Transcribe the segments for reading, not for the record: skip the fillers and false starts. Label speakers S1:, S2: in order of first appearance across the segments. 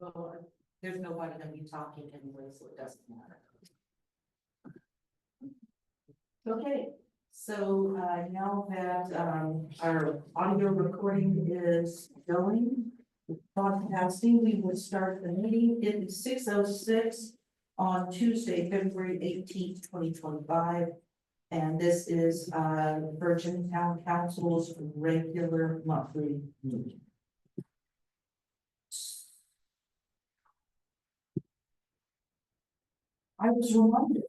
S1: Well, there's nobody gonna be talking anyway, so it doesn't matter. Okay, so now that our audio recording is going, broadcasting, we will start the meeting. It is 6:06 on Tuesday, February 18th, 2025. And this is Virgin Town Council's regular monthly meeting. I was reminded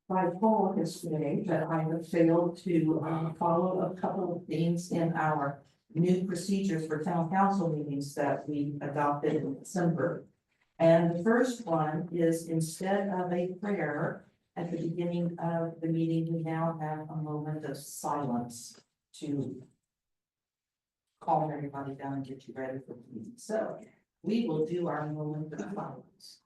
S1: by Paul yesterday that I have failed to follow a couple of things in our new procedures for town council meetings that we adopted in December. And the first one is, instead of a prayer at the beginning of the meeting, we now have a moment of silence to calm everybody down and get you ready for the meeting. So we will do our moment of silence.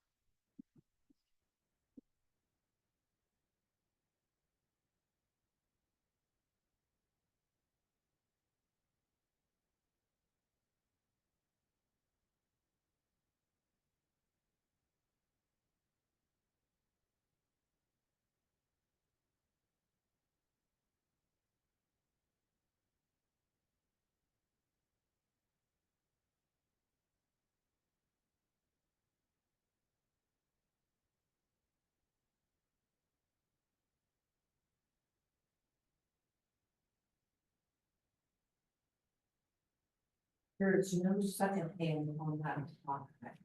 S1: There's no second hand on that clock back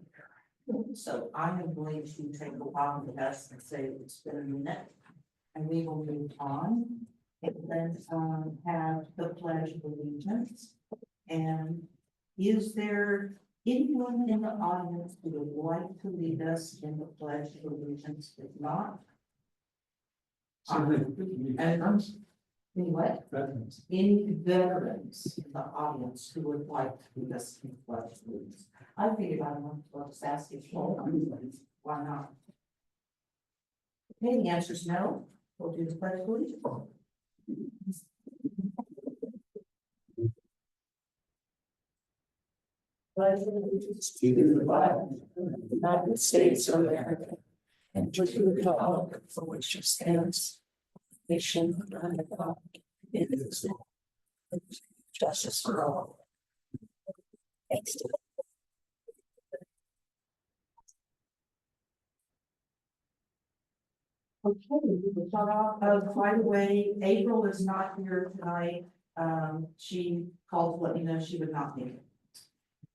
S1: there. So I am going to take a while to test and say it's been a minute. And we will move on. And then have the pledge of allegiance. And is there anyone in the audience who would like to lead us in the pledge of allegiance? If not. Any what?
S2: Veterans.
S1: Any veterans in the audience who would like to lead us in the pledge of allegiance? I figured I want to just ask if why not? Okay, the answer is no. We'll do the pledge of allegiance. Pledge of allegiance
S2: To the
S1: flag of the United States of America and to the republic for which it stands, nation under God, indivisible, with justice for all. Thanks. Okay, we will start off, by the way, April is not here tonight. She called to let me know she would not make it.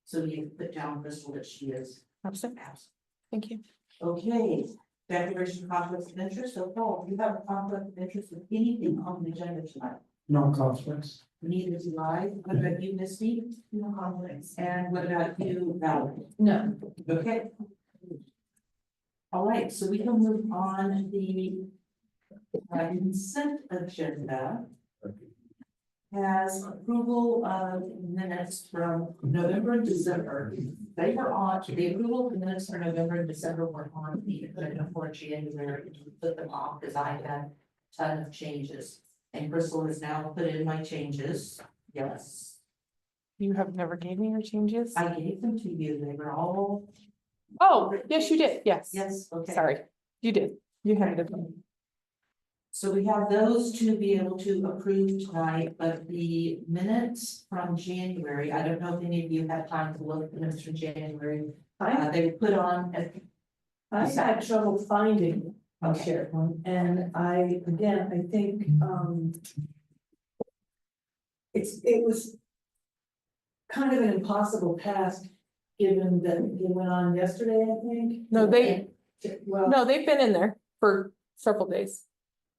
S1: So you put down Crystal that she is
S3: Absent.
S1: absent.
S3: Thank you.
S1: Okay, declaration of conflicts of interest. So Paul, do you have a conflict of interest with anything on the agenda tonight?
S2: No conflicts.
S1: Neither do I. What about you, Misty? No conflicts. And what about you, Valerie?
S3: No.
S1: Okay. All right, so we can move on the consent agenda. Has approval of minutes from November and December. They were on, the approval of minutes for November and December were on the agenda for January. We put them off because I had a ton of changes. And Crystal has now put in my changes. Yes,
S3: You have never gave me your changes?
S1: I gave them to you. They were all,
S3: Oh, yes, you did. Yes.
S1: yes, okay.
S3: Sorry, you did. You handed them.
S1: So we have those to be able to approve tonight, but the minutes from January, I don't know if any of you had time to look at the minutes from January. They were put on at.
S4: I had trouble finding on
S1: Okay.
S4: SharePoint, and I think, it was kind of an impossible task, given that it went on yesterday, I think.
S3: No,
S4: Well,
S3: No, they've been in there for several days.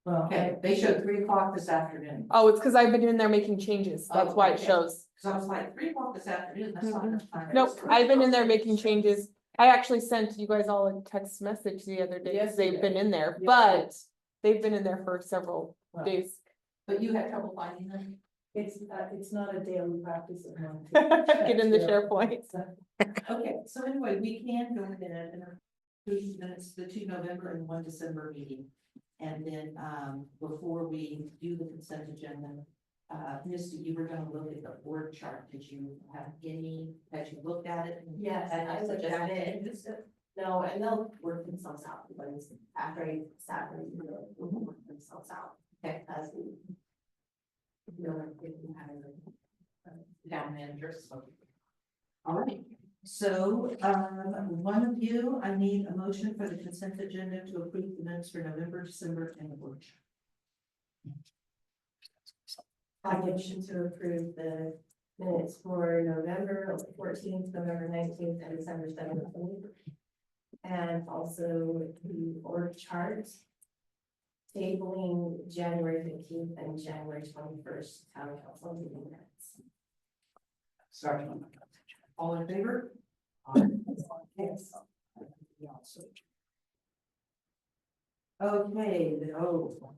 S4: well,
S1: Okay, they showed 3 o'clock this afternoon,
S3: Oh, it's because I've been in there making changes. That's
S1: Oh,
S3: why it
S1: okay.
S3: shows.
S1: because I was like, 3 o'clock this afternoon, that's not enough time.
S3: Nope, I've been in there making changes. I actually sent you guys all a text message the other day, because they've been in there, but they've been in there for several
S4: well,
S3: days.
S1: But you had trouble finding them?
S4: it's not a daily practice of mine.
S3: Get in the SharePoint.
S1: Okay, so anyway, we can go ahead and approve the minutes, the 2 November and 1 December meeting. And then, before we do the consent agenda, Misty, you were gonna look at the org chart. Did you have any, had you looked at it?
S2: Yes,
S1: Had
S2: I
S1: you
S2: looked at
S1: suggested-
S2: it. No, and they'll work themselves out, because after I sat there, they'll work themselves out.
S1: Okay.
S2: As we. You know, like, if we have
S1: Town managers. All right, so, one of you, I need a motion for the consent agenda to approve the minutes for November, December, and the workshop.
S2: I motion to approve the minutes for November 14th, November 19th, and December 17th. And also the org chart. Tabling January 15th and January 21st town council meeting minutes.
S1: Second. All in favor?
S2: Yes.
S1: Okay,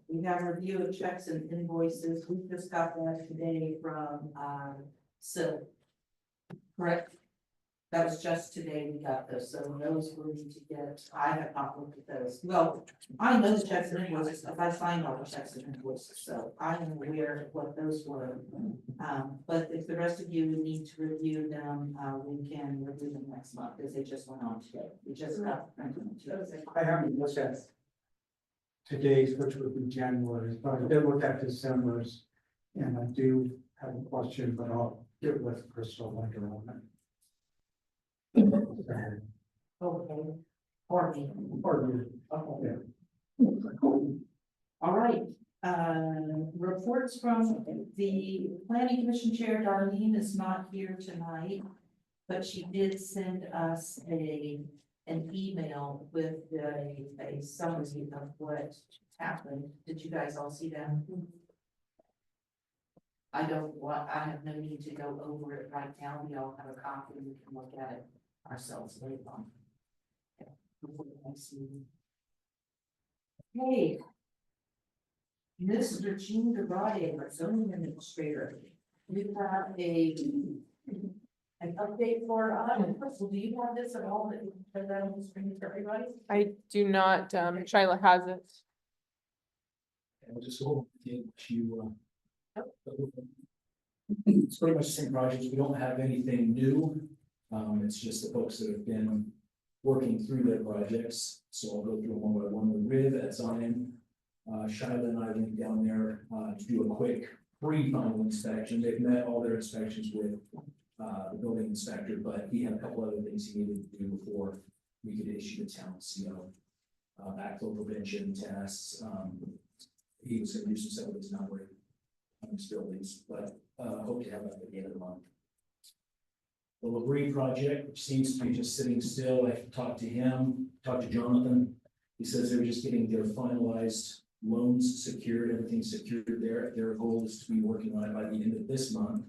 S1: we have a review of checks and invoices. We just got that today from, Sil. Correct? That was just today we got those, so those we need to get, I have not looked at those. Well, I know the checks and invoices, if I signed all the checks and invoices, so I am aware of what those were. But if the rest of you need to review them, we can review them next month, because they just went on today. We just got them today.
S5: I haven't looked at today's, which would be January's, but I did look at December's. And I do have a question, but I'll get with Crystal later on that.
S1: Okay. Or me.
S5: Or
S1: Okay. All right, reports from the planning commission chair, Darlene is not here tonight. But she did send us an email with a summary of what happened. Did you guys all see that? I have no need to go over it right now. We all have a copy. We can look at it ourselves later on. Okay, before the next meeting. Hey. Ms. Virginia Garade, our zoning administrator, you have an update for us. Crystal, do you have this at all that you can put that on the screen for everybody?
S3: I do not, Shyla has it.
S6: And just hope you, it's pretty much the same projects. We don't have anything new. It's just the folks that have been working through their projects. So I'll go through them one by one with Riv at Zion. Shyla and I went down there, to do a quick pre-final inspection. They've met all their inspections with, the building inspector, but he had a couple other things he needed to do before we could issue the town CO. Backflow prevention tests, he was gonna do some stuff with his number on his buildings, but, hope to have that at the end of the month. The Labrie project, which seems to be just sitting still, I talked to him, talked to Jonathan. He says they're just getting their finalized loans secured, everything's secured there. Their goal is to be working on it by the end of this month.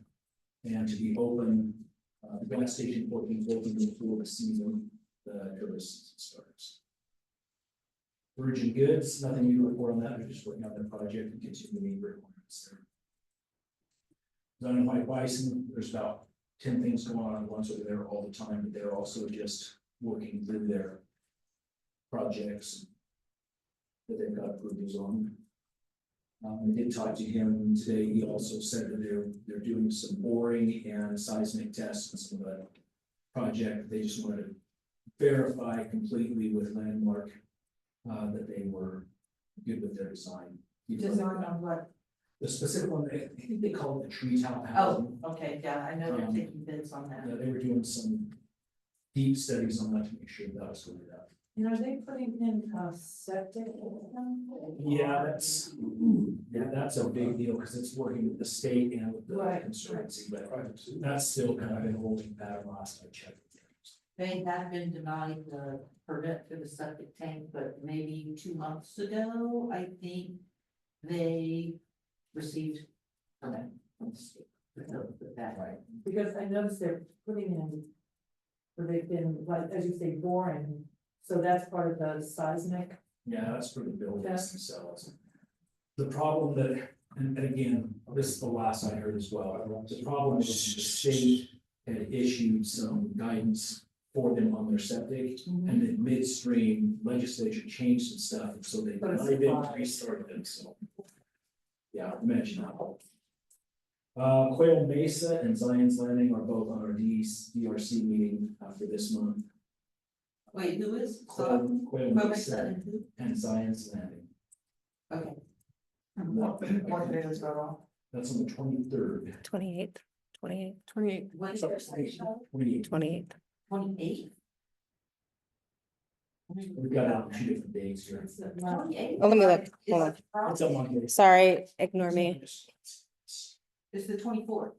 S6: And to be open, the gas station will be open before the season, the tourist season starts. Virgin Goods, nothing new to report on that, they're just working on their project and continuing requirements there. Zion White Bison, there's about 10 things going on at once over there all the time, but they're also just working through their projects that they've got approvals on. I did talk to him today. He also said that they're doing some boring and seismic tests and some of the project. They just wanted to verify completely with Landmark that they were good with their design.
S1: Design on what?
S6: The specific one, I think they call it the tree top
S1: Oh,
S6: housing.
S1: okay, yeah, I know they're
S6: Um,
S1: taking bids on that.
S6: Yeah, they were doing some deep studies on that to make sure that was going up.
S4: And are they putting in a septic?
S6: Yeah, that's a big deal because it's working with the state and with the
S4: Right.
S6: conservancy, but that's still kind of been holding back last I checked.
S1: They had been denied the permit for the septic tank, but maybe 2 months ago, I think they received permit from the state. With that, right?
S4: Because I noticed they're putting in, or they've been, like, as you say, boring, so that's part of the seismic.
S6: Yeah, that's for the buildings
S4: Yes.
S6: themselves. The problem that, and again, this is the last I heard as well, the problem is the state had issued some guidance for them on their septic, and then midstream legislature changed some stuff, and so they
S4: But it's
S6: didn't
S4: fine.
S6: restart them, so. Yeah, imagine that. Quail Mesa and Zion's Landing are both on our DRC meeting for this month.
S1: Wait, who is?
S6: Quail Mesa and Zion's Landing.
S1: Okay.
S3: What day is that on?
S6: That's on the 23rd.
S7: 28th, 28th,
S3: 28.
S1: What is your station?
S6: 28th.
S7: 28th.
S1: 28th?
S6: We've got out 2 different days here.
S1: 28th?
S7: Oh, let me look. Hold on.
S6: It's a Monday.
S7: Sorry, ignore me.
S1: It's the 24th.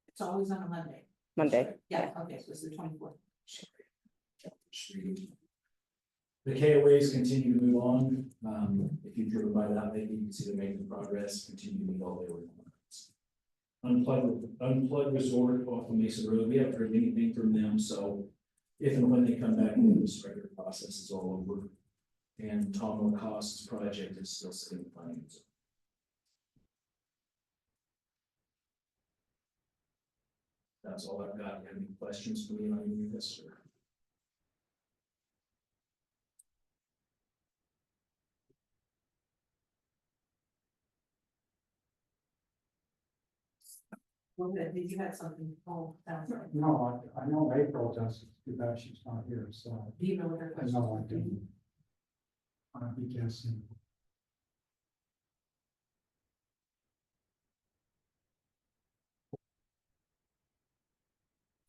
S1: It's always on a Monday.
S7: Monday.
S1: Yeah, okay, so it's the 24th.
S6: The KOAs continue to move on. If you've driven by that, maybe you can see they're making progress, continue to meet all their requirements. Unplugged Resort off of Mesa Road, we haven't heard anything from them, so if and when they come back, this regular process is all over. And Tom Lacoste's project is still sitting in planning. That's all I've got. You have any questions for me on any of this? Or?
S1: Well, did you have something? Oh, sounds like.
S5: No, I know April does, too bad she's not here, so.
S1: Do you know what her question?
S5: No, I didn't. I'd be guessing.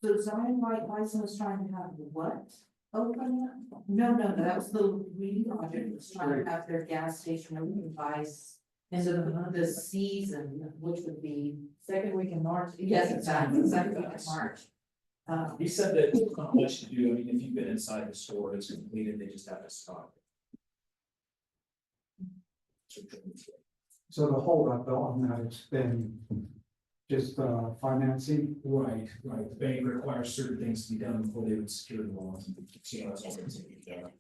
S1: So Zion White Bison was trying to have what? Open? No, that was the Reedy project, was trying to have their gas station open by the season, which would be.
S4: Second week in March.
S1: Yes, exactly, second week of March.
S6: He said that there's not much to do. I mean, if you've been inside the store, it's completed, they just have to stock it.
S5: So the holdup though on that, it's been just financing.
S6: Right. The bank requires certain things to be done before they would secure the loans. So that's all that's needed to be done.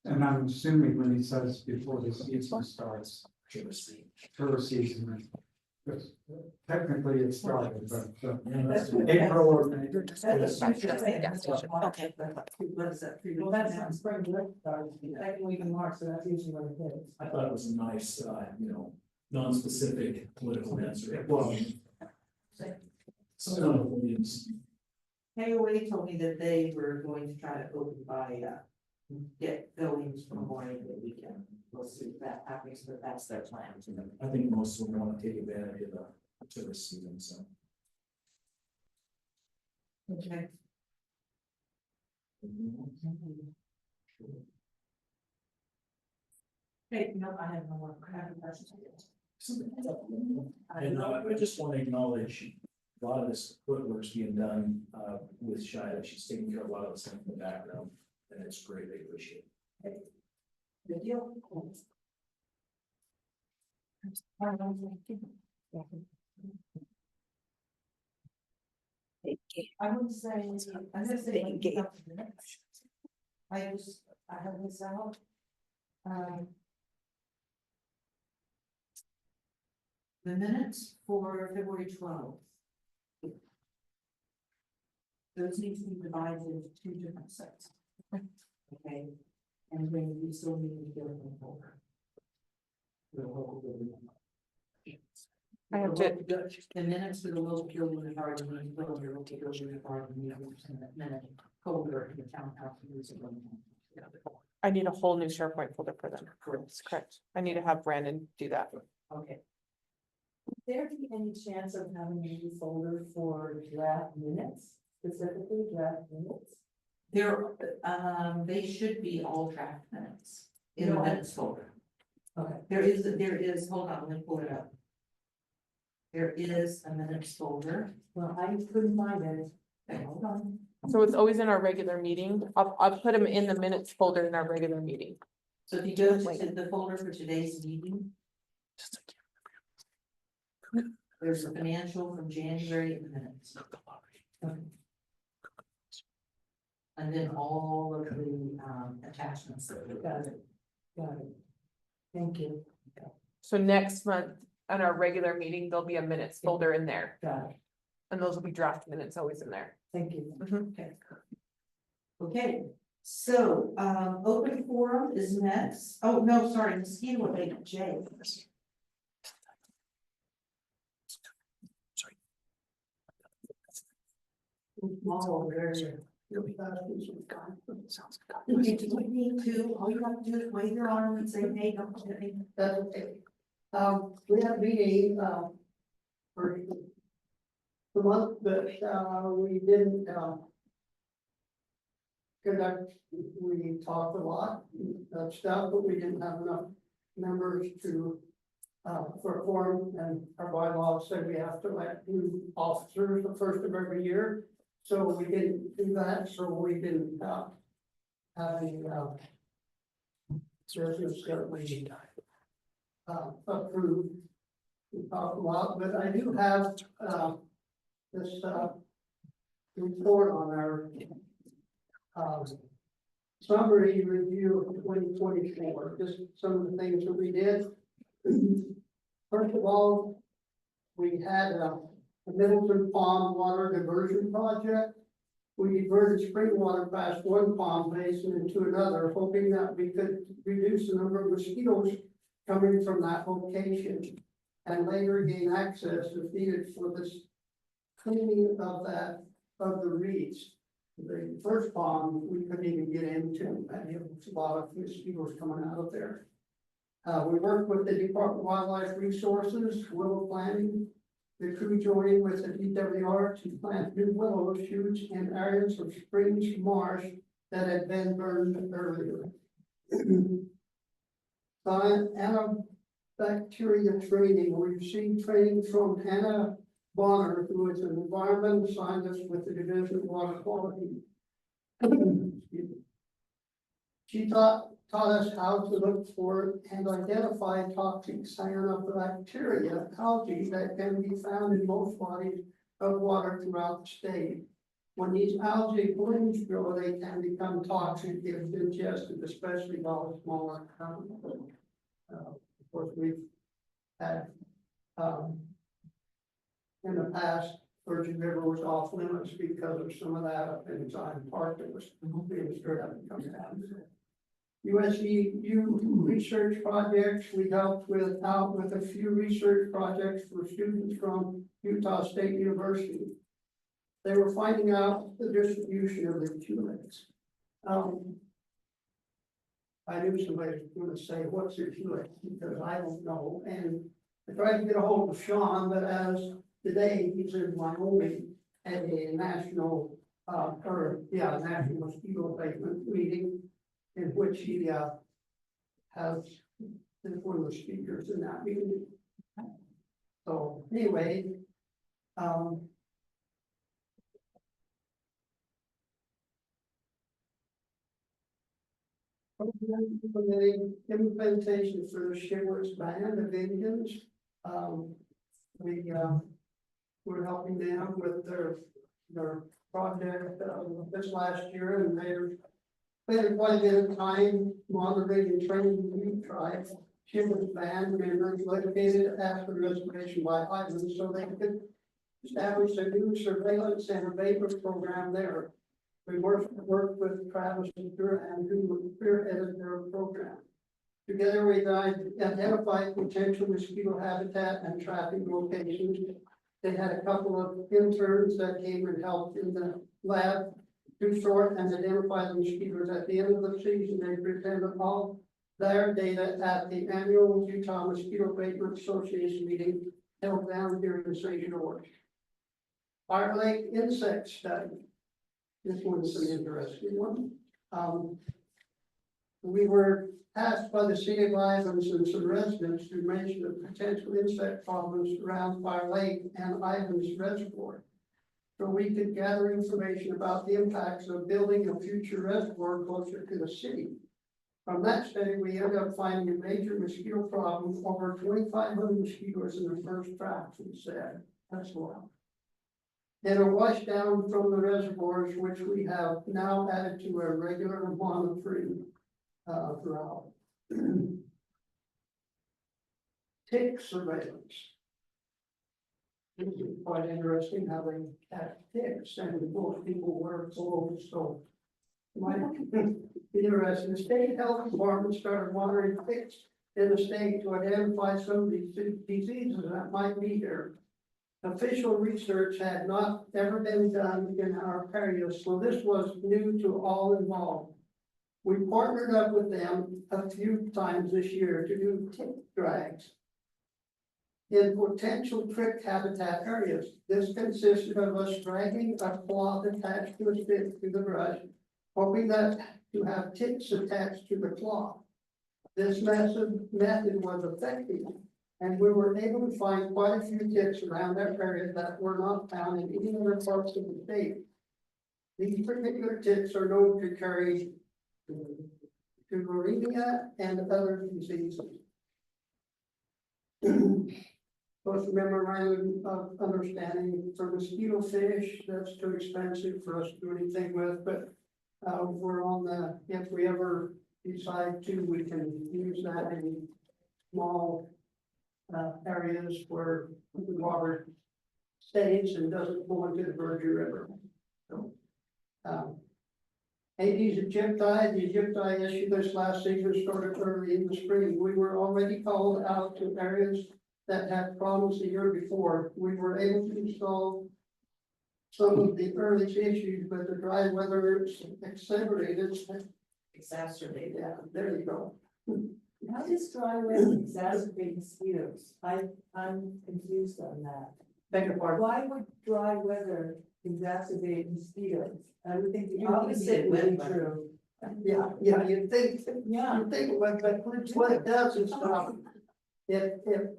S5: And I'm assuming when he says before the season starts,
S6: Tourist thing.
S5: tourist season. Because technically it started, but
S6: Yeah, that's-
S5: April or May.
S4: Okay.
S1: What is that?
S4: Well, that's not spring break, second week in March, so that's usually when it is.
S6: I thought it was a nice, non-specific political answer.
S5: It was.
S6: Some of the Williams.
S1: KOA told me that they were going to try to open by, get buildings for Memorial Day weekend. We'll see if that happens, but that's their plan.
S6: I think most of them want to take advantage of the tourist season, so.
S1: Okay. Hey, no, I have no more. I have no questions.
S6: And I just want to acknowledge a lot of this footwork's being done with Shida. She's taking care of a lot of the stuff in the background, and it's greatly appreciated.
S1: Good deal. I would say, I'm gonna say. I have this out. The minutes for February 12th. Those need to be divided into 2 different sets. Okay, and then we still need to get them over.
S3: I have to,
S1: The minutes for the local building authority, the local building authority, minute folder in the town council.
S3: I need a whole new SharePoint folder for them.
S1: Correct.
S3: Correct. I need to have Brandon do that.
S1: Okay,
S4: Would there be any chance of having a new folder for draft minutes, specifically draft minutes?
S1: they should be all draft minutes in the
S4: Yeah.
S1: minutes folder.
S4: Okay.
S1: There is, hold on, let me pull it up. There is a minutes folder.
S4: Well, I couldn't find it.
S1: Okay, hold on.
S3: So it's always in our regular meeting. I'll put them in the minutes folder in our regular meeting.
S1: So if you go to the folder for today's meeting. There's a financial from January in the minutes. And then all of the attachments. that we
S4: Got it. Got it. Thank you.
S3: So next month, on our regular meeting, there'll be a minutes folder in there,
S4: Got it.
S3: and those will be draft minutes always in there.
S4: Thank you.
S1: Okay. Okay, so, open forum is next. Oh, no, sorry, mosquito abatement, J. Small area.
S5: Sounds
S1: You need to, all you have to do is wave your arm and say, hey, don't hit me.
S8: That's okay. We had a meeting, for the month, but, we didn't, conduct, we talked a lot of stuff, but we didn't have enough members to, for a quorum, and our bylaws said we have to elect new officers the first of every year. So we didn't do that, so we didn't, have any, services that we, approved. We talked a lot, but I do have, this, report on our, summary review of 2024, just some of the things that we did. First of all, we had a Middleton Pond Water Diversion Project. We diverted spring water past one pond basin into another, hoping that we could reduce the number of mosquitoes coming from that location, and later gain access if needed for this cleaning of the reeds. The first pond, we couldn't even get into, and it was a lot of mosquitoes coming out of there. We worked with the Department of Wildlife Resources, willow planting. The crew joined with the DWR to plant new willow shoots in areas of springs marsh that had been burned earlier. Antibacterial training, we received training from Hannah Bonner, who is an environmental scientist with the Division of Water Quality. She taught us how to look for and identify toxic cyanobacteria algae that can be found in most bodies of water throughout the state. When these algae blooms grow, they can become toxic if ingested, especially while smaller. Of course, we've had, in the past, Virgin River was off limits because of some of that up in Zion Park that was being stirred up and coming down. USEU research projects, we helped out with a few research projects for students from Utah State University. They were finding out the distribution of the culex. I knew somebody was going to say, what's your culex? Because I don't know. And I tried to get a hold of Sean, but as today he's in Wyoming at a national, national mosquito abatement meeting, in which he has been one of the speakers in that meeting. So anyway, implementation for the Shivers Band of Indians. We're helping them with their project this last year, and they're spending quite a bit of time monitoring and training the new tribe. Shivers Band members located at the reservation by islands, so they could establish a new surveillance and abatement program there. We worked with Travis and who spearheaded their program. Together, we identified potential mosquito habitat and trapping locations. They had a couple of interns that came and helped in the lab to sort and identify the mosquitoes. At the end of the season, they presented all their data at the annual Utah Mosquito Abatement Association meeting held down here in St. George. Fire Lake insect study. This one's an interesting one. We were asked by the city of Ivins and some residents to mention the potential insect problems around Fire Lake and Ivins Reservoir, so we could gather information about the impacts of building a future reservoir closer to the city. From that study, we ended up finding a major mosquito problem, over 2,500 mosquitoes in the first tracks, we said. That's a lot. Then a wash down from the reservoirs, which we have now added to a regular monitoring throughout. Tick surveillance. It's quite interesting how they catch ticks, and most people wear clothes, so might be interesting. The state health department started monitoring ticks in the state to identify some of these diseases that might be here. official research had not ever been done in our area, so this was new to all involved. We partnered up with them a few times this year to do tick drags in potential trick habitat areas. This consisted of us dragging a cloth attached to a stick through the brush, hoping that to have ticks attached to the cloth. This method was effective, and we were able to find quite a few ticks around that area that were not found in any other parts of the state. These particular ticks are known to carry tuberemia and other diseases. Supposed to remember my understanding for mosquito fish, that's too expensive for us to do anything with, but we're on the, if we ever decide to, we can use that in small areas where the water stays and doesn't go into the Virgin River. So, Aedes aegypti, the Egypti issue this last season started early in the spring. We were already called out to areas that had problems the year before. We were able to solve some of the early issues, but the dry weather accelerated.
S1: Exacerbated.
S8: Yeah, there you go.
S4: How does dry weather exacerbate mosquitoes? I'm confused on that.
S8: Beg your pardon.
S4: Why would dry weather exacerbate mosquitoes? I would think the
S1: You would
S4: opposite
S1: be
S4: would be
S1: wet
S4: true.
S8: Yeah, you'd think, but what it does is, it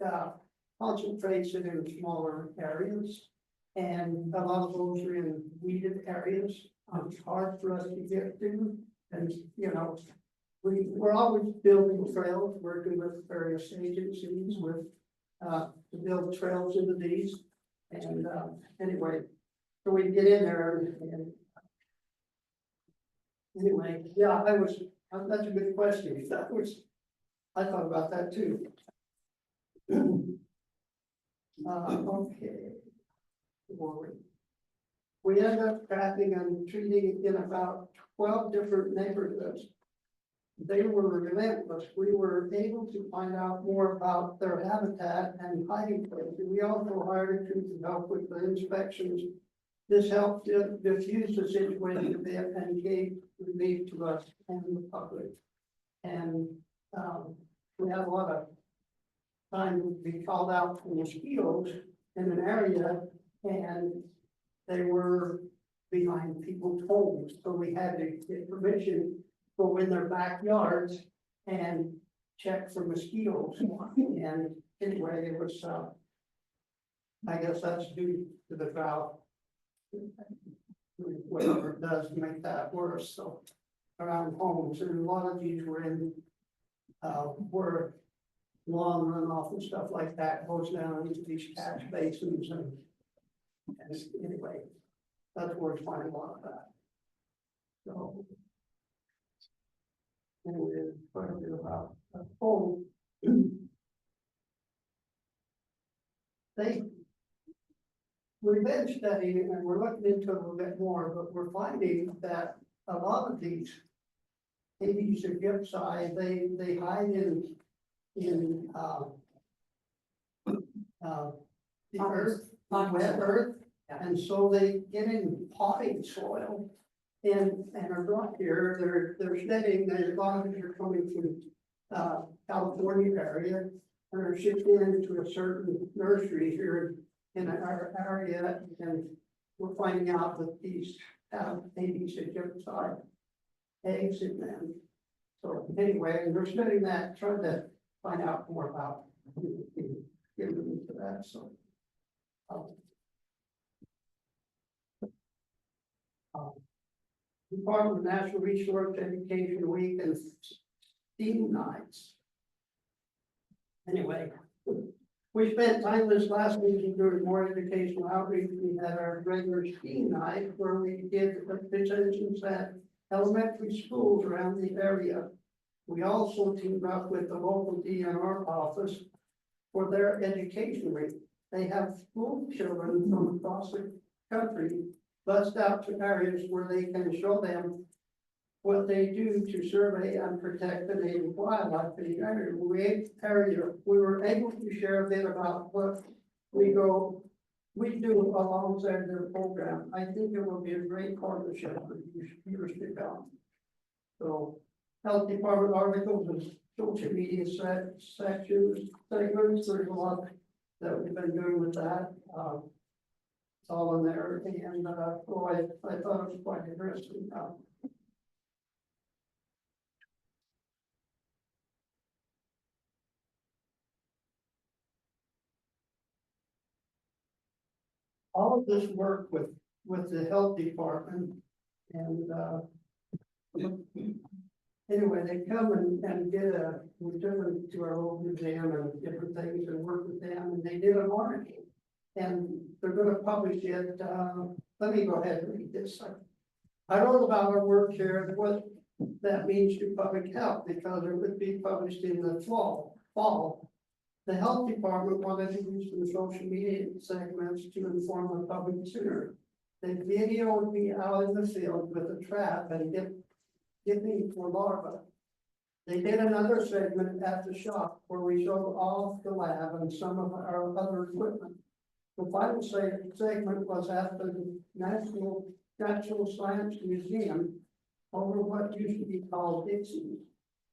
S8: concentrates it in smaller areas. And a lot of those are in weeded areas, it's hard for us to get to, and, you know, we're always building trails, working with various agencies with, to build trails into these. And, anyway, so we get in there and anyway, yeah, that's a good question. I thought about that too. Okay. We ended up tracking and treating in about 12 different neighborhoods. They were relentless. We were able to find out more about their habitat and hiding places. We also hired a crew to help with the inspections. This helped diffuse the situation a bit and gave relief to us and the public. And we had a lot of time to be called out for mosquitoes in an area, and they were behind people's homes, so we had to get permission to go in their backyards and check for mosquitoes. And anyway, it was, I guess that's due to the drought. Whatever it does to make that worse, so around homes, and a lot of these were in, were lawn runoff and stuff like that goes down into these catch basins and anyway, that's where it's finding a lot of that. So. Anyway, quite a bit about, we've been studying and we're looking into it a little bit more, but we're finding that a lot of these Aedes aegypti, they hide in the earth, wet earth, and so they get in potting soil and are brought here. They're studying. There's a lot of them are coming from California area and are shipped into a certain nursery here in our area, and we're finding out that these have Aedes aegypti eggs in them. So anyway, we're studying that, trying to find out more about getting into that. So. Department of Natural Resource Education Week and STEAM nights. Anyway, we spent time this last week doing more educational outreach. We had our regular STEAM night where we did presentations at elementary schools around the area. We also teamed up with the local DNR office for their education week. They have school children from across the country bussed out to areas where they can show them what they do to survey and protect the native wildlife in the area. We were able to share a bit about what we go we do alongside their program. I think it will be a great partnership for years to come. So, health department articles and social media sections, segments, there's a lot that we've been doing with that. It's all in there, and, so I thought it was quite interesting. All of this work with the health department and, anyway, they come and get we took them to our old museum and different things and work with them, and they did an article. And they're gonna publish it, let me go ahead and read this. I wrote about our work here and what that means to public health, because it would be published in the fall. The health department wanted to use some social media segments to inform the public sooner. The video would be out in the field with a trap and dipping for larvae. They did another segment at the shop where we showed off the lab and some of our other equipment. The final segment was at the Natural Science Museum over what used to be called Dixie's.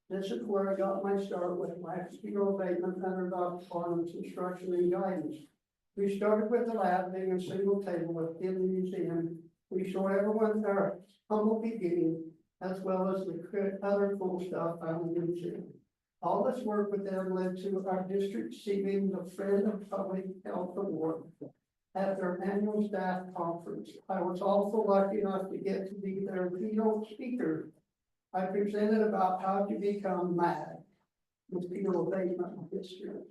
S8: This is where I got my start with mosquito abatement under Dr. Farnham's instruction and guidance. We started with the lab being a single table within the museum. We showed everyone our humble beginning, as well as the other cool stuff found in the museum. All this work with them led to our district receiving the Friend of Public Health Award at their annual staff conference. I was also lucky enough to get to be their keynote speaker. I presented about how to become mad, mosquito abatement this year.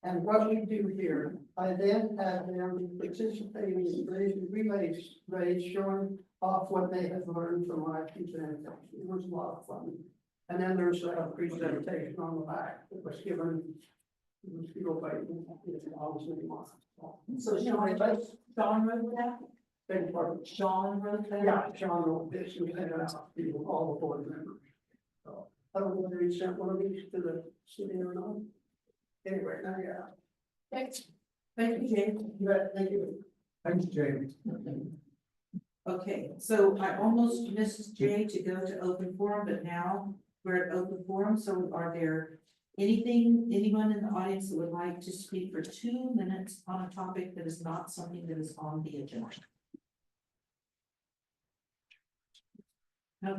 S8: And what we do here, I then had them participating in relays showing off what they had learned from my presentation. It was a lot of fun. And then there's a presentation on the back that was given mosquito abatement.
S1: So Sean wrote that?
S8: Beg pardon?
S1: Sean wrote that?
S8: Yeah, John wrote this, we sent it out to all the board members. So, I don't know whether he sent one of these to the city or not. Anyway, now, yeah.
S1: Thanks. Thank you, James.
S8: Thank you.
S5: Thanks, Jamie.
S1: Okay, so I almost missed Jay to go to open forum, but now we're at open forum, so are there anyone in the audience that would like to speak for 2 minutes on a topic that is not something that is on the agenda? No,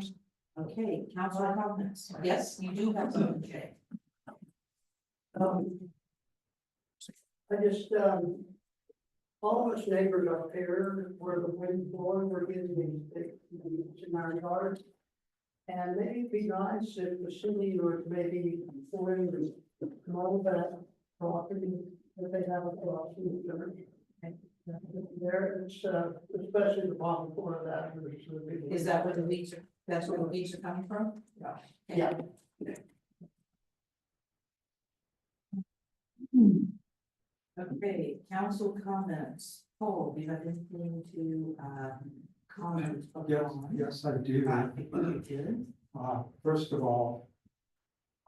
S1: okay, council comments, yes, you do have something, Jay.
S8: I just, all of us neighbors up here where the wind blowing, we're getting these in our yards. And maybe it'd be nice if the city would maybe afford all that property that they have across the church. There, it's, especially the bottom floor of that.
S1: Is that where the leaves are, that's where the leaves are coming from?
S8: Yeah.
S1: Okay, council comments. Paul, do you have anything to, comment?
S5: Yes, I do.
S1: I think you did.
S5: First of all,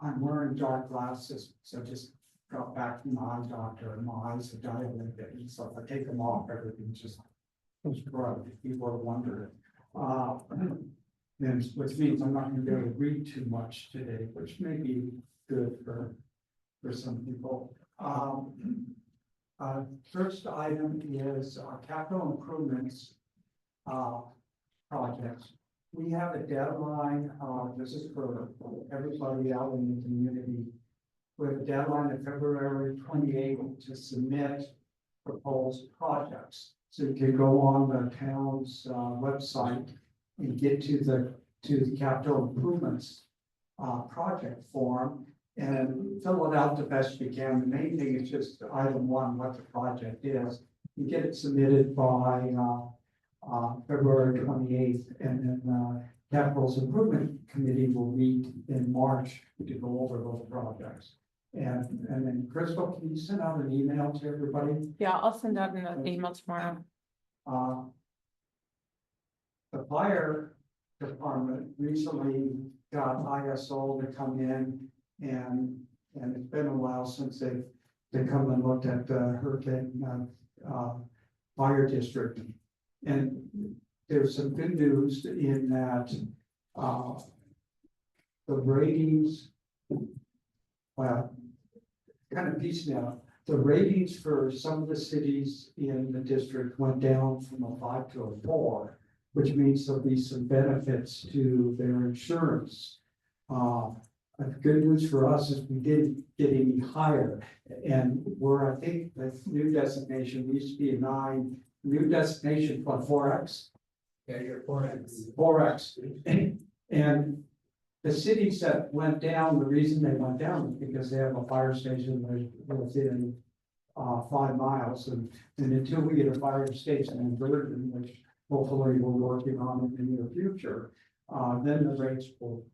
S5: I'm wearing dark glasses, so I just got back from the eye doctor and my eyes are dilated, so if I take them off, everything just goes bright, if people are wondering. And which means I'm not gonna be able to read too much today, which may be good for some people. First item is our capital improvements projects. We have a deadline, this is for everybody out in the community. We have a deadline of February 28th to submit proposed projects. So you can go on the town's website and get to the capital improvements project form and fill it out the best you can. The main thing is just item 1, what the project is. You get it submitted by February 28th, and then Capital's Improvement Committee will meet in March to go over those projects. And then Crystal, can you send out an email to everybody?
S3: Yeah, I'll send out an email tomorrow.
S5: The fire department recently got ISO to come in, and it's been a while since they come and looked at the hurricane fire district. And there's some good news in that, the ratings, well, kind of piecemeal. The ratings for some of the cities in the district went down from a 5 to a 4, which means there'll be some benefits to their insurance. The good news for us is we didn't get any higher, and we're, I think, the new designation, we used to be a 9, new designation, what, 4X?
S6: Yeah, you're 4X.
S5: 4X. And the cities that went down, the reason they went down is because they have a fire station within 5 miles, and until we get a fire station in Bergen, which hopefully we're working on in the near future, then the rates will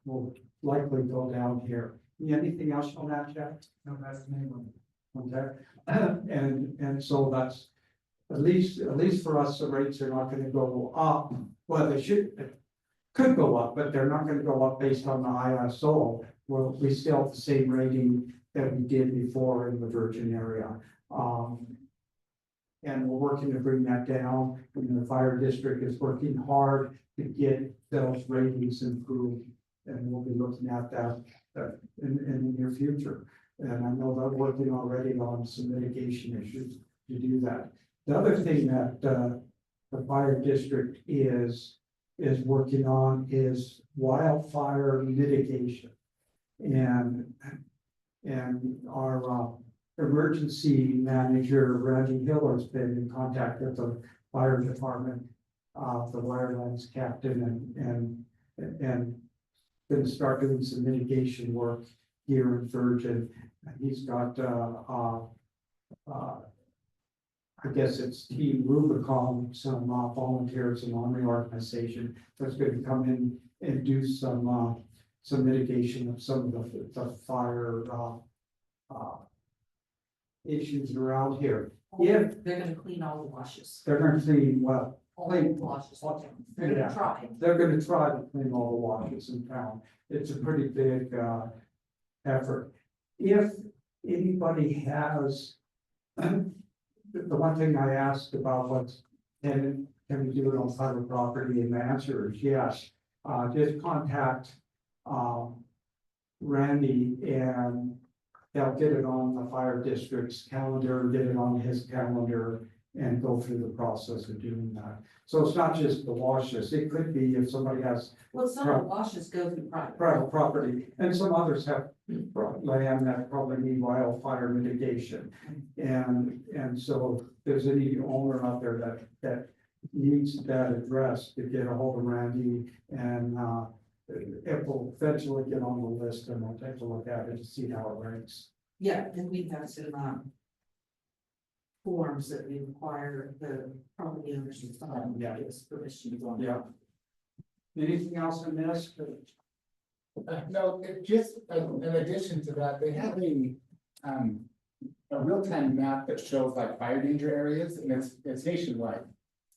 S5: likely go down here. Anything else on that, Jack?
S6: No, that's the main one.
S5: Okay, and so that's, at least for us, the rates are not gonna go up. Well, they could go up, but they're not gonna go up based on the ISO. Well, we still have the same rating that we did before in the Virgin area. And we're working to bring that down, and the fire district is working hard to get those ratings improved. And we'll be looking at that in the near future. And I know they're working already on some mitigation issues to do that. The other thing that the fire district is working on is wildfire mitigation. And our emergency manager, Randy Hill, has been in contact with the fire department, the wirelands captain, and going to start doing some mitigation work here in Virgin. He's got, I guess it's Team Rubicon, some volunteers and army organization that's going to come in and do some mitigation of some of the fire issues around here. Yeah,
S1: They're gonna clean all the washes.
S5: they're going to clean, well,
S1: All the washes. They're
S5: Yeah.
S1: gonna try.
S5: they're gonna try to clean all the washes in town. It's a pretty big effort. If anybody has, the one thing I asked about was, can we do it on private property? And the answer is yes. Just contact Randy, and they'll get it on the fire district's calendar, get it on his calendar, and go through the process of doing that. So it's not just the washes, it could be if somebody has
S1: Well, some of the washes go through private.
S5: private property, and some others have land that probably need wildfire mitigation. And so if there's any owner out there that needs that addressed, to get a hold of Randy, and it will eventually get on the list, and we'll take a look at it to see how it ranks.
S1: Yeah, and we have some forms that we require the property owners to sign.
S5: Yeah.
S1: Give us permission on.
S5: Yeah. Anything else in this?
S9: No, it just, in addition to that, they have a real-time map that shows like fire danger areas, and it's nationwide.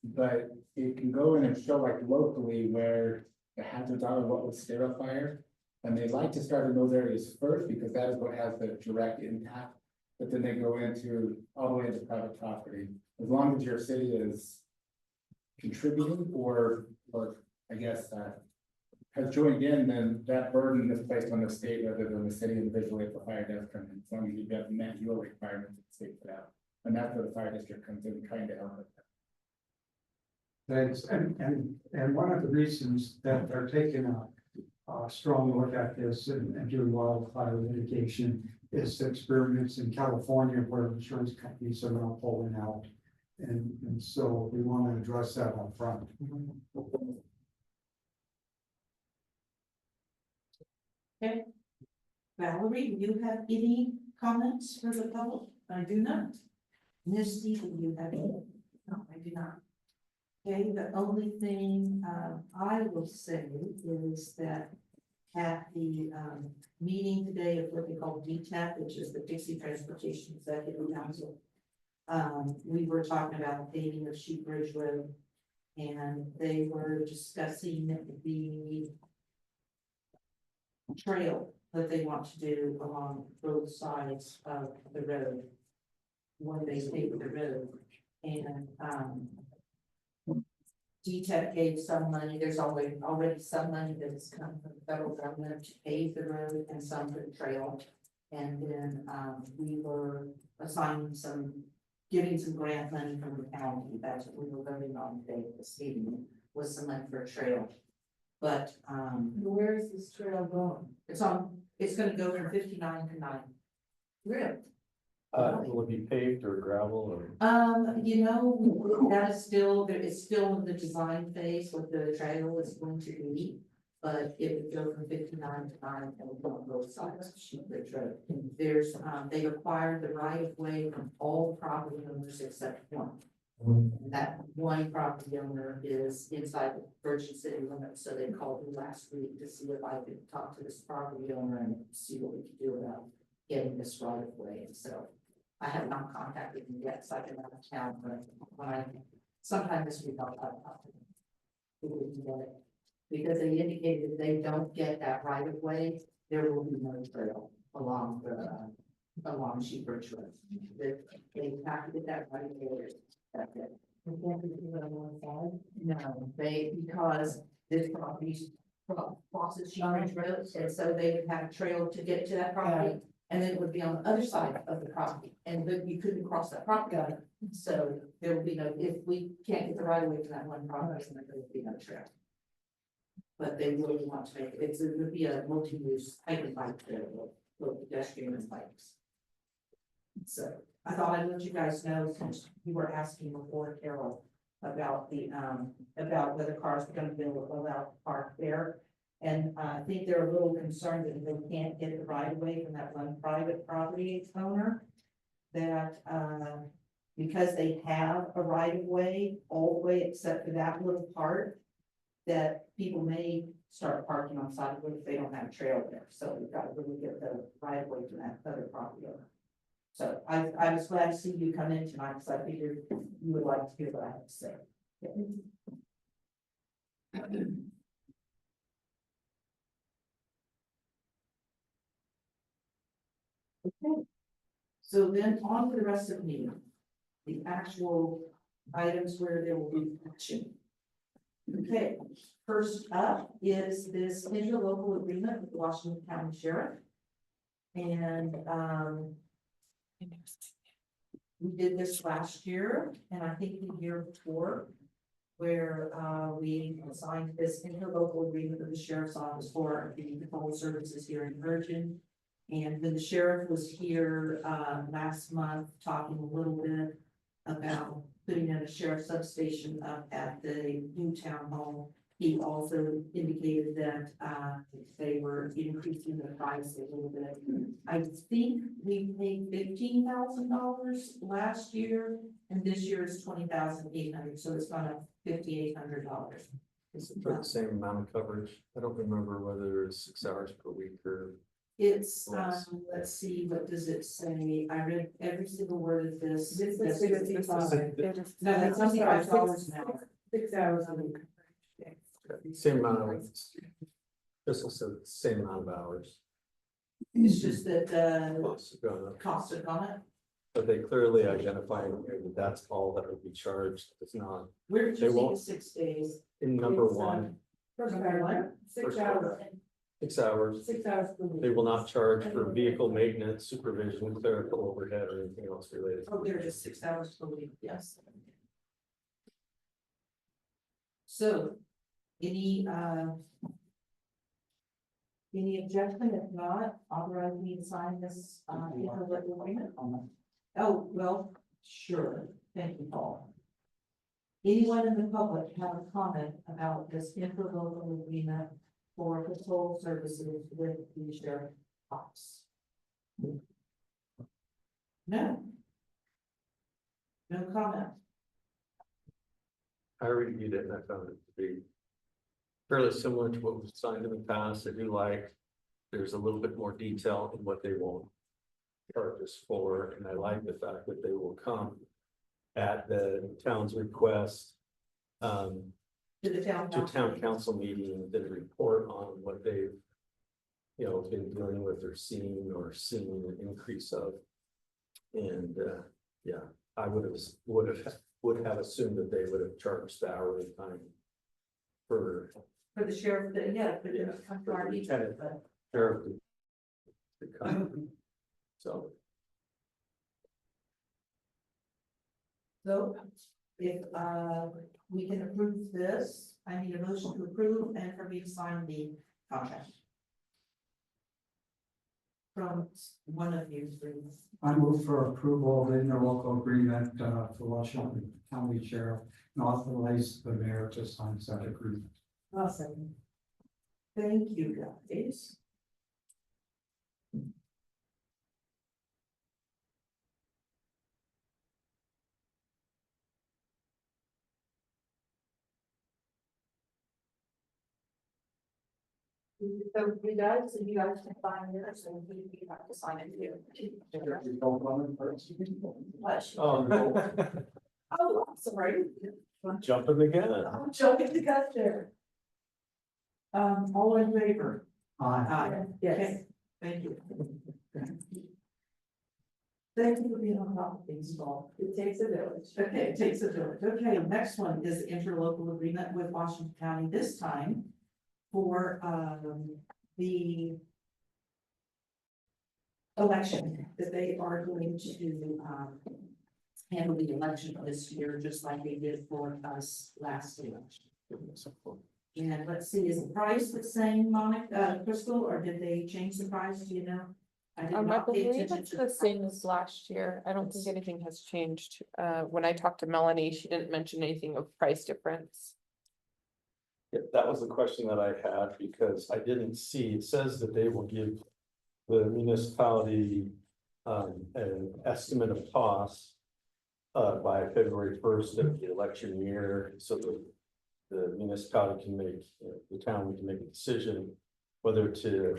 S9: But it can go in and show like locally where the hazards are, what would scare a fire. And they like to start in those areas first, because that is what has the direct impact. But then they go into all the way into private property, as long as your city is contributing or I guess, has joined in, then that burden is placed on the state rather than the city individually if the fire does come in. As long as you've got met your requirements, the state put out. And that's where the fire district comes in, trying to help with that.
S5: Thanks, and one of the reasons that they're taking a strong look at this and doing wildfire mitigation is the experience in California where insurance companies are now pulling out. And so we want to address that up front.
S1: Okay. Valerie, do you have any comments for the public? I do not. Misty, do you have any? No, I do not. Okay, the only thing I will say is that at the meeting today of what they call DTAC, which is the Dixie Transportation Executive Council, we were talking about paving of Sheep Ridge Road, and they were discussing the trail that they want to do along both sides of the road when they pave the road. And, DTEC gave some money, there's already some money that has come from the federal government to pave the road and some for the trail. And then, we were assigning giving some grant money from the county, that's what we were voting on today, this evening, was some money for a trail. But,
S4: Where is this trail going?
S1: it's gonna go from 59 to 9. Really?
S10: Will it be paved or gravel or?
S1: That is still, it's still in the design phase, what the trail is going to be. But it would go from 59 to 9 and on both sides of Sheep Ridge Road. There's, they require the right of way from all property owners except one. And that one property owner is inside the Virgin City limits, so they called me last week to see if I could talk to this property owner and see what we could do about getting this right of way. And so I have not contacted them yet, so I can out of town, but sometime this week I'll talk to them. See if we can get it. Because they indicated if they don't get that right of way, there will be no trail along Sheep Ridge Road. They have to get that right of way. That's it.
S4: We can't do it on one side.
S1: No, because this property crosses Sheep Ridge Road, and so they would have a trail to get to that property. And then it would be on the other side of the property, and then you couldn't cross that property. So there will be no, if we can't get the right of way to that one property, then there will be no trail. But they really want to make it would be a multi-use hiking bike trail, with pedestrian and bikes. So I thought I'd let you guys know, since you were asking before, Carol, about about whether cars were gonna be allowed to park there. And I think they're a little concerned that they can't get the right of way from that one private property owner. That, because they have a right of way all the way except for that little part, that people may start parking on the side of the road if they don't have a trail there. So we've got to really get the right of way from that other property owner. So I was glad to see you come in tonight, because I figured you would like to hear what I have to say. Okay, so then on to the rest of the meeting, the actual items where there will be action. Okay, first up is this interlocal agreement with the Washington County Sheriff. And, we did this last year, and I think the year before, where, we signed this interlocal agreement with the Sheriff's Office for the patrol services here in Virgin. And then the sheriff was here, last month, talking a little bit about putting in a sheriff substation up at the new town hall. He also indicated that, they were increasing the price a little bit. I think we paid $15,000 last year, and this year is $20,800, so it's gone up $5,800.
S10: For the same amount of coverage. I don't remember whether it's 6 hours per week or.
S1: It's, let's see, what does it say? I read every single word of this.
S4: This is
S1: Yes,
S4: 65.
S1: No, it's $65 an hour.
S4: 6 hours a week.
S10: Same amount of, just also the same amount of hours.
S1: It's just that the
S10: Costs have gone up.
S1: cost of it.
S10: But they clearly identify that that's all that would be charged. It's not
S1: Where did
S10: They
S1: you see
S10: won't-
S1: the 6 days?
S10: in number
S4: It's,
S10: one,
S4: First paragraph, 6
S10: First
S4: hours,
S10: 6 hours.
S4: 6 hours per week.
S10: They will not charge for vehicle maintenance, supervision, clerical overhead, or anything else related.
S1: Oh, they're just 6 hours per week, yes. So, any objection? If not, authorize me to sign this, interlocal agreement? Oh, well, sure, thank you, Paul. Anyone in the public have a comment about this interlocal agreement for patrol services with the sheriff's office? No? No comment?
S10: I reviewed it and I found it to be fairly similar to what was signed in the past. I do like, there's a little bit more detail in what they won't charge us for, and I like the fact that they will come at the town's request
S1: To the town
S10: to
S1: council?
S10: town council meeting, then report on what they've, been dealing with or seen an increase of. And, yeah, I would have would have assumed that they would have charged the hourly time for
S1: For the sheriff, yeah, but
S10: Yeah,
S1: it's come
S10: for
S1: to our
S10: the
S1: meeting,
S10: lieutenant.
S1: but
S10: sheriff to come. So,
S1: so if, we can approve this, I need a motion to approve and for me to sign the contract. From one of you, please.
S5: I move for approval of the interlocal agreement for Washington County Sheriff and authorize the mayor to sign such agreement.
S1: Awesome. Thank you, guys. So you guys can sign yours and you have to sign it too. What?
S10: oh, no,
S1: Oh, I'm sorry.
S10: jumping the gun.
S1: I'm jumping the gun there. All in favor?
S5: Aye.
S1: Yes. Thank you. Thank you for being on top of things, Paul. It takes a village. Okay, it takes a village. Okay, next one is the interlocal agreement with Washington County, this time for, the election, that they are going to, handle the election this year, just like they did for us last election. And let's see, is the price the same, Monica, Crystal, or did they change the price, do you know? I did
S3: I
S1: not pay
S3: believe
S1: attention
S3: it's
S1: to
S3: the same as last year. I don't think anything has changed. When I talked to Melanie, she didn't mention anything of price difference.
S10: Yeah, that was the question that I had, because I didn't see, it says that they will give the municipality an estimate of costs by February 1st of the election year, so that the municipality can make, the town can make a decision whether to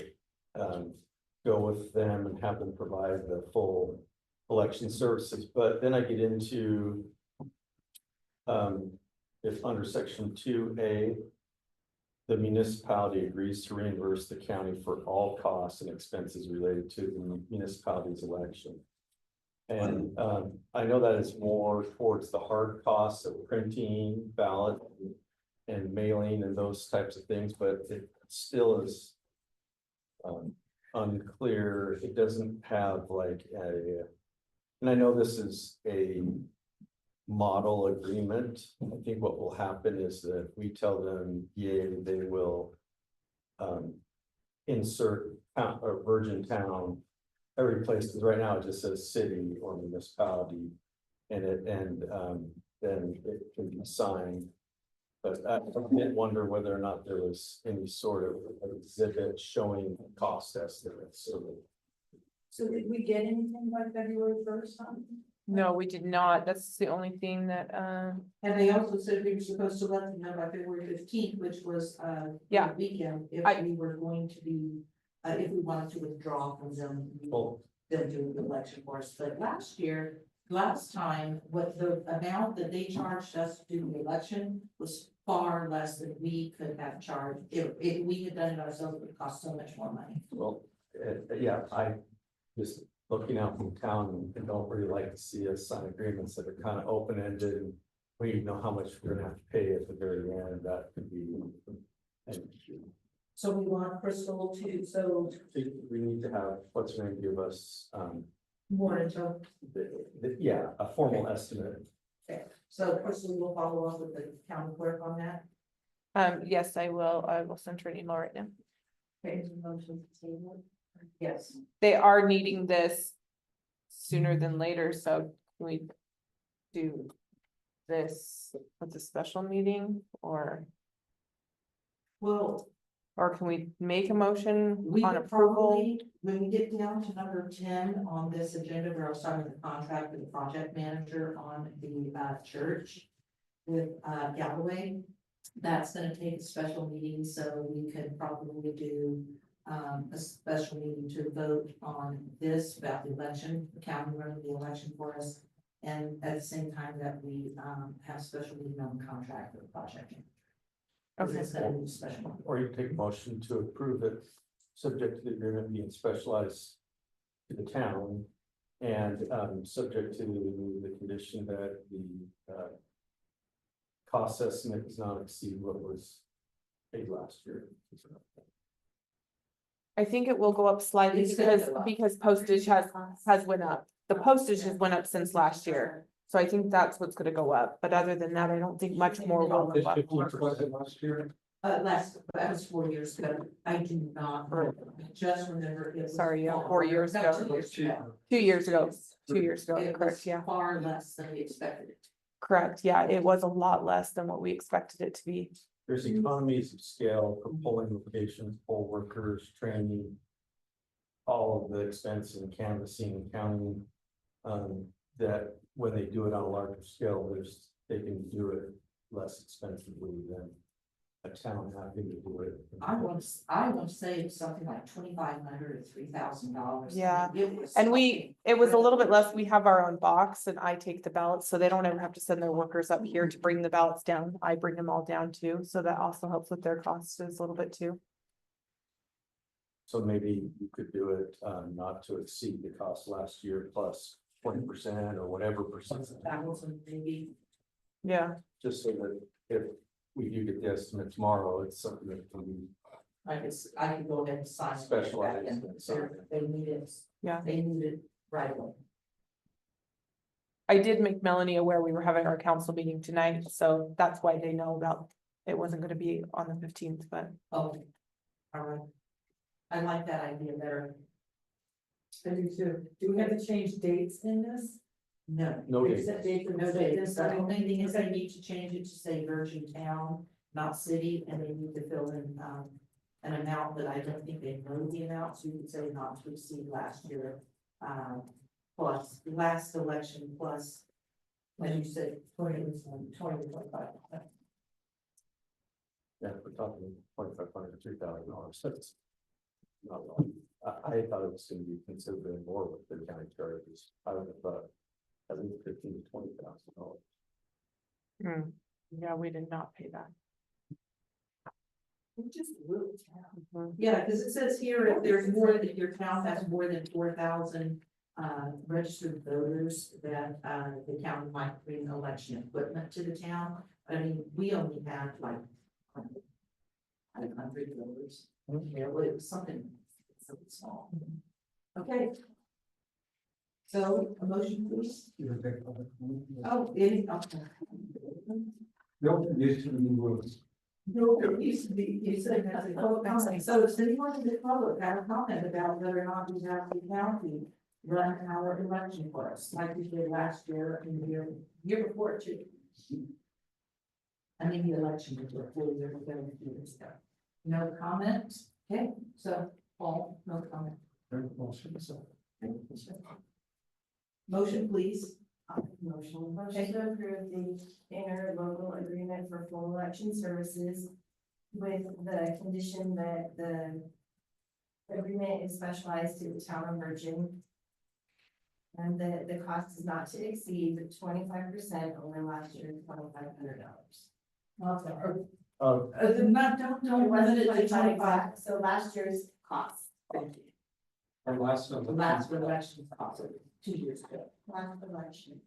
S10: go with them and have them provide the full election services. But then I get into if under section 2A, the municipality agrees to reimburse the county for all costs and expenses related to the municipality's election. And I know that is more towards the hard costs of printing, ballot, and mailing and those types of things, but it still is unclear. It doesn't have like a, and I know this is a model agreement. I think what will happen is that we tell them, yay, they will insert or Virgin Town every place, because right now it just says city or municipality, and then it can be signed. But I did wonder whether or not there was any sort of exhibit showing cost estimates.
S1: So did we get anything by February 1st?
S3: No, we did not. That's the only thing that,
S1: And they also said we were supposed to let them know by February 15th, which was
S3: Yeah.
S1: the weekend, if we were going to be, if we wanted to withdraw from them.
S10: Well,
S1: Them doing the election for us, but last time, what the amount that they charged us to do the election was far less than we could have charged. If we had done it ourselves, it would cost so much more money.
S10: well, yeah, I just looking out from town and don't really like to see us sign agreements that are kind of open-ended. And we know how much we're gonna have to pay at the very end. That could be an issue.
S1: So we want Crystal to, so
S10: We need to have, what's going to give us,
S1: more info.
S10: yeah, a formal estimate.
S1: Okay, so Crystal will follow up with the county clerk on that.
S3: yes, I will send her an email right now.
S1: Okay, motion to table. Yes.
S3: They are needing this sooner than later, so can we do this with a special meeting or can we make a motion
S1: We
S3: on
S1: could
S3: approval?
S1: probably, when we get down to number 10 on this agenda, where I'll start with the contract with the project manager on the church with Galloway. That's gonna take a special meeting, so we could probably do a special meeting to vote on this about the election, the county running the election for us. And at the same time that we have a special meeting on the contract with the project.
S3: Okay.
S1: It's gonna be special.
S10: Or you take a motion to approve it, subject to the agreement being specialized to the town. And, subject to the condition that the, cost estimate does not exceed what was paid last year.
S3: I think it will go up slightly
S1: It's gonna
S3: because,
S1: go up.
S3: because postage has went up. The postage has went up since last year. So I think that's what's gonna go up, but other than that, I don't think much more will go up.
S5: Was it last year?
S1: That was 4 years ago. I do not, I just remember it was.
S3: Sorry, yeah,
S1: far-
S3: 4 years
S1: no,
S3: ago.
S1: 2 years ago.
S3: 2 years ago, 2 years ago,
S1: It
S3: correct,
S1: was
S3: yeah,
S1: far less than we expected it.
S3: correct, yeah, it was a lot less than what we expected it to be.
S10: There's economies of scale for polling locations, poll workers, training. All of the expense in canvassing and counting. That when they do it on a larger scale, they can do it less expensively than a town having to do it.
S1: I want to say it's something like $2,500 or $3,000.
S3: Yeah,
S1: It was
S3: And
S1: something-
S3: it was a little bit less, we have our own box and I take the ballots, so they don't ever have to send their workers up here to bring the ballots down. I bring them all down too, so that also helps with their costs a little bit too.
S10: So maybe you could do it, not to exceed the cost last year plus 20% or whatever percent.
S1: That was maybe,
S3: Yeah,
S10: Just so that if we do get the estimate tomorrow, it's something that can be
S1: I could go ahead and sign. it.
S10: Specialized
S1: And
S10: in something.
S1: They need it.
S3: Yeah.
S1: They need it right away.
S3: I did make Melanie aware we were having our council meeting tonight, so that's why they know about, it wasn't gonna be on the 15th, but.
S1: Oh, all right. I like that idea better.
S4: I do too. Do we have to change dates in this?
S1: No.
S10: No date.
S4: Except date for
S1: No
S4: this
S1: date.
S4: this
S1: The
S4: time?
S1: only thing is they need to change it to say Virgin Town, not city, and they need to fill in, an amount that I don't think they know the amount, so you could say not to exceed last year. Plus, last election plus, as you said, 20-25.
S10: Yeah, we're talking $2,500 to $3,000, that's. Not a lot. I thought it was gonna be considerably more with the county charges. I would have thought at least $15,000 to $20,000.
S3: Yeah, we did not pay that.
S4: We just really town.
S1: Yeah, because it says here, if there's more, if your town has more than 4,000 registered voters, that the county might bring election equipment to the town. I mean, we only have like 500 voters. Yeah, well, it was something small. Okay. So, a motion, please. Oh, any, okay.
S5: No, used to be rules.
S1: No, it used to be, you said that's a public comment. So does anyone in the public have a comment about whether or not we have the county run our election for us, like we did last year and the year before too? I mean, the election before 4 years ago, 2 years ago. No comments? Okay, so Paul, no comment. Motion, please.
S2: Motion to approve the interlocal agreement for full election services with the condition that the agreement is specialized to the town of Virgin. And the cost is not to exceed 25%, only last year, $2,500.
S1: Don't limit it to 25.
S2: So last year's cost.
S1: Thank you.
S5: Our last
S1: The
S5: one.
S1: last election, possibly 2 years ago.
S2: Last election.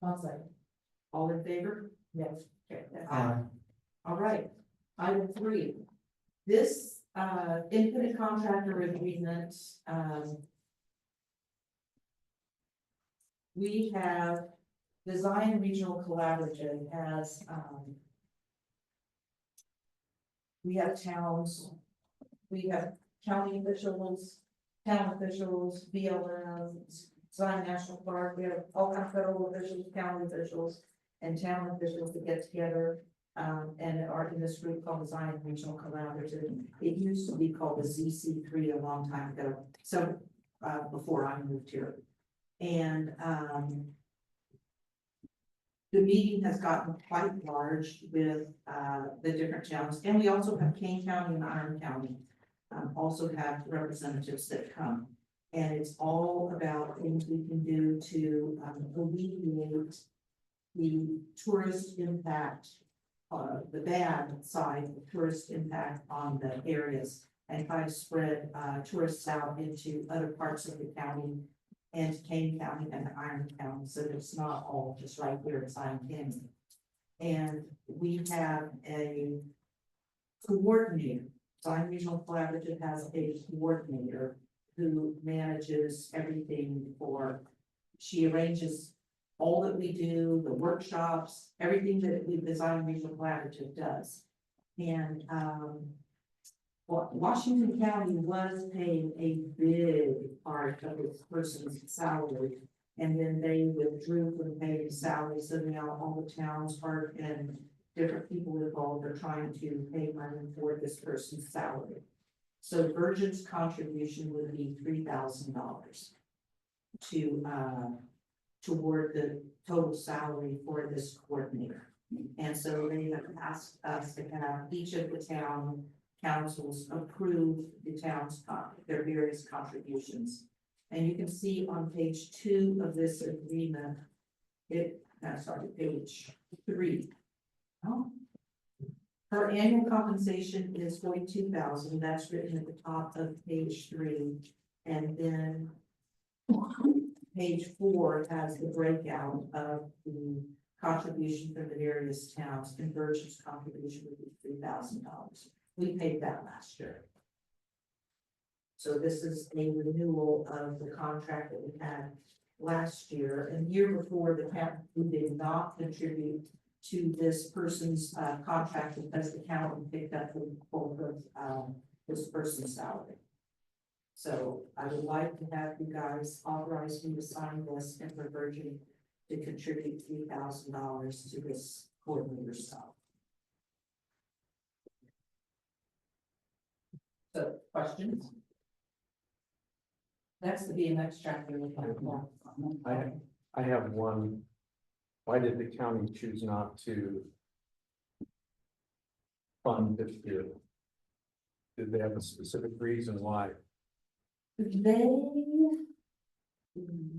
S1: I'll say. All in favor? Yes. Okay, that's it.
S5: Aye.
S1: All right, item 3. This independent contractor agreement, we have Design Regional Collaborative has we have towns, we have county officials, town officials, BLM, Zion National Park, we have all kinds of federal officials, county officials, and town officials that get together. And are in this group called the Zion Regional Collaborative. It used to be called the ZC3 a long time ago, so before I moved here. And the meeting has gotten quite large with the different towns, and we also have Kane County and Iron County. Also have representatives that come. And it's all about things we can do to alleviate the tourist impact, the bad side of tourist impact on the areas, and try to spread tourists out into other parts of the county and Kane County and Iron County, so it's not all just right here in Zion Canyon. And we have a coordinator. Zion Regional Collaborative has a coordinator who manages everything she arranges all that we do, the workshops, everything that the Zion Regional Collaborative does. And, Washington County was paying a big part of this person's salary. And then they withdrew from paying salary, so now all the towns are, and different people involved are trying to pay money for this person's salary. So Virgin's contribution would be $3,000 to, toward the total salary for this coordinator. And so they have asked us to have each of the town councils approve the town's, their various contributions. And you can see on page 2 of this agreement, page 3. Oh. Her annual compensation is $42,000, that's written at the top of page 3. And then page 4 has the breakout of the contribution from the various towns. Convergence contribution would be $3,000. We paid that last year. So this is a renewal of the contract that we had last year. And the year before, the county did not contribute to this person's contract because the county picked up the bulk of this person's salary. So I would like to have you guys authorize me to sign this and for Virgin to contribute $3,000 to this coordinator's salary. So, questions? That's the BMX chapter.
S10: I have one. Why did the county choose not to fund this year? Did they have a specific reason why?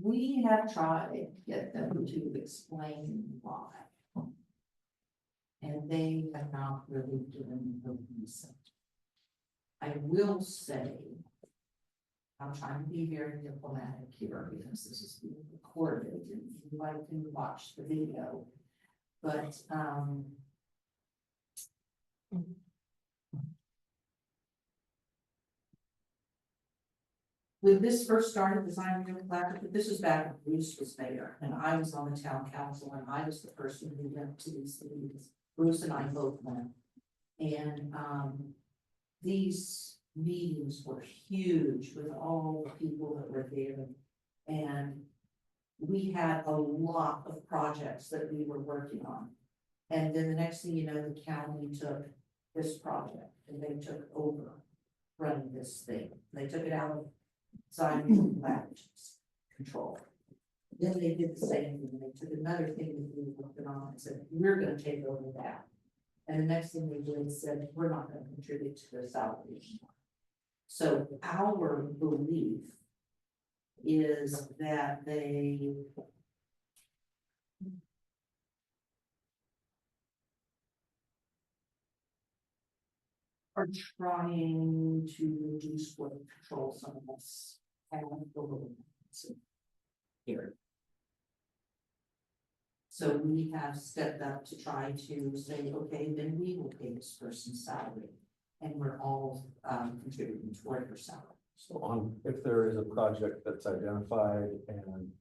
S1: We have tried to get them to explain why. And they have not really given the reason. I will say, I'm trying to be very diplomatic here because this is being recorded and you like to watch the video. But, when this first started, Design Real Collaborative, this was back when Bruce was mayor and I was on the town council and I was the person who went to these meetings. Bruce and I both went. And, these meetings were huge with all the people that were there. And we had a lot of projects that we were working on. And then the next thing you know, the county took this project and they took over running this thing. They took it out of Zion Collaborative's control. Then they did the same thing. They took another thing that we were working on and said, we're gonna take over that. And the next thing they did said, we're not gonna contribute to their salary anymore. So our belief is that they are trying to reduce what control some of us have here. So we have stepped up to try to say, okay, then we will pay this person's salary. And we're all contributing toward her salary.
S10: So if there is a project that's identified and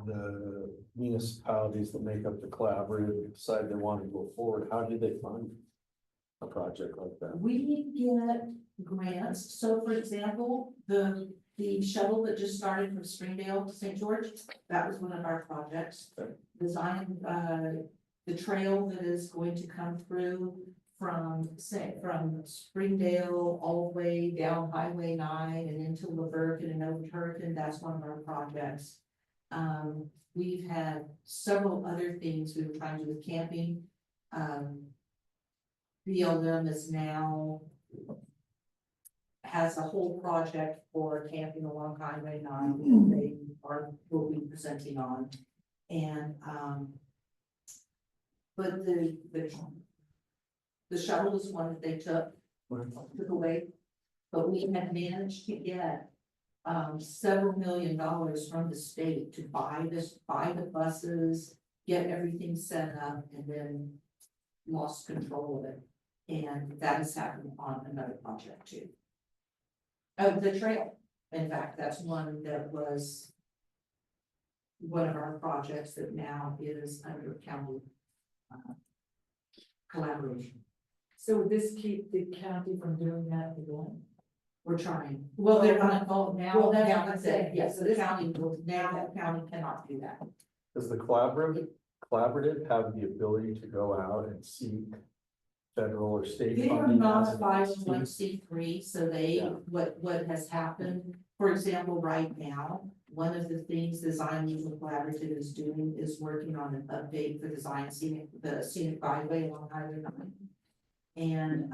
S10: the municipalities that make up the collaborative decide they want to go forward, how do they fund a project like that?
S1: We get grants. So for example, the shuttle that just started from Springdale to St. George, that was one of our projects. Design, the trail that is going to come through from Springdale all the way down Highway 9 and into Laverton and over Turton, that's one of our projects. We've had several other things we were trying to do with camping. BLM is now has a whole project for camping along Highway 9 that they will be presenting on. And but the shuttle is one that they took away, but we had managed to get several million dollars from the state to buy the buses, get everything set up, and then lost control of it. And that has happened on another project too. Oh, the trail, in fact, that's one that was one of our projects that now is under county collaboration.
S4: So would this keep the county from doing that again?
S1: We're trying. Well, they're not, oh, now,
S4: Well, that's
S1: now
S4: what I'm
S1: that's
S4: saying.
S1: it. Yes,
S4: So
S1: the
S4: this-
S1: county will, now the county cannot do that.
S10: Does the collaborative have the ability to go out and seek federal or state
S1: They are
S10: funding?
S1: not
S10: as
S1: a
S10: an
S1: 501c3, so they,
S10: Yeah.
S1: what has happened, for example, right now, one of the things the Zion Regional Collaborative is doing is working on an update for the scenic byway along Highway 9. And,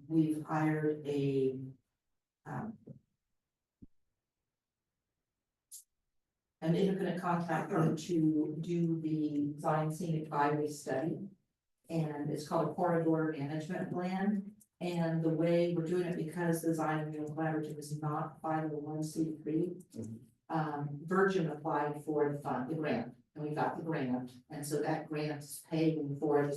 S1: we've hired an independent contractor to do the Zion Scenic Byway study. And it's called a corridor management plan. And the way we're doing it, because the Zion Regional Collaborative is not 501c3, Virgin applied for the grant, and we got the grant. And so that grant is paying for the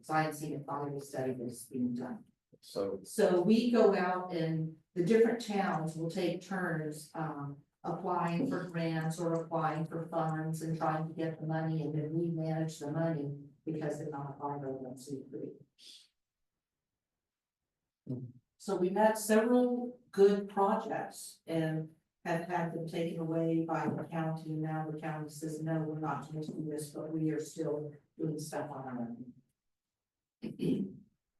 S1: Zion Scenic Byway study that's being done. So we go out and the different towns will take turns, applying for grants or applying for funds and trying to get the money, and then we manage the money because they're not 501c3. So we've had several good projects and have had them taken away by the county, and now the county says, no, we're not going to do this, but we are still doing stuff on our own.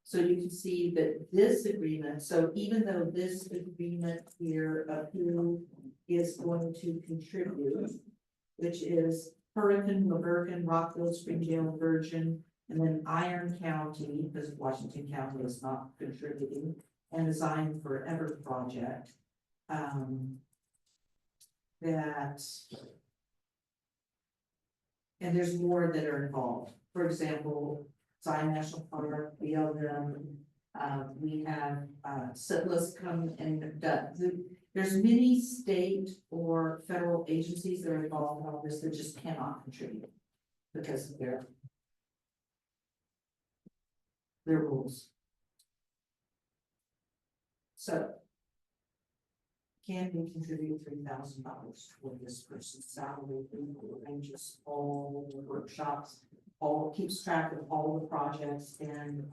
S1: So you can see that this agreement, so even though this agreement here of who is going to contribute, which is Hurricane, Laverton, Rockville, Springdale, Virgin, and then Iron County, because Washington County is not contributing, and the Zion Forever project. And there's more that are involved. For example, Zion National Park, BLM, we have, Sitlas come and there's many state or federal agencies that are involved in all this that just cannot contribute because of their rules. So can we contribute $3,000 toward this person's salary, who arranges all the workshops, keeps track of all the projects, and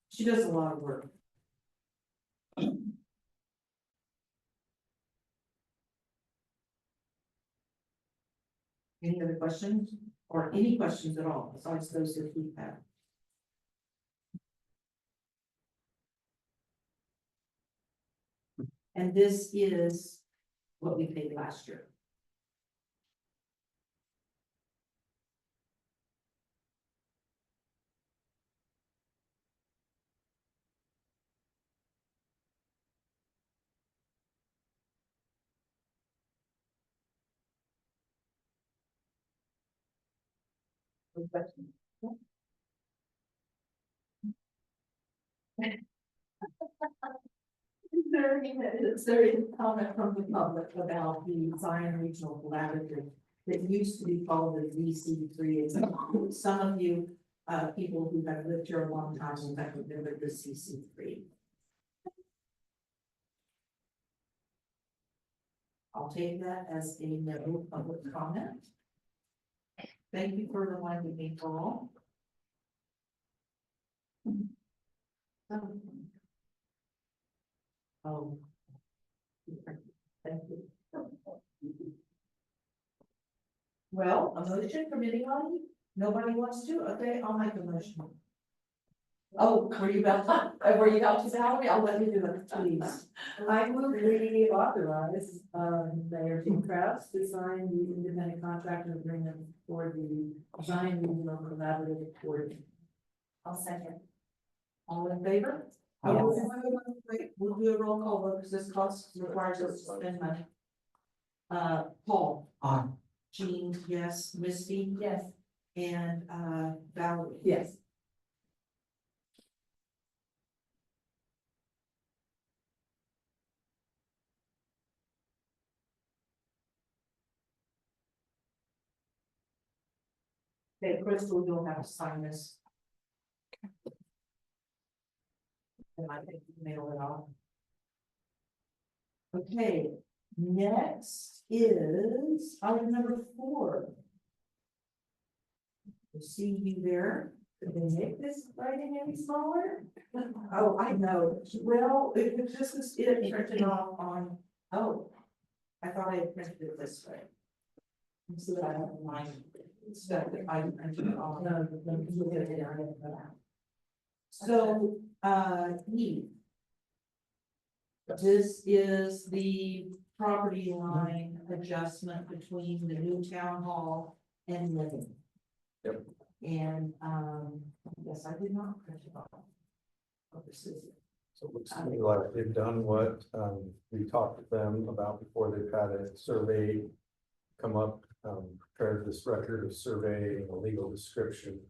S1: she does a lot of work. Any other questions, or any questions at all besides those that we have? And this is what we paid last year. Is there any comment from the public about the Zion Regional Collaborative that used to be called the ZC3? And some of you, people who have lived here a long time, will have remembered the CC3. I'll take that as a no public comment. Thank you for reminding me, Paul. Oh. Thank you. Well, a motion from anybody? Nobody wants to? Okay, I'll make a motion. Oh, were you about to, Valerie? I'll let you do it, please.
S4: I move we authorize, Mayor Tim Kraus to sign the independent contractor agreement for the Zion Regional Collaborative Board.
S2: I'll second.
S1: All in favor?
S4: Yes.
S1: Wait, we'll do a roll call vote because this cost requires us to spend money. Paul.
S5: Aye.
S1: Jean, yes. Misty.
S2: Yes.
S1: And, Valerie.
S4: Yes.
S1: Okay, Crystal, you'll have to sign this. And I think you mail it off. Okay, next is item number 4. I see you there. Did they make this writing any smaller? Oh, I know. Well, it just was, it printed off on, oh, I thought I had printed it this way. So that I have my stuff that I printed off. So, Heath. This is the property line adjustment between the new town hall and living.
S10: Yep.
S1: And, yes, I did not print it off. Oh, this is it.
S10: So it looks to me like they've done what, we talked with them about before. They've had a survey come up, prepared this record of survey and a legal description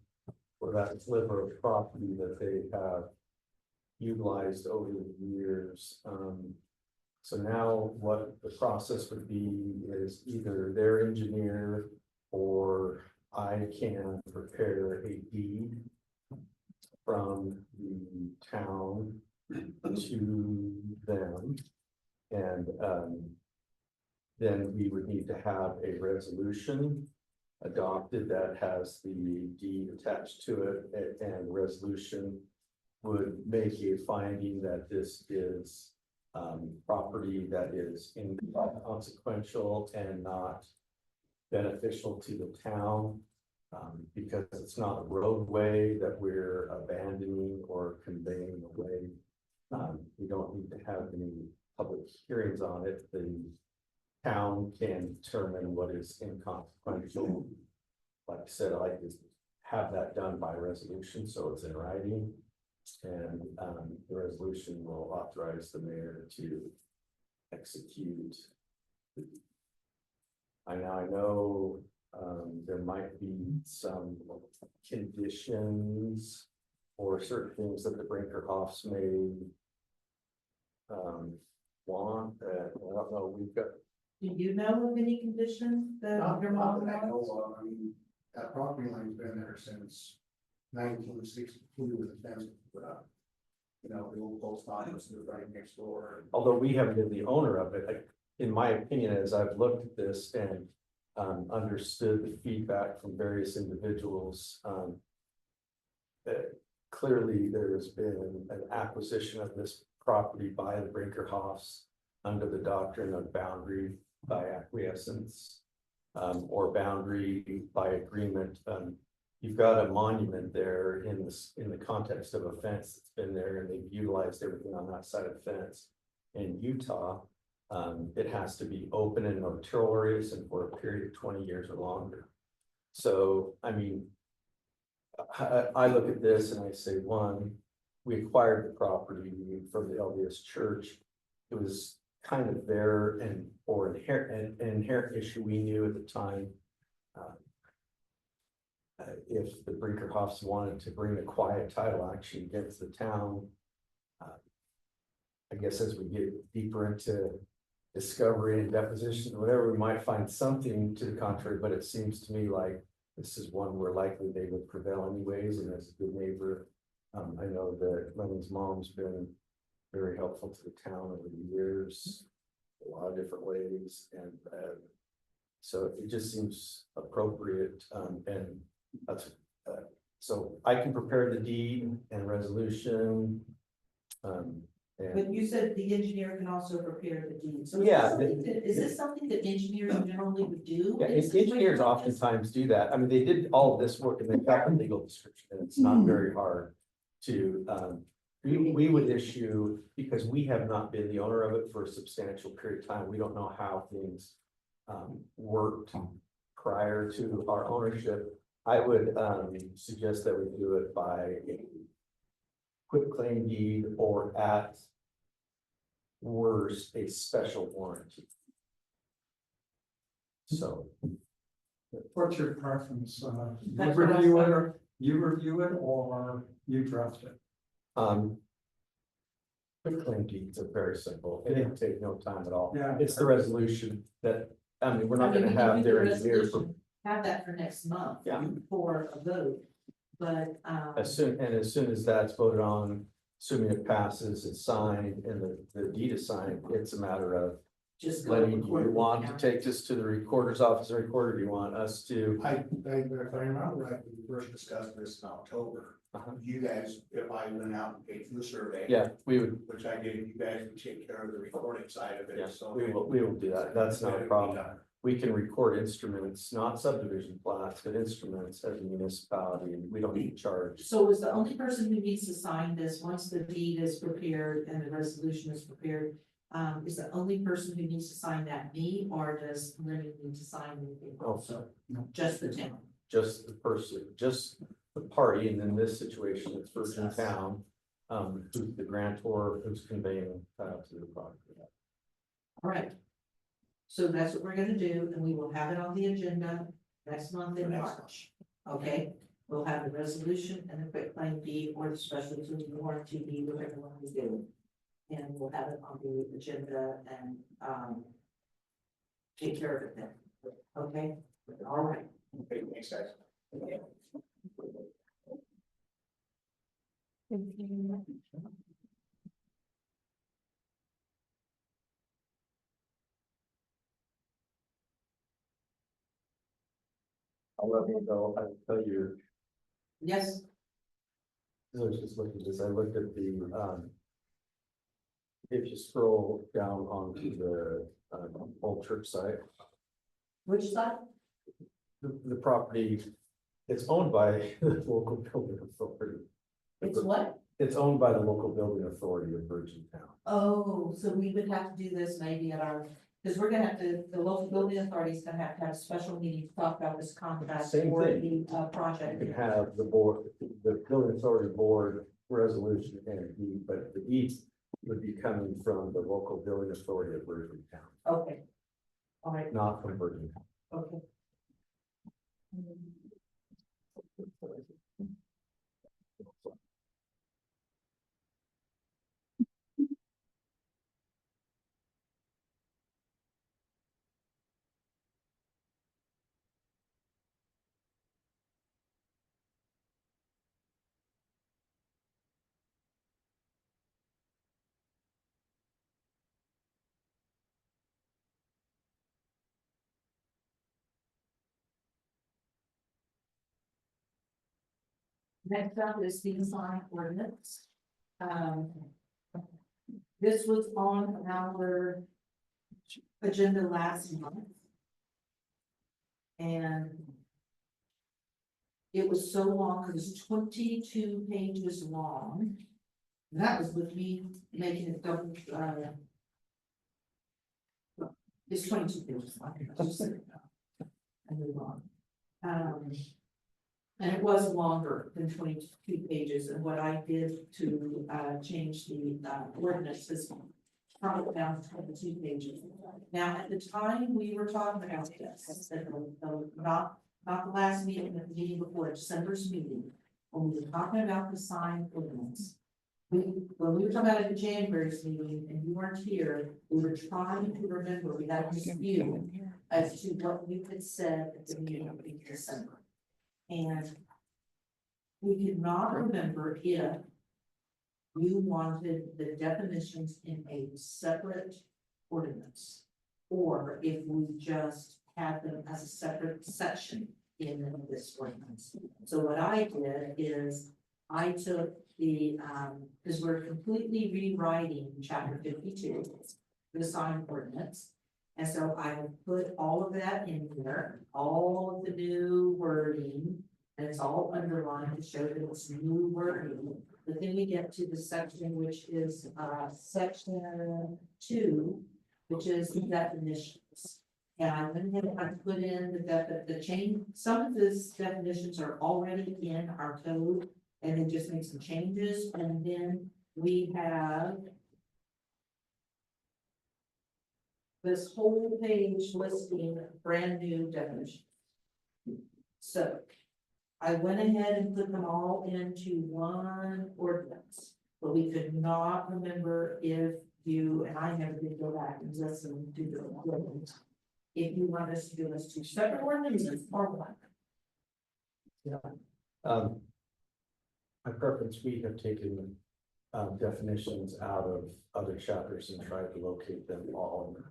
S10: for that sliver of property that they have utilized over the years. So now what the process would be is either their engineer or I can prepare a deed from the town to them. And then we would need to have a resolution adopted that has the deed attached to it, and resolution would make a finding that this is property that is inconsequential and not beneficial to the town, because it's not a roadway that we're abandoning or conveying away. We don't need to have any public hearings on it. The town can determine what is inconsequential. Like I said, I like to have that done by resolution, so it's in writing. And the resolution will authorize the mayor to execute. I know there might be some conditions or certain things that the Brinkerhoffs may want. I don't know, we've got.
S1: Do you know of any conditions that your mom
S8: I know
S1: wants?
S8: of. I mean, that property line's been there since 1962 when the fence was put up. You know, the old post office was right next door.
S10: Although we haven't been the owner of it, in my opinion, as I've looked at this and understood the feedback from various individuals, clearly there has been an acquisition of this property by the Brinkerhoffs under the doctrine of boundary by acquiescence, or boundary by agreement. You've got a monument there in the context of a fence that's been there, and they've utilized everything on that side of the fence. In Utah, it has to be open and notorious and for a period of 20 years or longer. So, I mean, I look at this and I say, one, we acquired the property from the LDS Church. It was kind of there and or an inherent issue we knew at the time. If the Brinkerhoffs wanted to bring a quiet title action against the town, I guess as we get deeper into discovery and deposition, whatever, we might find something to the contrary, but it seems to me like this is one where likely they would prevail anyways, and as a good neighbor, I know that Lemon's mom's been very helpful to the town over the years, a lot of different ways, and so it just seems appropriate, and that's so I can prepare the deed and resolution.
S1: But you said the engineer can also prepare the deed. So
S10: Yeah,
S1: is this something that engineers generally would do?
S10: Yeah, engineers oftentimes do that. I mean, they did all of this work and they've got a legal description, and it's not very hard to, we would issue, because we have not been the owner of it for a substantial period of time. We don't know how things worked prior to our ownership. I would suggest that we do it by a quitclaim deed, or at worst, a special warranty. So.
S8: What's your preference?
S1: That's what I was-
S8: You review it or you draft it?
S10: Quitclaim deeds are very simple. It didn't take no time at all.
S8: Yeah.
S10: It's the resolution that, I mean, we're not
S1: I mean,
S10: gonna
S1: we can
S10: have
S1: do
S10: their
S1: the
S10: engineer
S1: resolution. have that for next month.
S10: Yeah.
S1: For a vote, but,
S10: As soon as that's voted on, assuming it passes, it's signed and the deed is signed, it's a matter of
S1: just go.
S10: letting, do
S1: record
S10: you
S1: it
S10: want
S1: now.
S10: to take this to the recorder's office, and recorder, do you want us to?
S11: If I remember right, we first discussed this in October.
S10: Uh-huh.
S11: You guys, if I went out and paid for the survey.
S10: Yeah, we would,
S11: Which I did, you guys would take care of the recording side of
S10: yeah,
S11: it, so.
S10: we will do that, that's not a problem. We can record instruments, not subdivision plats, but instruments as a municipality, and we don't need to charge.
S1: So is the only person who needs to sign this, once the deed is prepared and the resolution is prepared, is the only person who needs to sign that me, or does Lenny need to sign anything also? Just the town?
S10: Just the person, just the party, and in this situation, it's Virgin
S1: It's us.
S10: Town, who's the grantor, who's conveying to the property.
S1: All right. So that's what we're gonna do, and we will have it on the agenda next month in March. Okay, we'll have the resolution and the quick claim deed or the special duty warranty deed, whatever one we do. And we'll have it on the agenda and, take care of it then. Okay, all right.
S11: Okay, thanks, guys.
S10: I'll let you go, I'll tell you,
S1: Yes,
S10: I was just looking at this, I looked at the, if you scroll down onto the, old church site,
S1: which side?
S10: the property, it's owned by the local building authority.
S1: It's what?
S10: It's owned by the local building authority of Virgin Town.
S1: Oh, so we would have to do this maybe at our, because we're gonna have to, the local building authority is gonna have to have a special meeting to talk about this contract
S10: Same
S1: for
S10: thing.
S1: the, project.
S10: You can have the board, the building authority board resolution and deed, but the deeds would be coming from the local building authority of Virgin Town,
S1: Okay. All right,
S10: not from Virgin Town.
S1: okay. Next up is the sign ordinance. This was on our agenda last month. And it was so long, because it's 22 pages long. That was with me making it double, it's 22 pages long. I'll just say it now. And move on. And it was longer than 22 pages, and what I did to change the ordinance is brought it down to 22 pages. Now, at the time we were talking about this, not the last meeting, but the meeting before, December's meeting, when we were talking about the sign ordinance. When we were talking about it at January's meeting and you weren't here, we were trying to remember, we had a dispute as to what you had said at the meeting in December. And we could not remember if you wanted the definitions in a separate ordinance, or if we just had them as a separate section in this ordinance. So what I did is I took the, because we're completely rewriting chapter 52, the sign ordinance. And so I put all of that in there, all of the new wording, and it's all underlined to show that it's new wording. But then we get to the section, which is, section 2, which is the definitions. And I went ahead and I put in the change, some of these definitions are already in our code, and then just make some changes, and then we have this whole page listing brand new definitions. So I went ahead and put them all into one ordinance, but we could not remember if you, and I never did go back and listen to the ordinance. if you want us to do this two separate ordinances or one.
S10: My preference, we have taken definitions out of other chapters and tried to locate them all in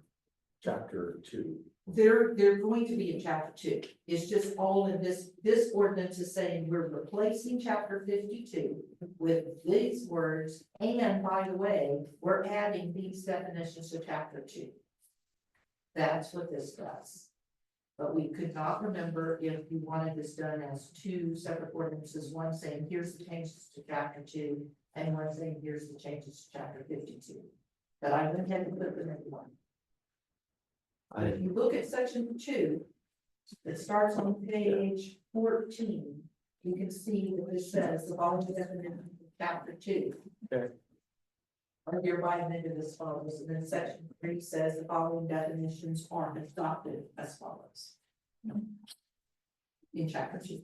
S10: chapter 2.
S1: They're going to be in chapter 2. It's just all in this ordinance is saying we're replacing chapter 52 with these words. And by the way, we're adding these definitions to chapter 2. That's what this does. But we could not remember if you wanted this done as two separate ordinances, one saying here's the changes to chapter 2, and one saying here's the changes to chapter 52. But I went ahead and put them in one. If you look at section 2, it starts on page 14, you can see that it says the following definition of chapter 2.
S10: Okay.
S1: Are hereby amended as follows, and then section 3 says the following definitions are adopted as follows. In chapter 2.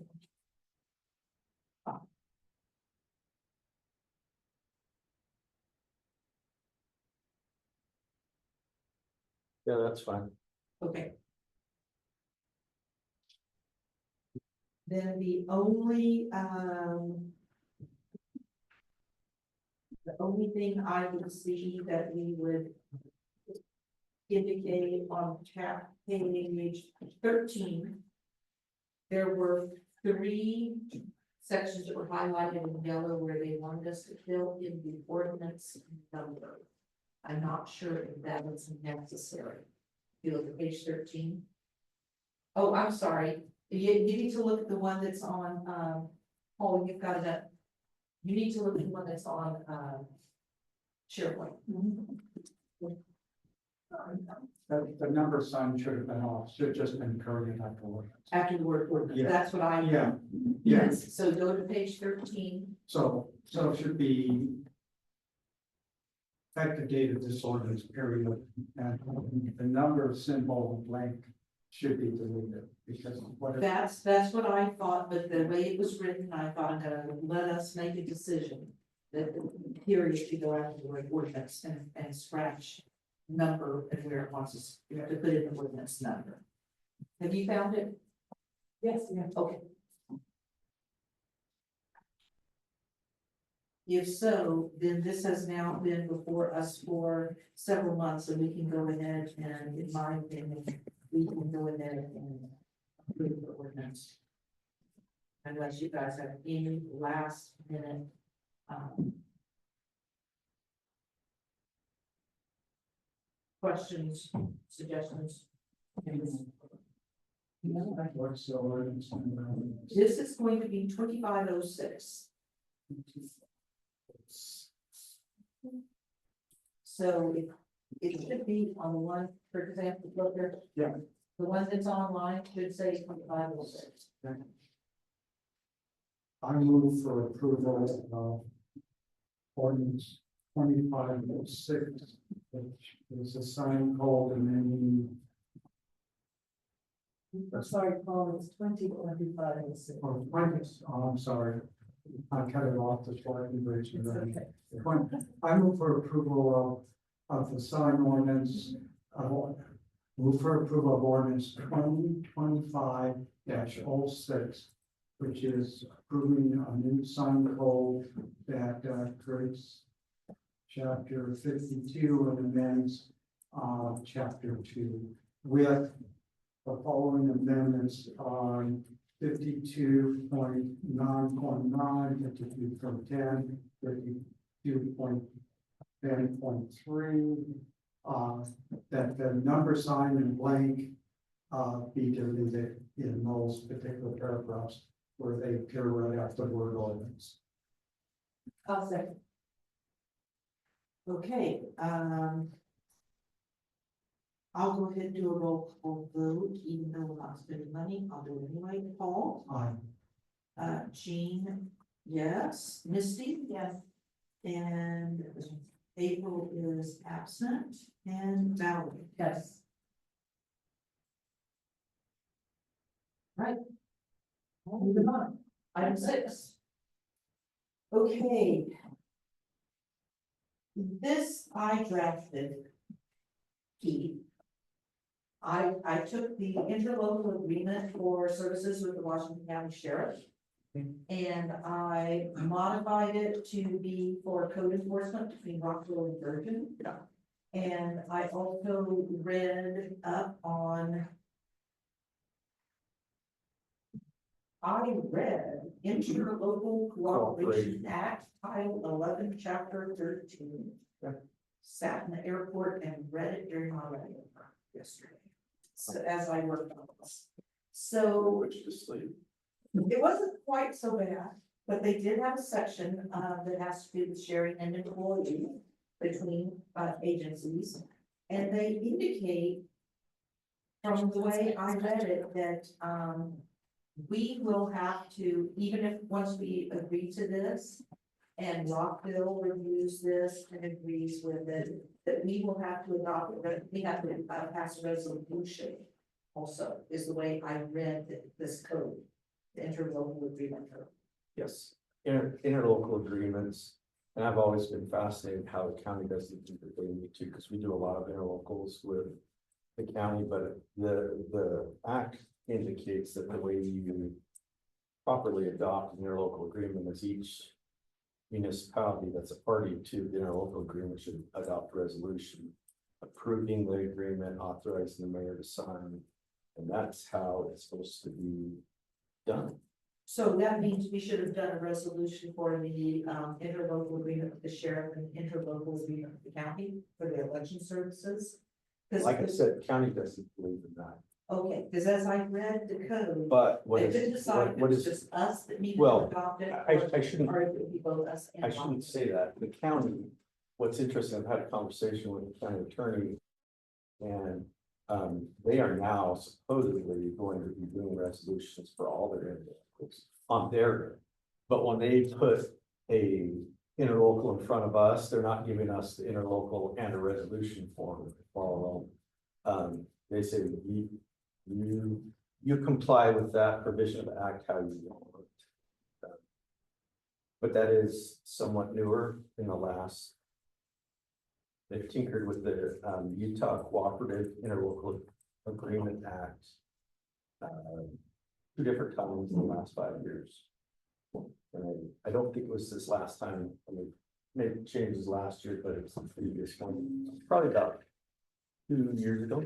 S10: Yeah, that's fine.
S1: Okay. Then the only thing I would see that we would indicate on page 13, there were 3 sections that were highlighted in yellow where they wanted us to fill in the ordinance number. I'm not sure if that is necessary. You look at page 13. Oh, I'm sorry. You need to look at the one that's on, oh, you've got it up. You need to look at the one that's on, SharePoint.
S5: The number sign should have been off, should have just been current afterward.
S1: After the word ordinance,
S5: Yeah.
S1: that's what I.
S5: Yeah,
S1: Yes, so go to page 13.
S5: so it should be effective date of this ordinance period, and the number symbol blank should be deleted, because what.
S1: That's what I thought, but the way it was written, I thought I'm gonna let us make a decision. That the period should go after the word ordinance and scratch number and where it wants us, you have to put in the ordinance number. Have you found it?
S4: Yes, yeah.
S1: Okay. If so, then this has now been before us for several months, and we can go ahead and, in my opinion, we can go ahead and approve the ordinance. Unless you guys have any last minute, questions, suggestions.
S5: What's the ordinance number?
S1: This is going to be 2506. So it should be on the one, for example, look there.
S5: Yeah.
S1: The one that's online should say 2506.
S5: I move for approval of ordinance 2506, which is a sign called and then
S4: Sorry, Paul, it's 2025.
S5: or 20, I'm sorry. I cut it off the short bridge.
S4: It's okay.
S5: I move for approval of the sign ordinance, move for approval of ordinance 2025-06, which is approving a new sign code that creates chapter 52 and amends chapter 2 with the following amendments on 52.9.9, 52.10, 52.10.3, that the number sign and blank be deleted in those particular paragraphs where they appear right after the word ordinance.
S1: I'll second. Okay, I'll go ahead and do a roll call vote, even though we're not spending money, I'll do it anyway. Paul?
S5: Aye.
S1: Jean, yes. Misty? Yes. And April is absent, and Valerie?
S4: Yes.
S1: Right. Moving on. Item 6. Okay. This I drafted. Keith. I took the interlocal agreement for services with the Washington County Sheriff. And I modified it to be for code enforcement between Rockville and Virgin.
S10: Yeah.
S1: And I also read up on. I read Interlocal Cooperation Act, Title 11, Chapter 13.
S10: Yeah.
S1: Sat in the airport and read it during my radio yesterday. So as I worked on this. So
S10: Which is sleep.
S1: it wasn't quite so bad, but they did have a section, that has to do with sharing and employee between, agencies. And they indicate from the way I read it that, we will have to, even if, once we agree to this, and Rockville reviews this and agrees with it, that we will have to adopt, we have to pass a resolution. Also, is the way I read this code, the interlocal agreement code.
S10: Yes, interlocal agreements, and I've always been fascinated how the county does the things that they need to, because we do a lot of interlocals with the county, but the act indicates that the way you properly adopt an interlocal agreement is each municipality that's a party to the interlocal agreement should adopt a resolution approving the agreement, authorizing the mayor to sign, and that's how it's supposed to be done.
S1: So that means we should have done a resolution for the interlocal agreement with the sheriff and interlocal agreement with the county for the election services. 'Cause
S10: Like I said, county doesn't believe in that,
S1: okay, because as I read the code,
S10: but what
S1: they couldn't
S10: is,
S1: decide if it
S10: what
S1: was
S10: is,
S1: just us that needed to
S10: well,
S1: adopt it.
S10: I shouldn't,
S1: Or if it would be both us and.
S10: I shouldn't say that, the county, what's interesting, I've had a conversation with the county attorney. And, they are now supposedly going to be doing resolutions for all their individuals on their. But when they put a interlocal in front of us, they're not giving us the interlocal and a resolution form to follow along. They say, you comply with that provision of the act how you want it. But that is somewhat newer in the last. They've tinkered with the Utah Cooperative Interlocal Agreement Act. 2 different times in the last 5 years. And I don't think it was this last time, I mean, maybe changes last year, but it was the previous one, probably about 2 years ago.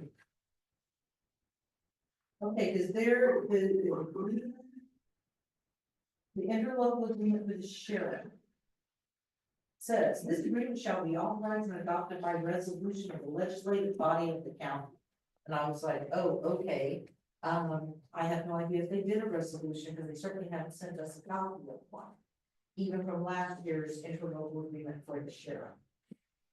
S1: Okay, because the interlocal agreement with the sheriff says, this agreement shall be authorized and adopted by resolution of the legislative body of the county. And I was like, oh, okay, I have no idea if they did a resolution, because they certainly haven't sent us a copy of one. Even from last year's interlocal agreement for the sheriff.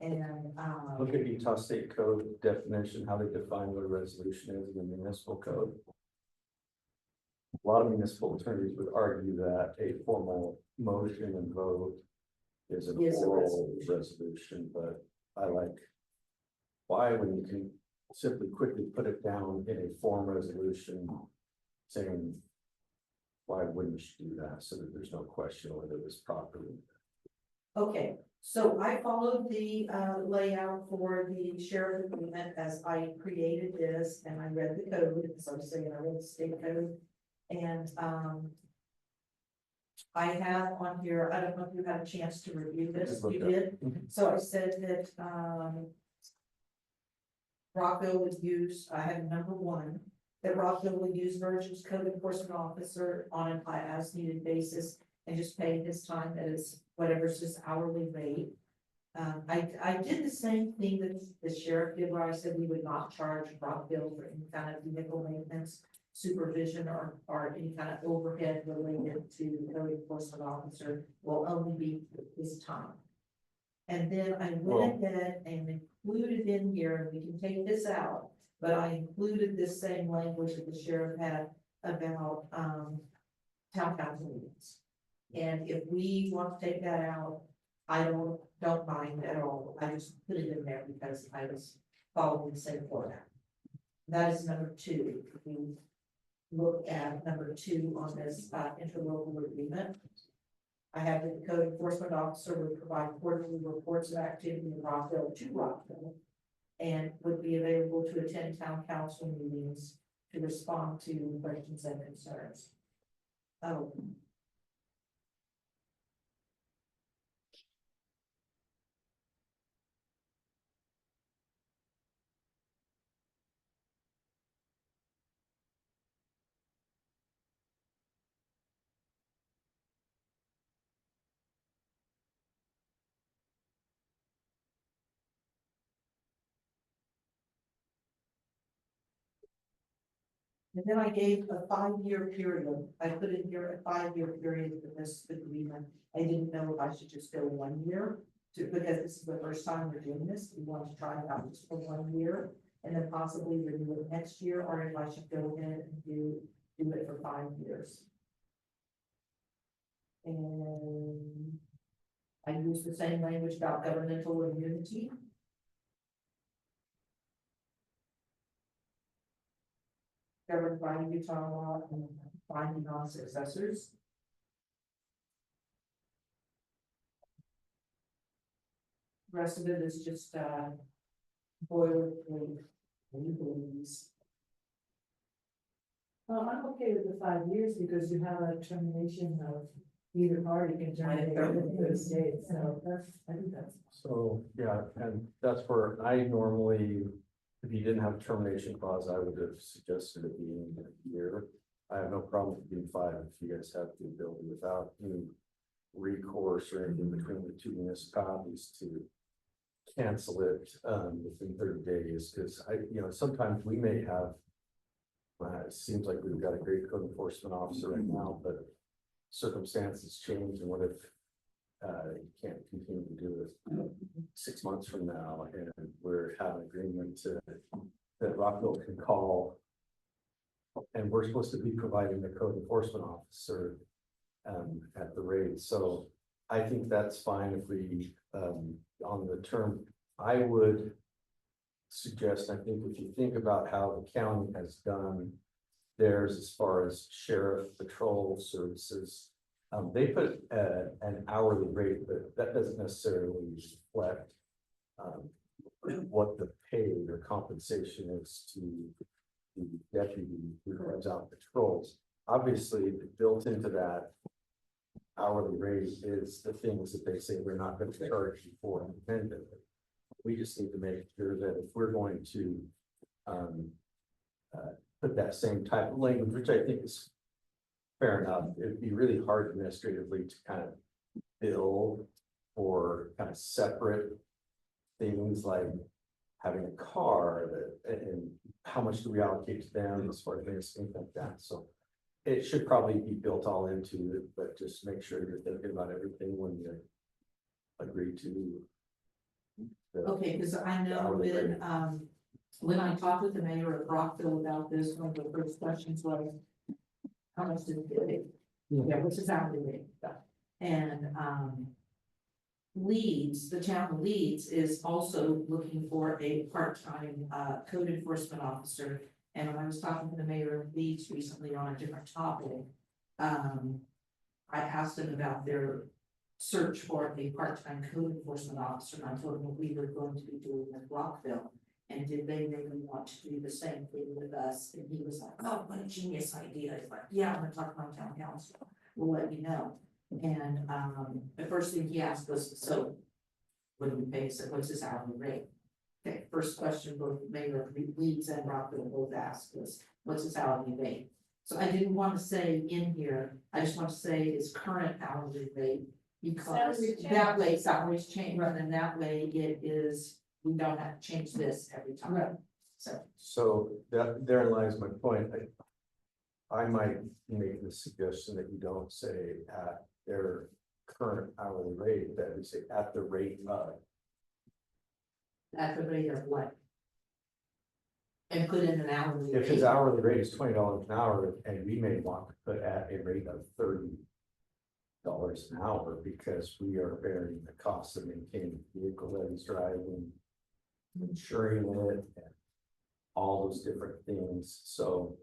S1: And,
S10: Look at Utah State Code definition, how they define what a resolution is in the municipal code. A lot of municipal attorneys would argue that a formal motion and vote is an
S1: Is a
S10: oral resolution, but I like. Why, when you can simply quickly put it down in a form resolution saying. Why wouldn't you do that, so that there's no question whether it was properly.
S1: okay, so I followed the layout for the sheriff agreement as I created this, and I read the code, so I'm saying I read the state code. And I have on here, I don't know if you had a chance to review this, you did, so I said that Rockville would use, I have number 1, that Rockville would use Virgin's code enforcement officer on an as needed basis and just pay his time as whatever's his hourly rate. I did the same thing that the sheriff did, where I said we would not charge Rockville for any kind of vehicle maintenance, supervision, or any kind of overhead related to the code enforcement officer, will only be his time. And then I went ahead and included in here, and we can take this out, but I included this same language that the sheriff had about town council meetings. And if we want to take that out, I don't mind at all. I just put it in there because I was following the same format. That is number 2. If we look at number 2 on this interlocal agreement, I have that the code enforcement officer would provide quarterly reports of activity in Rockville to Rockville. and would be available to attend town council meetings to respond to questions and concerns. Oh. And then I gave a 5-year period. I put in here a 5-year period for this agreement. I didn't know if I should just go 1 year because this is the first time we're doing this. We want to try it out just for 1 year and then possibly renew it next year, or if I should go ahead and do it for 5 years. And I use the same language about governmental immunity. Governed by Utah law and binding on successors. Rest of it is just boilerplate legalese.
S4: Well, I'm okay with the 5 years because you have a termination of either party can terminate within the state, so I think that's.
S10: So, yeah, and that's where I normally, if you didn't have a termination clause, I would have suggested it being a year. I have no problem with it being 5 if you guys have the ability without any recourse or anything between the two municipalities to cancel it within 30 days, because sometimes we may have, it seems like we've got a great code enforcement officer right now, but circumstances change, and what if you can't continue to do it 6 months from now, and we're having an agreement that Rockville can call, and we're supposed to be providing the code enforcement officer at the rate. So I think that's fine if we on the term. I would suggest, I think if you think about how the county has done theirs as far as sheriff patrol services, they put an hourly rate, but that doesn't necessarily reflect what the pay or compensation is to the deputy who runs out patrols. Obviously, built into that hourly rate is the things that they say we're not going to charge you for independently. We just need to make sure that if we're going to put that same type of language, which I think is fair enough, it'd be really hard administratively to kind of bill for kind of separate things like having a car and how much do we allocate to them as far as things like that. So it should probably be built all into it, but just make sure you're thinking about everything when you agree to.
S1: Okay, because I know when I talked with the mayor of Rockville about this, one of the first questions was, how much did it pay? Yeah, which is hourly rate stuff. And Leeds, the town of Leeds is also looking for a part-time code enforcement officer. And when I was talking to the mayor of Leeds recently on a different topic, I asked him about their search for a part-time code enforcement officer, and I told him what we were going to be doing with Rockville. And did they really want to do the same thing with us? And he was like, oh, what a genius idea. He's like, yeah, I'm gonna talk to my town council. We'll let you know. And the first thing he asked was, so what do we pay? So what's his hourly rate? Okay, first question both Mayor of Leeds and Rockville both asked was, what's his hourly rate? So I didn't want to say in here, I just want to say his current hourly rate, because that way salaries change, and that way it is, we don't have to change this every time.
S4: Right.
S10: So that therein lies my point. I might make the suggestion that you don't say at their current hourly rate, that we say at the rate of.
S1: At the rate of what? And put in an hourly.
S10: If his
S1: rate.
S10: hourly rate is $20 an hour, and we may want to put at a rate of $30 an hour, because we are bearing the cost of maintaining the vehicle that he's driving, insuring it, and all those different things. So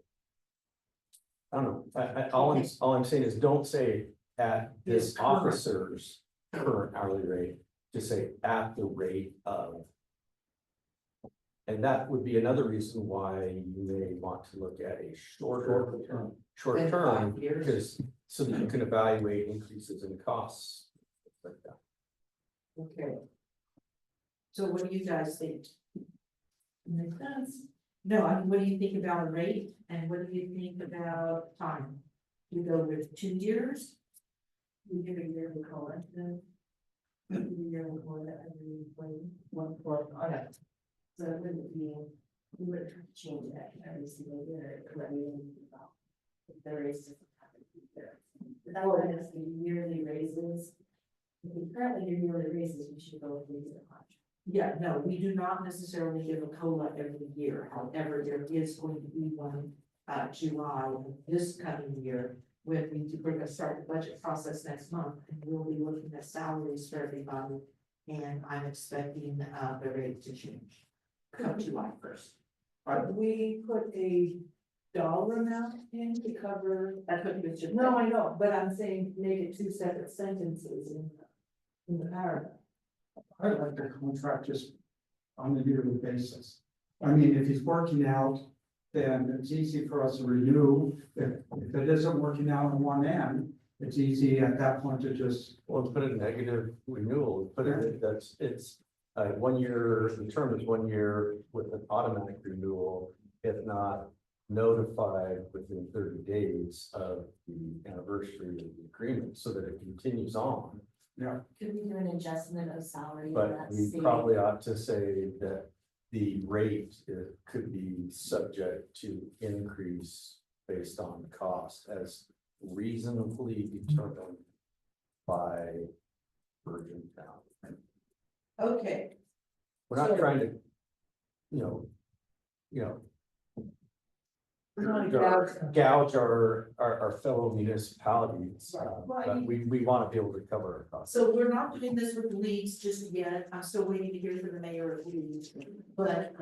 S10: I don't know. All I'm saying is don't say at this officer's current hourly rate, just say at the rate of. And that would be another reason why you may want to look at a shorter
S5: term.
S10: short
S1: Than
S10: term,
S1: 5 years.
S10: because, so that you can evaluate increases in costs. Like that.
S1: Okay. So what do you guys think?
S4: Makes sense.
S1: No, I mean, what do you think about a rate and what do you think about time? You go with 2 years?
S2: We give a yearly COLA, then. We do a yearly COLA every
S1: One for, okay.
S2: so it wouldn't be, we wouldn't have to change that every single year, let me about. If there is different there. But that would have the yearly raises. If you currently do yearly raises, we should go with the year contract.
S1: Yeah, no, we do not necessarily give a COLA every year, however, there is going to be one, July of this coming year. When we're gonna start the budget process next month, and we'll be looking at salaries for everybody. And I'm expecting, the rate to change, come July 1st.
S4: We put a dollar amount in to cover.
S1: That's what you was just.
S4: No, I know, but I'm saying make it 2 separate sentences in the paragraph.
S5: I'd like the contract just on a yearly basis. I mean, if he's working out, then it's easy for us to renew. If it isn't working out on one end, it's easy at that point to just,
S10: Well, put a negative renewal, put it, it's 1 year, the term is 1 year with an automatic renewal, if not notified within 30 days of the anniversary of the agreement, so that it continues on.
S2: Could we do an adjustment of salary? in
S10: But
S2: that
S10: we
S2: same-
S10: probably ought to say that the rate could be subject to increase based on cost as reasonably determined by Virgin Town.
S1: Okay,
S10: We're not
S1: So-
S10: trying to, you know,
S4: We want to
S10: gouge our fellow municipalities,
S1: Right.
S10: but we want to be able to cover our costs.
S1: so we're not doing this with the leads just yet, I'm still waiting to hear from the mayor of Leeds. But,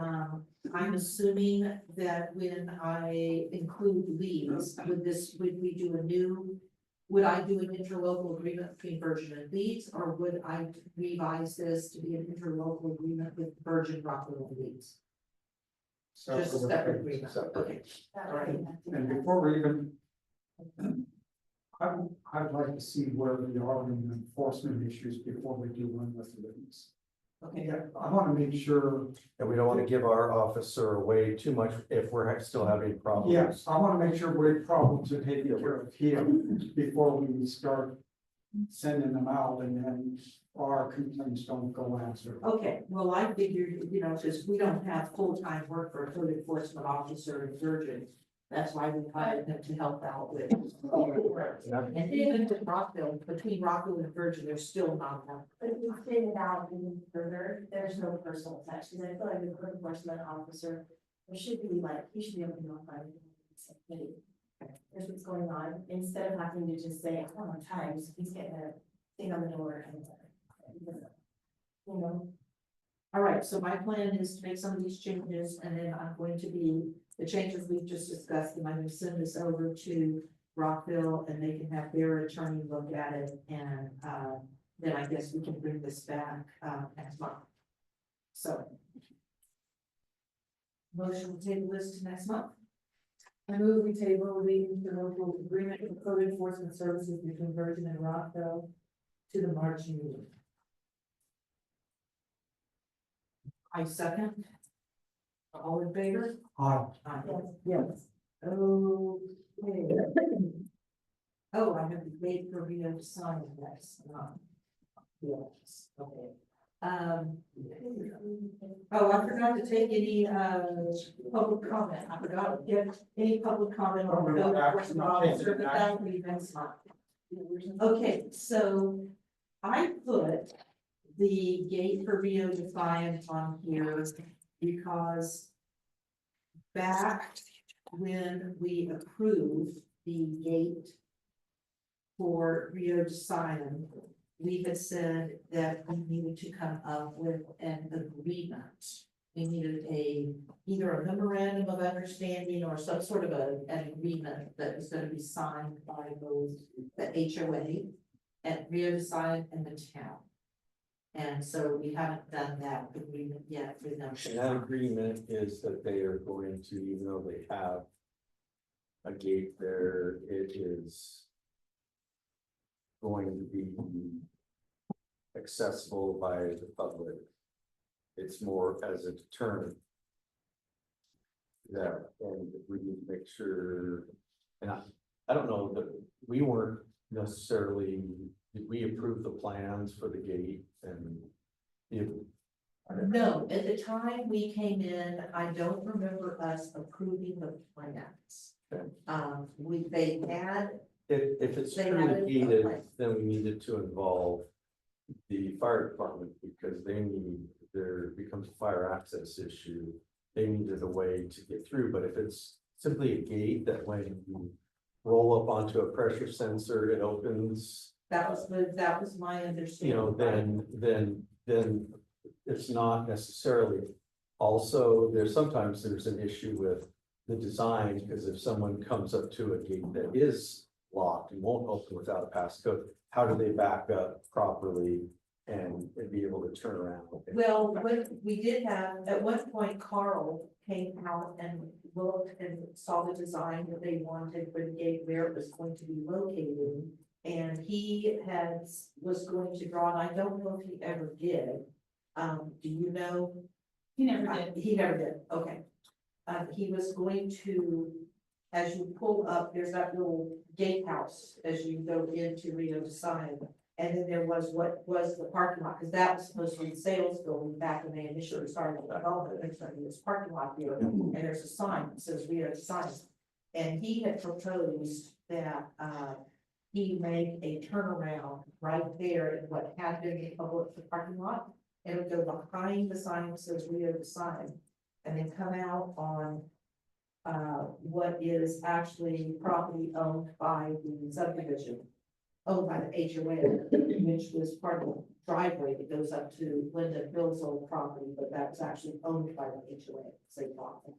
S1: I'm assuming that when I include leads, would we do a new? Would I do an interlocal agreement between Virgin and Leeds, or would I revise this to be an interlocal agreement with Virgin, Rockville and Leeds? Just a separate agreement, okay.
S2: That would be-
S5: and before we even. I'd like to see where we are in the enforcement issues before we do one with the leagues.
S1: Okay,
S5: Yeah, I want to make sure,
S10: And we don't want to give our officer away too much if we're still having problems.
S5: yes, I want to make sure we're problems are taken care of here before we start sending them out and then our complaints don't go answered.
S1: okay, well, I figured, because we don't have full-time work for a code enforcement officer in Virgin. That's why we hired them to help out with. And even with Rockville, between Rockville and Virgin, there's still not enough.
S2: But if we spin it out even further, there's no personal touch, because I feel like the code enforcement officer, there should be like, he should be able to notify me. Say, hey, here's what's going on, instead of having to just say, I don't have time, so he's getting a thing on the door and. You know,
S1: All right, so my plan is to make some of these changes, and then I'm going to be, the changes we've just discussed, and I'm gonna send this over to Rockville, and they can have their attorney look at it, and, then I guess we can bring this back, next month. So. Motion to table this to next month.
S4: I move we table the local agreement for code enforcement services between Virgin and Rockville to the March meeting.
S1: I second. All in favor?
S5: Aye.
S1: Aye.
S4: Yes.
S1: Okay. Oh, I have to wait for Rio to sign this. Yes, okay. Oh, I forgot to take any, public comment. I forgot to get any public comment on the code enforcement officer, but that will be next month. Okay, so I put the gate for Rio Defiant on here because back when we approved the gate for Rio Defiant, we had said that we needed to come up with an agreement. We needed either a memorandum of understanding or some sort of an agreement that was gonna be signed by both the HOA at Rio Defiant and the town. And so we haven't done that agreement yet with them.
S10: And that agreement is that they are going to, even though they have a gate there, it is going to be accessible by the public. It's more as a deterrent. That, and we need to make sure, and I don't know that we weren't necessarily, did we approve the plans for the gate and if
S1: No, at the time we came in, I don't remember us approving the plans.
S10: Okay.
S1: They had,
S10: if it's
S1: They had
S10: truly
S1: it
S10: gated,
S1: plan.
S10: then we needed to involve the fire department because they need, there becomes a fire access issue. They needed a way to get through, but if it's simply a gate that when you roll up onto a pressure sensor, it opens,
S1: that was my understanding.
S10: you know, then it's not necessarily. Also, sometimes there's an issue with the design, because if someone comes up to a gate that is locked and won't open without a passcode, how do they back up properly and be able to turn around?
S1: Well, we did have, at one point, Carl came out and looked and saw the design that they wanted for the gate, where it was going to be located. And he was going to draw, and I don't know if he ever did. Do you know?
S2: He never did.
S1: He never did, okay. He was going to, as you pull up, there's that little gatehouse as you go into Rio de Sine. And then there was what was the parking lot, because that was supposed to be the sales building back when they initially started the development. There's going to be this parking lot here, and there's a sign that says Rio de Sine. And he had proposed that, he make a turnaround right there in what had been the public parking lot. And it would go behind the sign that says Rio de Sine, and then come out on what is actually property owned by the subdivision, owned by the HOA, which was part of the driveway that goes up to Linda Bill's old property, but that was actually owned by the HOA, same property.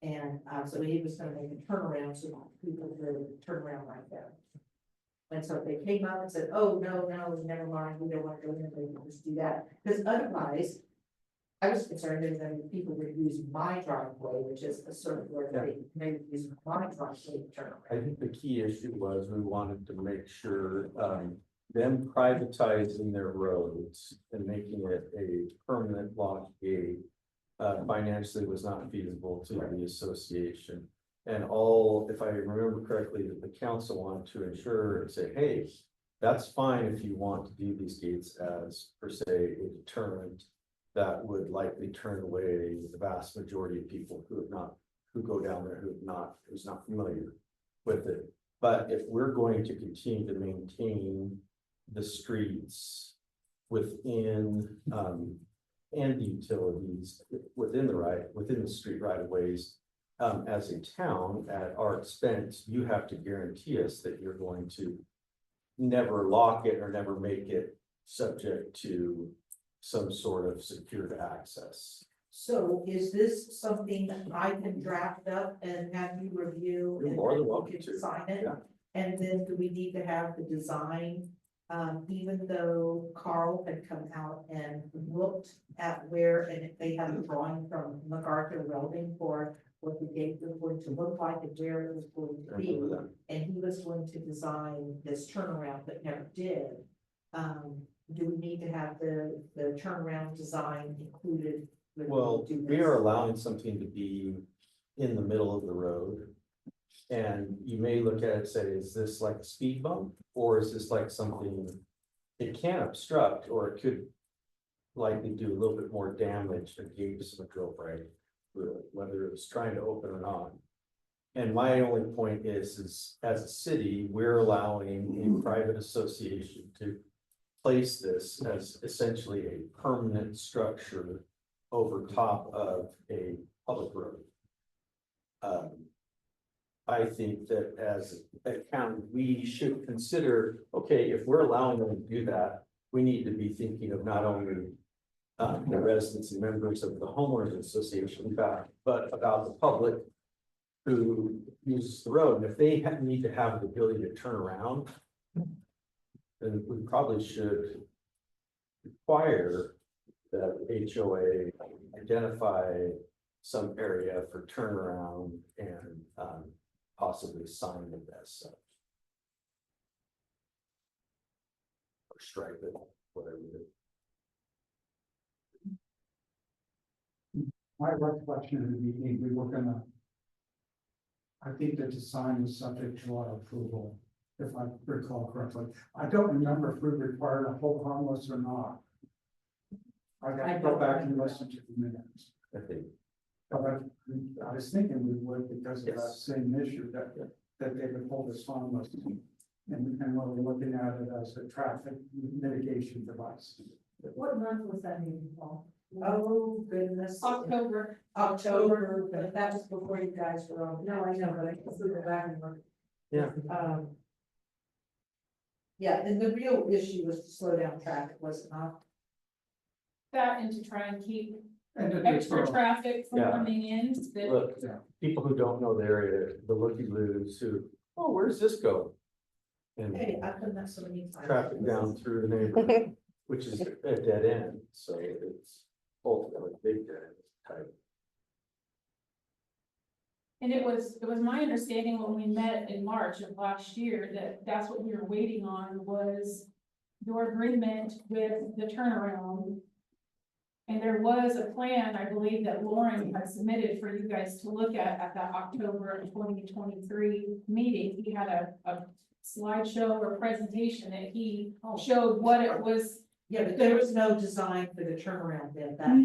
S1: And so he was gonna make a turnaround so people could turn around right there. And so they came up and said, oh, no, never mind, we don't want to go in there, we can just do that, because otherwise. I was concerned that people would use my driveway, which is a certain where they may use my driveway to turn around.
S10: I think the key issue was we wanted to make sure, them privatizing their roads and making it a permanent lock gate. Financially was not feasible to the association. And all, if I remember correctly, that the council wanted to ensure and say, hey, that's fine if you want to do these gates as per se a deterrent. That would likely turn away the vast majority of people who go down there who's not familiar with it. But if we're going to continue to maintain the streets within, and the utilities within the street right of ways, as a town at our expense, you have to guarantee us that you're going to never lock it or never make it subject to some sort of secured access.
S1: So is this something that I can draft up and have you review?
S10: You're
S1: and
S10: more than
S1: then you
S10: welcome
S1: can
S10: to,
S1: Sign it,
S10: yeah.
S1: and then do we need to have the design? Even though Carl had come out and looked at where, and if they had a drawing from MacArthur Welding for what the gate was going to look like and where it was going to
S10: I
S1: be.
S10: remember that.
S1: And he was going to design this turnaround, but never did. Do we need to have the turnaround design included? when
S10: Well,
S1: do
S10: we
S1: this?
S10: are allowing something to be in the middle of the road. And you may look at it and say, is this like a speed bump, or is this like something? It can obstruct, or it could likely do a little bit more damage than gave some drill brake, whether it was trying to open or not. And my only point is as a city, we're allowing a private association to place this as essentially a permanent structure over top of a public road. I think that as a county, we should consider, okay, if we're allowing them to do that, we need to be thinking of not only the residents and members of the homeowners association, but about the public who uses the road. And if they need to have the ability to turn around, then we probably should require that HOA identify some area for turnaround and, possibly sign it as such. Or stripe it, whatever.
S5: My recollection of the meeting, we were gonna. I think the design is subject to our approval, if I recall correctly. I don't remember if we required a hold harmless or not. I got to go back and listen to the minutes.
S10: I think,
S5: But I was thinking we would because of that
S10: Yes.
S5: same issue that they would hold us harmless. And we're looking at it as a traffic mitigation device.
S4: What month was that meeting, Paul?
S1: Oh, goodness.
S4: October.
S1: October, but that was before you guys were on.
S4: No, I know, but I can still go back and look.
S10: yeah,
S1: Yeah, and the real issue was to slow down traffic, was it not?
S12: That and to try and keep
S5: And it is
S12: extra
S5: for-
S12: traffic from
S10: Yeah.
S12: coming in, that
S10: look,
S5: Yeah.
S10: people who don't know the area, the looky-loos who, oh, where's this go? And
S1: Hey, I've done that so many times.
S10: traffic down through the neighborhood, which is a dead end, so it's ultimately a big dead end type.
S12: and it was my understanding when we met in March of last year, that that's what we were waiting on was your agreement with the turnaround. And there was a plan, I believe, that Lauren had submitted for you guys to look at that October 2023 meeting. He had a slideshow or presentation that he showed what it was.
S1: Yeah, but there was no design for the turnaround then.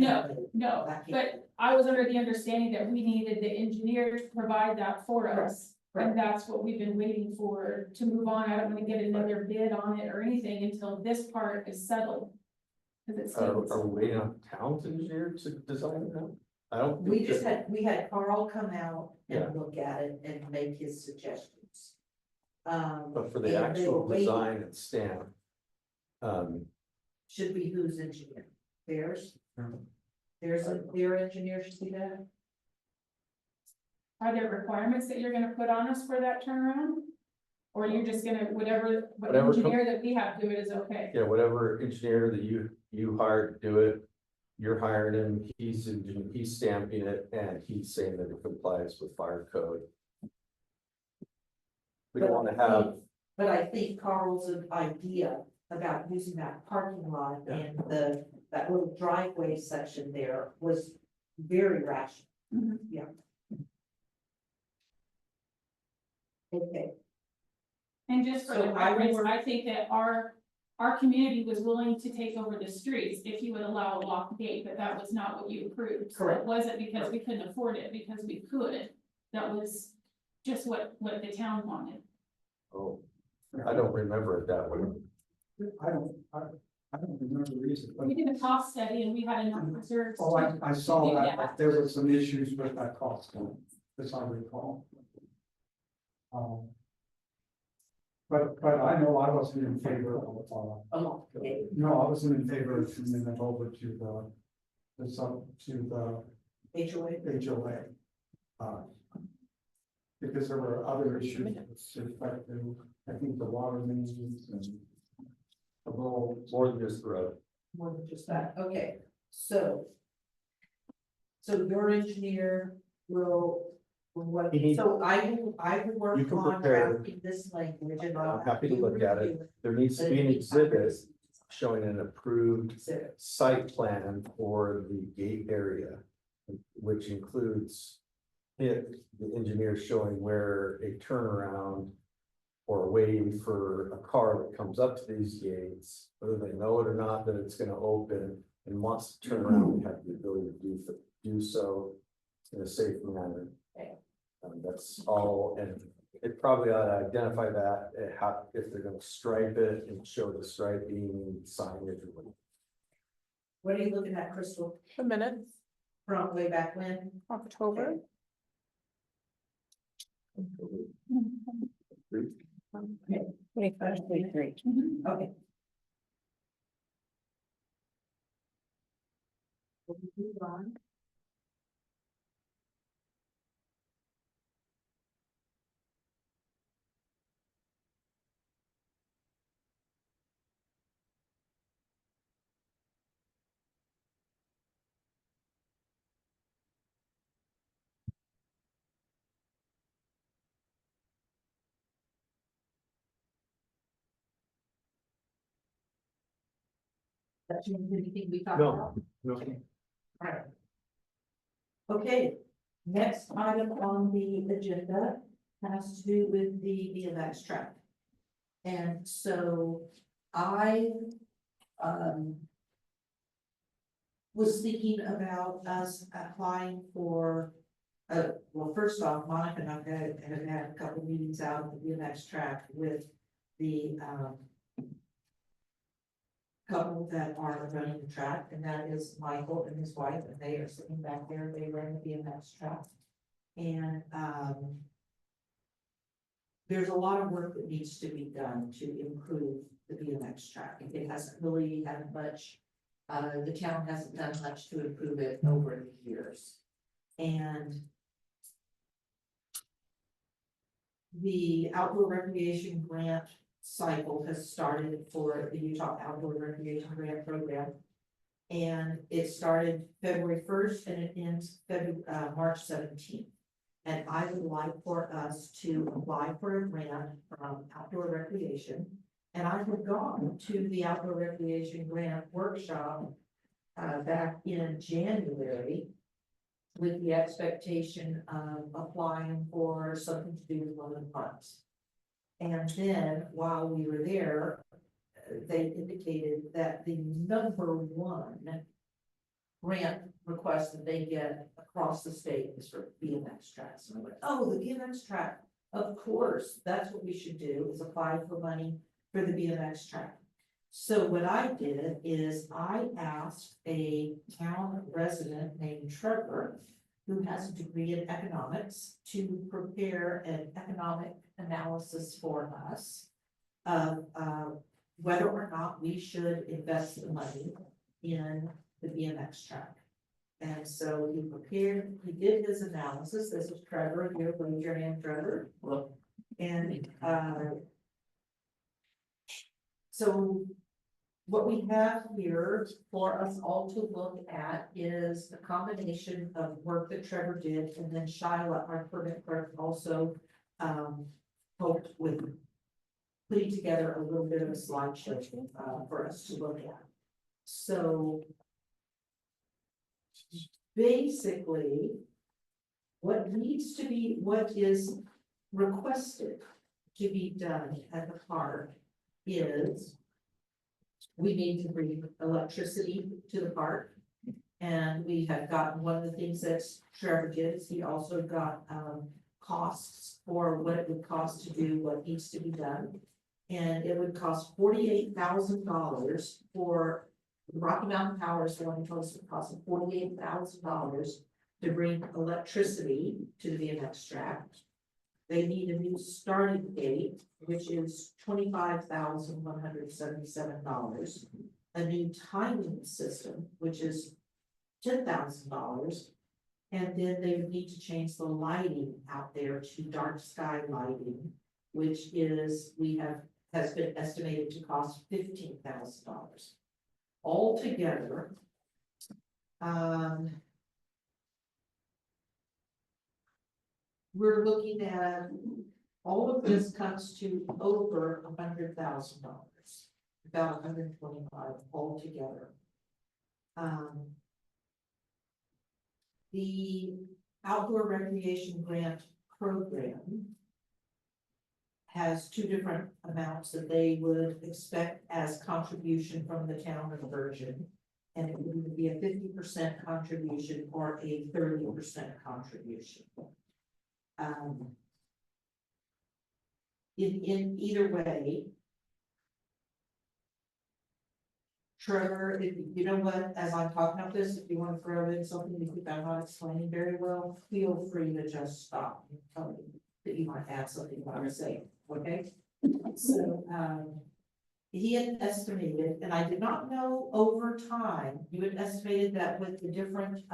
S12: No, but I was under the understanding that we needed the engineer to provide that for us.
S1: Correct.
S12: And that's what we've been waiting for to move on. I don't want to get another bid on it or anything until this part is settled. Cause it seems,
S10: Are we waiting on town's engineer to design that? I don't.
S1: We
S10: think
S1: just
S10: that-
S1: we had Carl come out
S10: Yeah.
S1: and look at it and make his suggestions.
S10: But for
S1: and
S10: the
S1: they
S10: actual
S1: were waiting.
S10: design and stamp.
S1: Should be whose engineer? Theirs?
S10: Mhm.
S1: Their engineer should be that?
S12: are there requirements that you're gonna put on us for that turnaround? Or you're just gonna, what
S10: Whatever
S12: engineer that we have do it is okay?
S10: Yeah, whatever engineer that you hired to do it, you're hiring him, he's stamping it, and he's saying that it complies with fire code. We don't wanna have,
S1: But I think Carl's idea about using that parking lot
S10: Yeah.
S1: and that little driveway section there was very rational.
S12: Mhm.
S1: Yeah. Okay,
S12: And just for
S1: So
S12: the
S1: I will
S12: reference,
S1: work-
S12: I think that our community was willing to take over the streets if you would allow a locked gate, but that was not what you approved. So
S1: Correct.
S12: it wasn't because we couldn't afford it, because we could. That was just what the town wanted.
S10: oh, I don't remember it that way.
S5: I don't remember either, but
S12: We did a cost study and we had enough reserves.
S5: oh, I saw
S12: Yeah.
S5: that, but there were some issues with that cost, as I recall. But I know I wasn't in favor of,
S1: okay.
S5: no, I wasn't in favor of turning it over to the
S1: HOA.
S5: HOA. Because there were other issues with respect to, I think, the water mains and the role.
S10: More than just the road.
S1: More than just that, okay, so. So your engineer will, what,
S10: He needs-
S1: so I will work
S10: You can
S1: on
S10: prepare-
S1: drafting this language and I'll.
S10: I'm happy to
S1: have
S10: look at it.
S1: review
S10: There needs to be an exhibit showing an approved
S1: Exhibit.
S10: site plan for the gate area, which includes the engineer showing where a turnaround or a way for a car that comes up to these gates, whether they know it or not, that it's gonna open and wants to turn around, we have the ability to do so in a safe manner.
S1: Okay.
S10: That's all, and it probably ought to identify that, if they're gonna stripe it and show the striping signage or whatever.
S1: What are you looking at, Crystal,
S3: The minutes,
S1: from way back when?
S3: October.
S7: 25, 23.
S1: Okay. We'll move on. That change anything we talked
S10: No,
S1: about?
S10: no.
S1: Right. Okay, next item on the agenda has to do with the BMX track. And so I, was thinking about us applying for, well, first off, Monica and I have had a couple meetings out at the BMX track with the, couple that are running the track, and that is Michael and his wife, and they are sitting back there, they run the BMX track. And, there's a lot of work that needs to be done to improve the BMX track. It hasn't really had much, the town hasn't done much to improve it over the years. And the outdoor recreation grant cycle has started for the Utah Outdoor Recreation Grant Program. And it started February 1st and it ends March 17th. And I would like for us to apply for a grant from Outdoor Recreation. And I have gone to the Outdoor Recreation Grant Workshop back in January with the expectation of applying for something to do with one of the funds. And then while we were there, they indicated that the number one grant request that they get across the state is for BMX tracks. And I went, oh, the BMX track, of course, that's what we should do, is apply for money for the BMX track. So what I did is I asked a town resident named Trevor, who has a degree in economics, to prepare an economic analysis for us of whether or not we should invest the money in the BMX track. And so he did his analysis. This is Trevor, here, raise your hand, Trevor. And so what we have here for us all to look at is a combination of work that Trevor did, and then Shyla, our permit clerk, also helped with putting together a little bit of a slideshow for us to look at. So basically, what is requested to be done at the park is we need to bring electricity to the park. And we have gotten, one of the things that Trevor did is he also got costs for what it would cost to do what needs to be done. And it would cost $48,000 for Rocky Mountain Power is the one who told us it cost $48,000 to bring electricity to the BMX track. They need a new starting gate, which is $25,177. A new timing system, which is $10,000. And then they would need to change the lighting out there to dark sky lighting, which is, has been estimated to cost $15,000. Altogether, we're looking at, all of this comes to over $100,000, about 125 altogether. The Outdoor Recreation Grant Program has two different amounts that they would expect as contribution from the town of Virgin. And it would either be a 50% contribution or a 30% contribution. In either way, Trevor, if you know what, as I'm talking about this, if you want to throw in something you think I'm not explaining very well, feel free to just stop and tell me that you might have something you want to say, okay? So, he had estimated, and I did not know over time, you had estimated that with the different,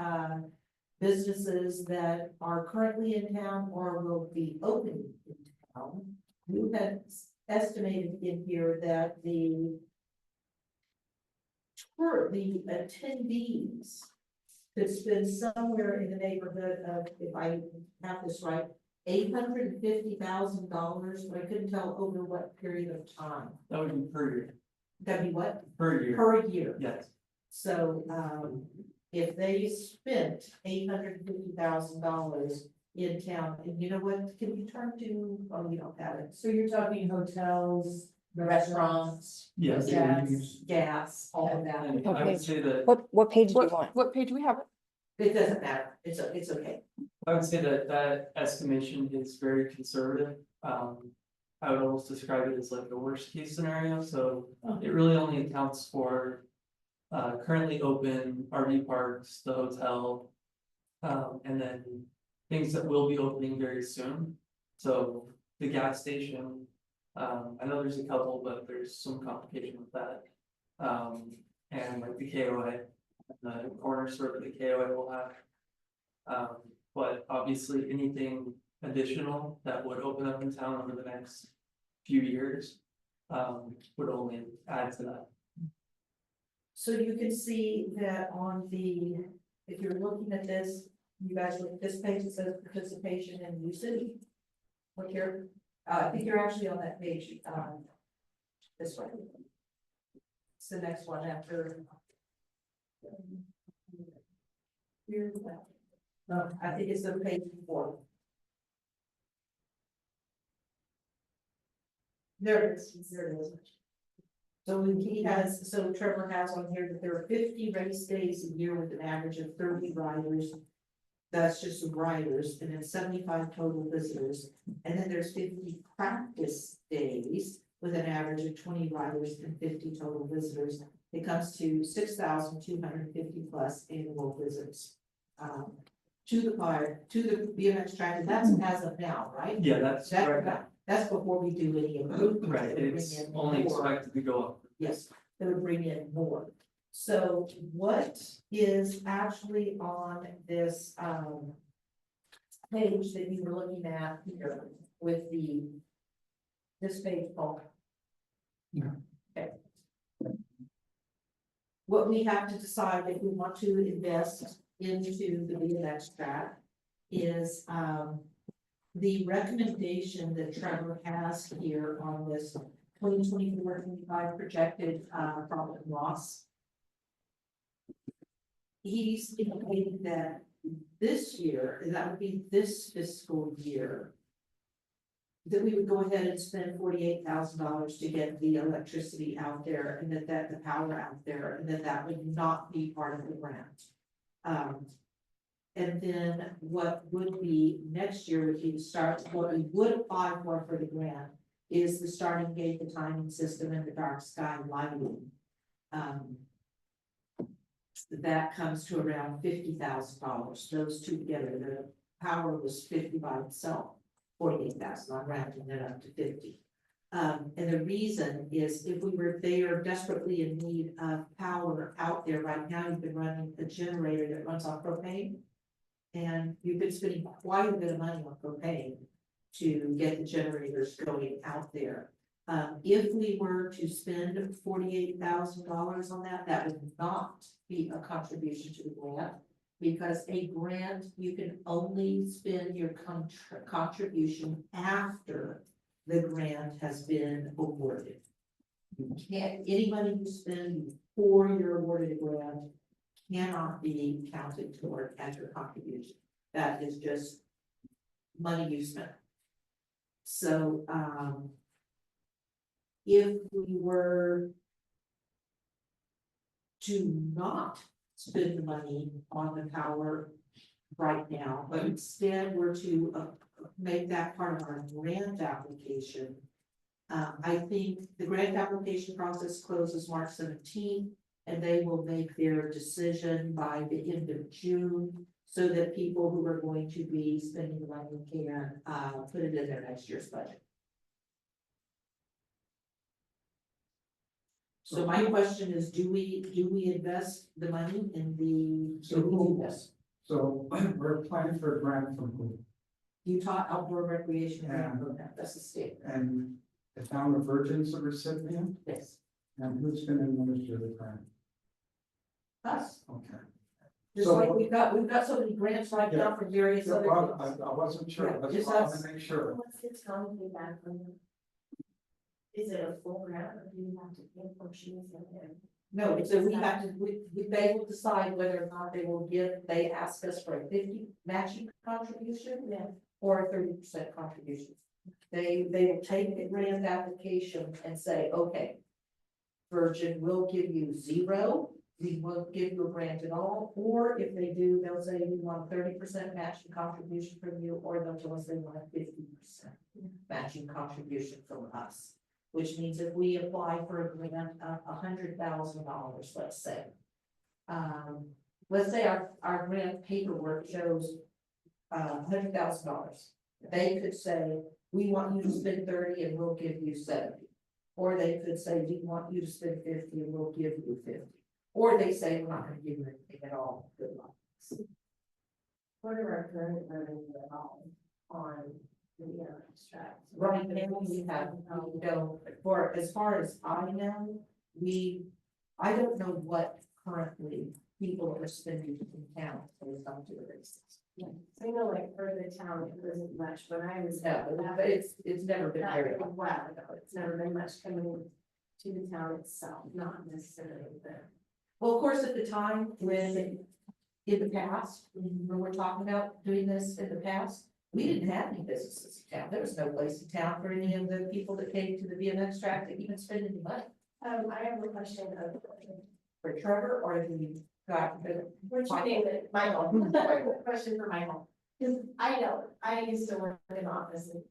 S1: businesses that are currently in town or will be opening in town, you had estimated in here that the attendees could spend somewhere in the neighborhood of, if I have this right, $850,000, but I couldn't tell over what period of time.
S5: That would be per year.
S1: That'd be what?
S5: Per year.
S1: Per year.
S5: Yes.
S1: So, if they spent $850,000 in town, and you know what, can you turn to, oh, you don't have it,
S4: So you're talking hotels,
S1: restaurants,
S5: Yes.
S1: gas, all of that.
S5: And I would say that,
S7: What page do you want?
S3: What page we have?
S1: It doesn't matter, it's okay.
S5: I would say that that estimation is very conservative. I would almost describe it as like the worst case scenario, so it really only accounts for. Currently open RV parks, the hotel. And then things that will be opening very soon. So the gas station, I know there's a couple, but there's some complication with that. And like the KOA, the corner store that the KOA will have. But obviously anything additional that would open up in town over the next few years. Would only add to that.
S1: So you can see that on the, if you're looking at this, you guys look at this page, it says participation and usage. Look here, I think you're actually on that page, this one. It's the next one after. Here's that. I think it's the page before. There it is, there it is. So he has, so Trevor has on here that there are 50 race days a year with an average of 30 riders. That's just the riders, and then 75 total visitors. And then there's 50 practice days with an average of 20 riders and 50 total visitors. It comes to 6,250 plus annual visits. To the park, to the BMX track, and that's as of now, right?
S5: Yeah, that's correct.
S1: That's before we do any improvements.
S5: Right,
S1: That would bring
S5: it's
S1: in
S5: only
S1: more.
S5: expected to go up.
S1: Yes, that would bring in more. So what is actually on this, page that you were looking at here with this page, Paul?
S5: Yeah.
S1: Okay. What we have to decide if we want to invest into the BMX track is, the recommendation that Trevor has here on this 2024-25 projected profit and loss. He's indicated that this year, and that would be this fiscal year, that we would go ahead and spend $48,000 to get the electricity out there, and that the power out there, and that would not be part of the grant. And then what would be next year would be the start, what we would apply for the grant is the starting gate, the timing system, and the dark sky lighting. That comes to around $50,000, those two together. The power was 50 by itself, 48,000, I'm rounding it up to 50. And the reason is if we were there desperately in need of power out there right now, you've been running a generator that runs on propane. And you've been spending quite a bit of money on propane to get the generators going out there. If we were to spend $48,000 on that, that would not be a contribution to the grant. Because a grant, you can only spend your contribution after the grant has been awarded. You can't, any money you spend before you're awarded a grant cannot be counted toward as your contribution. That is just money you spent. So, if we were to not spend the money on the power right now, but instead were to make that part of our grant application. I think the grant application process closes March 17th. And they will make their decision by the end of June, so that people who are going to be spending the money can put it in their next year's budget. So my question is, do we invest the money in the?
S5: So
S1: do we do this?
S5: So we're applying for a grant from who?
S1: Utah Outdoor Recreation Grant
S5: Yeah.
S1: Program, that's the state,
S5: And the town of Virgin's a recipient,
S1: yes,
S5: and who's gonna administer the grant?
S1: us,
S5: Okay.
S1: just
S5: So-
S1: like we've got so many grants right now for various
S5: Yeah,
S1: other
S5: well,
S1: things.
S5: I wasn't sure,
S1: Yeah,
S5: that's
S1: just
S5: why I
S1: us.
S5: wanna make sure.
S2: What's the town feedback from you? Is it a full grant or do you have to pay portions of it?
S1: No, so we have to, they will decide whether or not they ask us for a 50 matching contribution.
S2: Yeah.
S1: Or a 30% contribution. They will take the grant application and say, okay, Virgin will give you 0, we won't give you a grant at all, or if they do, they'll say we want 30% matching contribution from you, or they'll tell us they want a 50% matching contribution from us. Which means if we apply for a grant of $100,000, let's say. Let's say our grant paperwork shows $100,000. They could say, we want you to spend 30 and we'll give you 70. Or they could say, we want you to spend 50 and we'll give you 50. Or they say, we're not gonna give you anything at all. Good luck.
S2: What are our current revenue at all on the extract?
S1: Right now, we have, for as far as I know, I don't know what currently people are spending in town based on the races.
S2: So I know like for the town, it wasn't much, but I was.
S1: No, but it's never been very.
S2: Wow, it's never been much coming to the town itself, not necessarily there.
S1: Well, of course, at the time when, in the past, when we're talking about doing this in the past, we didn't have any businesses in town. There was no place in town for any of the people that came to the BMX track to even spend any money.
S2: I have a question of.
S1: For Trevor or the guy,
S2: What's your name? Michael. Question for Michael. Because I know, I used to work in an office and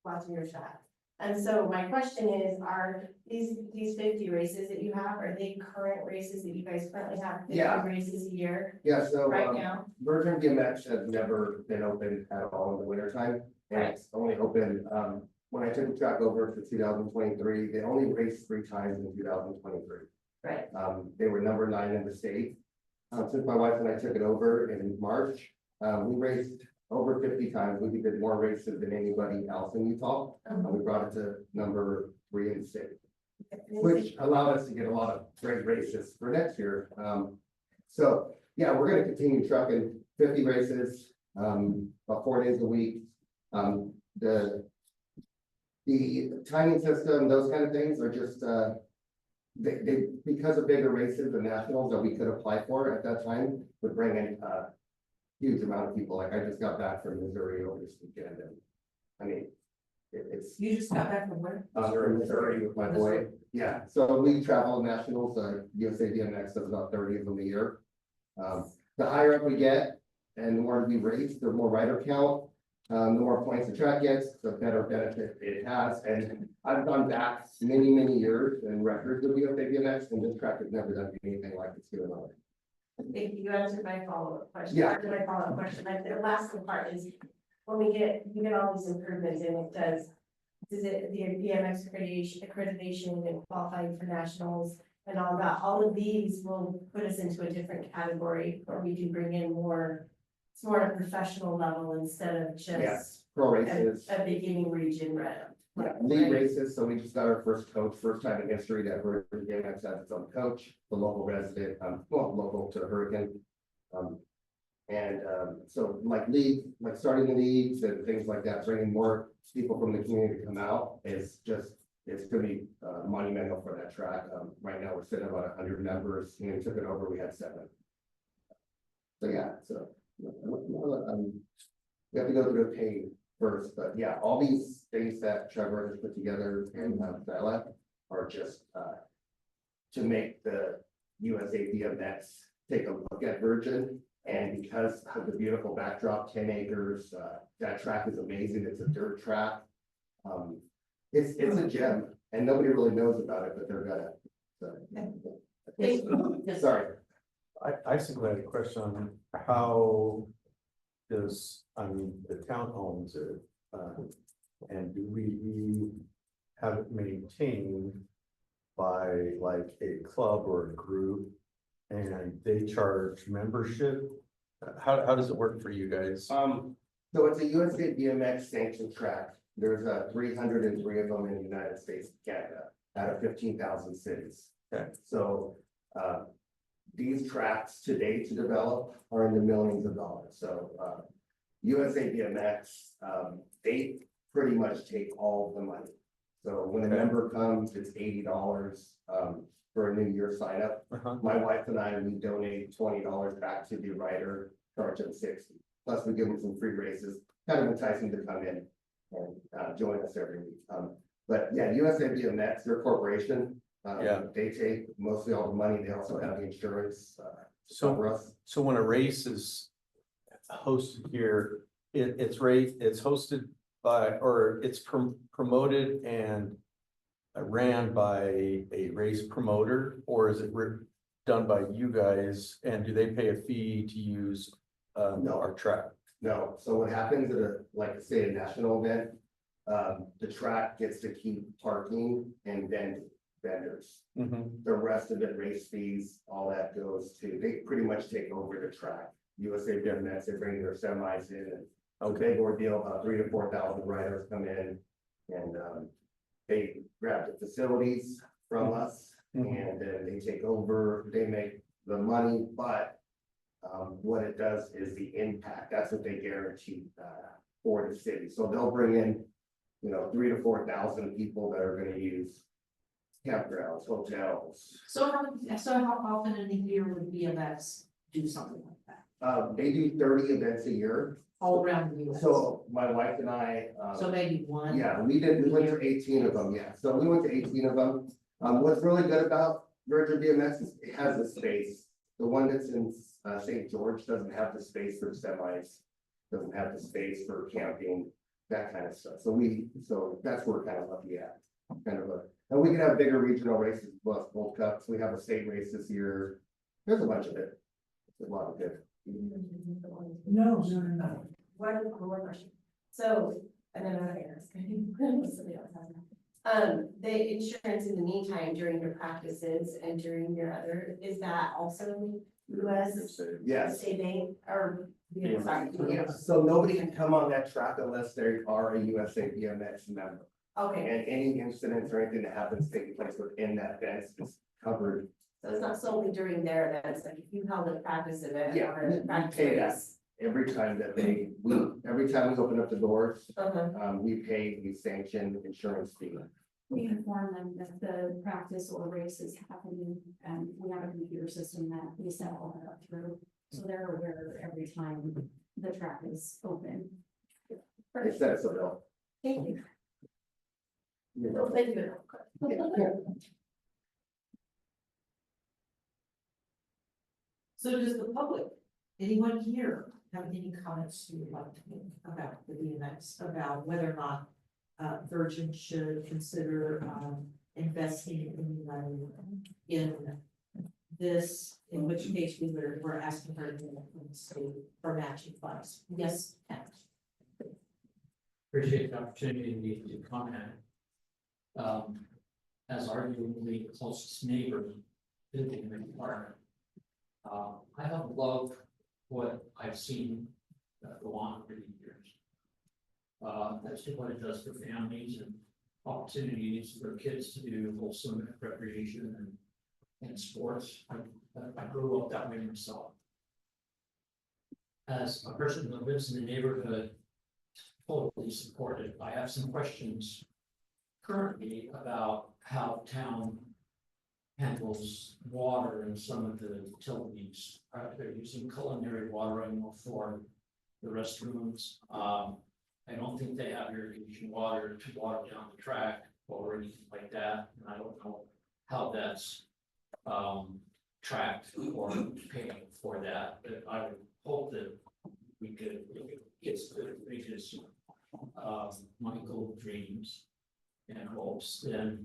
S2: watching your shot. And so my question is, are these 50 races that you have, are they current races that you guys currently have? 50
S11: Yeah.
S2: races a year
S11: Yeah, so,
S2: right now?
S11: Virgin BMX has never been open at all in the winter time. And it's only open, when I took the track over for 2023, they only raced 3 times in 2023.
S2: Right.
S11: They were number 9 in the state. Since my wife and I took it over in March, we raced over 50 times. We did more races than anybody else in Utah. We brought it to number 3 in the state, which allowed us to get a lot of great races for next year. So yeah, we're gonna continue trucking 50 races, about 4 days a week. The timing system, those kind of things are just, they because of bigger races, the nationals that we could apply for at that time would bring in a huge amount of people. Like I just got back from Missouri over this weekend, and I mean, it's
S1: You just got back from where?
S11: Missouri with my boy. Yeah, so we travel nationals. USA BMX does about 30 of them a year. The higher up we get, and the more we race, the more rider count. The more points the track gets, the better benefit it has. And I've gone back many, many years and records of USA BMX, and this track has never done anything like it's doing on it.
S2: Thank you. You answered my follow-up question.
S11: Yeah.
S2: After my follow-up question, the last part is, when you get all these improvements and it does it the BMX accreditation and qualifying for nationals and all that, all of these will put us into a different category where we can bring in more, it's more at a professional level instead of just
S11: Yes, pro races.
S2: a beginning region round.
S11: Yeah, league races, so we just got our first coach, first time in history that Virgin BMX has its own coach, the local resident, well, local to Hurricane. So like starting the leagues and things like that, bringing more people from the community to come out is just, it's gonna be monumental for that track. Right now, we're sitting at about 100 members, when we took it over, we had 7. So yeah, so. We have to go through the pain first, but yeah, all these things that Trevor has put together and Bella are just to make the USA BMX take a look at Virgin. And because of the beautiful backdrop, 10 acres, that track is amazing. It's a dirt track. It's a gem, and nobody really knows about it, but they're gonna. Sorry.
S10: I simply had a question on how the town owns it, and do we have it maintained by like a club or a group, and they charge membership? How does it work for you guys?
S11: So it's a USA BMX sanctioned track. There's 303 of them in the United States, Canada, out of 15,000 cities.
S10: Okay.
S11: So these tracks today to develop are in the millions of dollars. So USA BMX, they pretty much take all of the money. So when a member comes, it's $80, for a New Year sign up.
S10: Uh-huh.
S11: My wife and I, we donate $20 back to the rider, charge them 60. Plus we give them some free races, kind of entice them to come in and, join us every week. But yeah, USA BMX, their corporation,
S10: Yeah.
S11: they take mostly all the money. They also have the insurance,
S10: So,
S11: for us.
S10: so when a race is hosted here, it's hosted by, or it's promoted and ran by a race promoter, or is it done by you guys, and do they pay a fee to use
S11: No.
S10: our track?
S11: No, so what happens at a, like say a national event, the track gets to keep parking and vendors. The rest of it, race fees, all that goes to, they pretty much take over the track. USA BMX, they bring their semis in and a big ordeal, about 3,000 to 4,000 riders come in. And, they grab the facilities from us and then they take over, they make the money, but what it does is the impact, that's what they guarantee, for the city. So they'll bring in, 3,000 to 4,000 people that are gonna use campgrounds, hotels.
S1: So how often in a year would BMX do something like that?
S11: They do 30 events a year.
S1: All around the US?
S11: So my wife and I,
S1: So maybe one?
S11: yeah, we went to 18 of them, yeah, so we went to 18 of them. What's really good about Virgin BMX is it has the space. The one that's in St. George doesn't have the space for semis, doesn't have the space for camping, that kind of stuff. So that's where we're kind of lucky at, and we can have bigger regional races, plus Gold Cups, we have a state race this year. There's a bunch of it, it's a lot of good.
S4: No.
S2: One more question. So, and then I'm gonna ask. Somebody else has it. The insurance in the meantime during your practices and during your other, is that also US
S11: Yes.
S2: state aid or? Sorry.
S11: Yeah, so nobody can come on that track unless they are a USA BMX member.
S2: Okay,
S11: And any incidents or anything that happens taking place within that fence is covered.
S2: so it's not solely during their events, like if you held a practice event
S11: Yeah,
S2: or
S11: we
S2: a practice
S11: pay that.
S2: race.
S11: Every time that every time we open up the doors,
S2: Uh-huh.
S11: we pay the sanction insurance fee.
S13: We inform them that the practice or race is happening, and we have a computer system that we set all that up through. So they're aware every time the track is open.
S11: They set us a bill.
S2: Thank you.
S11: You're
S2: Well,
S11: welcome.
S2: thank you.
S1: So does the public, anyone here have any comments you would like to make about the BMX, about whether or not Virgin should consider investing any money in this, in which case we're asking her to state for matching funds? Yes, Ken.
S14: Appreciate the opportunity to comment. As arguably the closest neighbor to the department. I have loved what I've seen go on over the years. That's what it does for families and opportunities for kids to do wholesome recreation and sports. I grew up that way myself. As a person that lives in the neighborhood, totally supported. I have some questions currently about how town handles water and some of the utilities. They're using culinary water, I know, for the restrooms. I don't think they have irrigation water to water down the track or anything like that, and I don't know how that's tracked or paying for that, but I would hope that we could get some previous Michael dreams and hopes. Then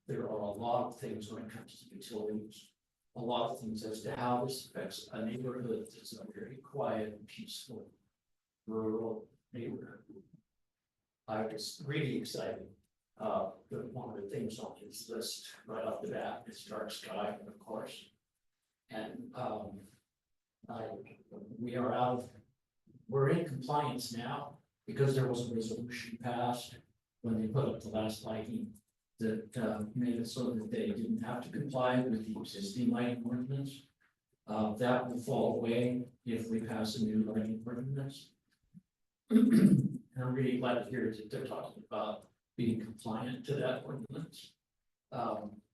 S14: there are a lot of things when it comes to utilities, a lot of things as to how this affects a neighborhood that's a very quiet and peaceful rural neighborhood. I was really excited. One of the things on his list right off the bat is dark sky, of course. And we're in compliance now because there was a resolution passed when they put up the last lighting that made it so that they didn't have to comply with the existing lighting ordinance. That will fall away if we pass a new lighting ordinance. And I'm really glad to hear that they're talking about be compliant to that ordinance.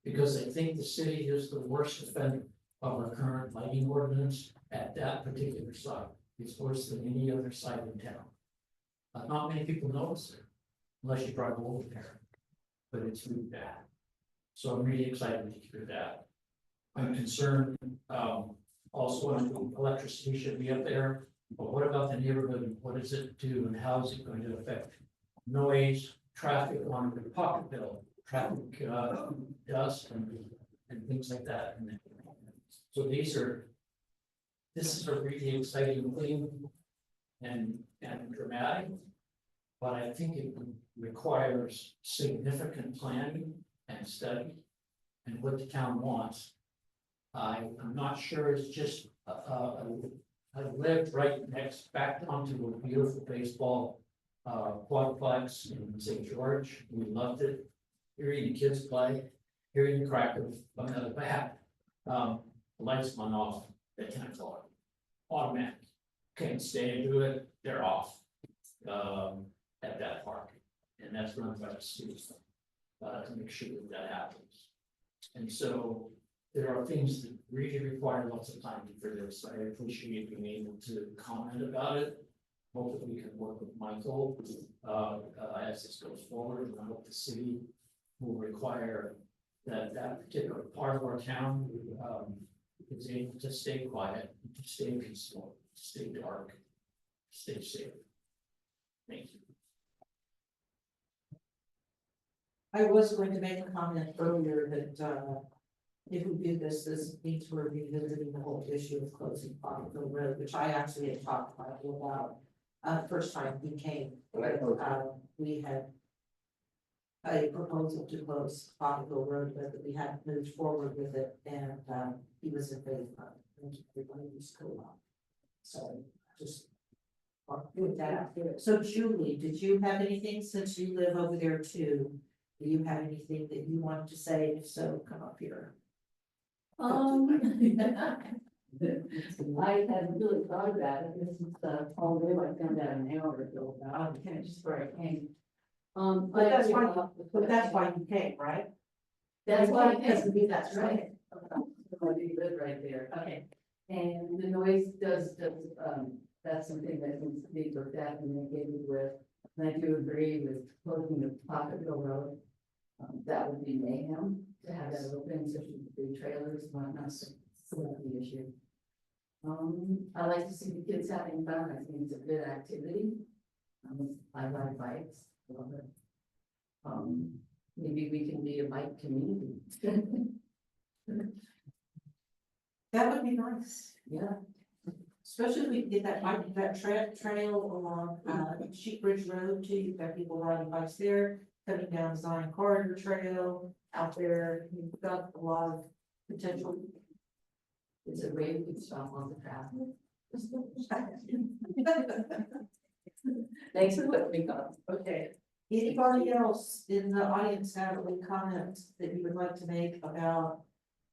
S14: Because I think the city is the worst offender of our current lighting ordinance at that particular site. It's worse than any other site in town. Not many people notice it, unless you drive over there, but it's really bad. So I'm really excited to hear that. I'm concerned, also, electricity should be up there, but what about the neighborhood? What does it do and how is it going to affect noise, traffic on the Pocketville, traffic, dust and things like that? And so this is a really exciting thing and dramatic, but I think it requires significant planning and study and what the town wants. I'm not sure it's just, I lived right back onto a beautiful baseball quadplex in St. George. We loved it. Hearing the kids play, hearing the crack of another bat. The lights went off at 10 o'clock. Automatic. Can't stay and do it, they're off. At that park. And that's run by the city. To make sure that happens. And so there are things that really require lots of time for this. I appreciate being able to comment about it. Hope that we can work with Michael as this goes forward. And I hope the city will require that particular part of our town is able to stay quiet, to stay peaceful, to stay dark, stay safe. Thank you.
S1: I was going to make a comment earlier that, if we do this means we're revisiting the whole issue of closing Pocketville Road, which I actually had talked about, first time he came. We had a proposal to close Pocketville Road, but we hadn't moved forward with it, and, he was in favor of it. And everybody was cool on. So, just with that out there. So Julie, did you have anything, since you live over there too? Do you have anything that you want to say? If so, come up here.
S4: I hadn't really thought about it. This is all new. I found out an hour ago about it, kind of just where I came.
S1: But that's why you came, right?
S4: That's why, that's right. I do live right there.
S1: Okay.
S4: And the noise does, that's something that needs to be looked at and mitigated with. And I do agree with closing the Pocketville Road. That would be mayhem to have that open, especially the trailers, whatnot, so that's the issue. I like to see the kids having fun. I think it's a good activity. I ride bikes. Love it. Maybe we can be a bike community.
S1: That would be nice.
S4: Yeah.
S1: Especially if we can get that trail along, Sheep Ridge Road too. You've got people riding bikes there, coming down Zion Corridor Trail out there. You've got a lot of potential.
S4: It's a way we can stop on the traffic. Thanks for letting me go.
S1: Okay. Anybody else in the audience have any comments that you would like to make about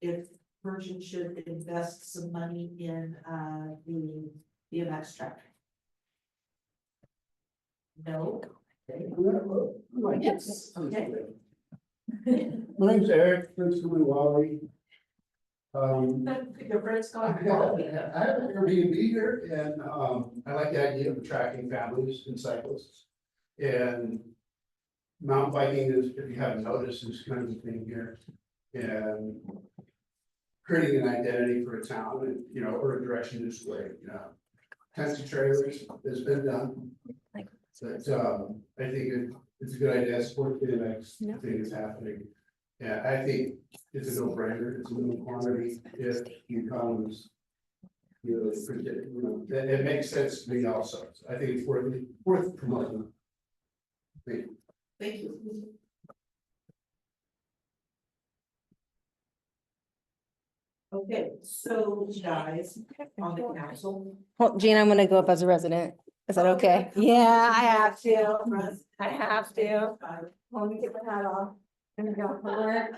S1: if Virgin should invest some money in the BMX track? No? Yes. Okay.
S8: My name's Eric, principal in Wally.
S1: Your friends
S8: I have an Airbnb here, and I like the idea of attracting families and cyclists. And mountain biking is, if you haven't noticed, is kind of the thing here. And creating an identity for a town and, you know, or a direction to display, you know. Tents and trailers has been done. But I think it's a good idea, support the next thing that's happening. Yeah, I think it's a no-brainer, it's a no quantity if the economy's. You know, it makes sense to me also. I think it's worth promoting. Thank you.
S1: Thank you. Okay, so guys, on the council.
S7: Well, Jean, I'm gonna go up as a resident. Is that okay? Yeah, I have to. I have to. Let me get my hat off. Gonna go for work.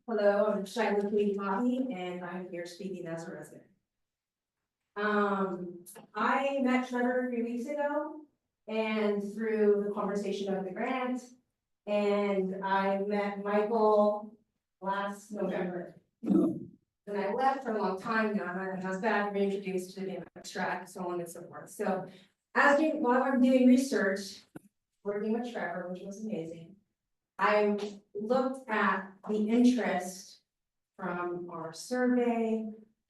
S2: Hello, I'm Shiloh Katie Hockey, and I'm here speaking as a resident. I met Trevor a few weeks ago,
S7: and through the conversation of the grant. And I met Michael last November. And I left for a long time now, and I was back reintroduced to the extract, so on and so forth. So while I'm doing research, working with Trevor, which was amazing, I looked at the interest from our survey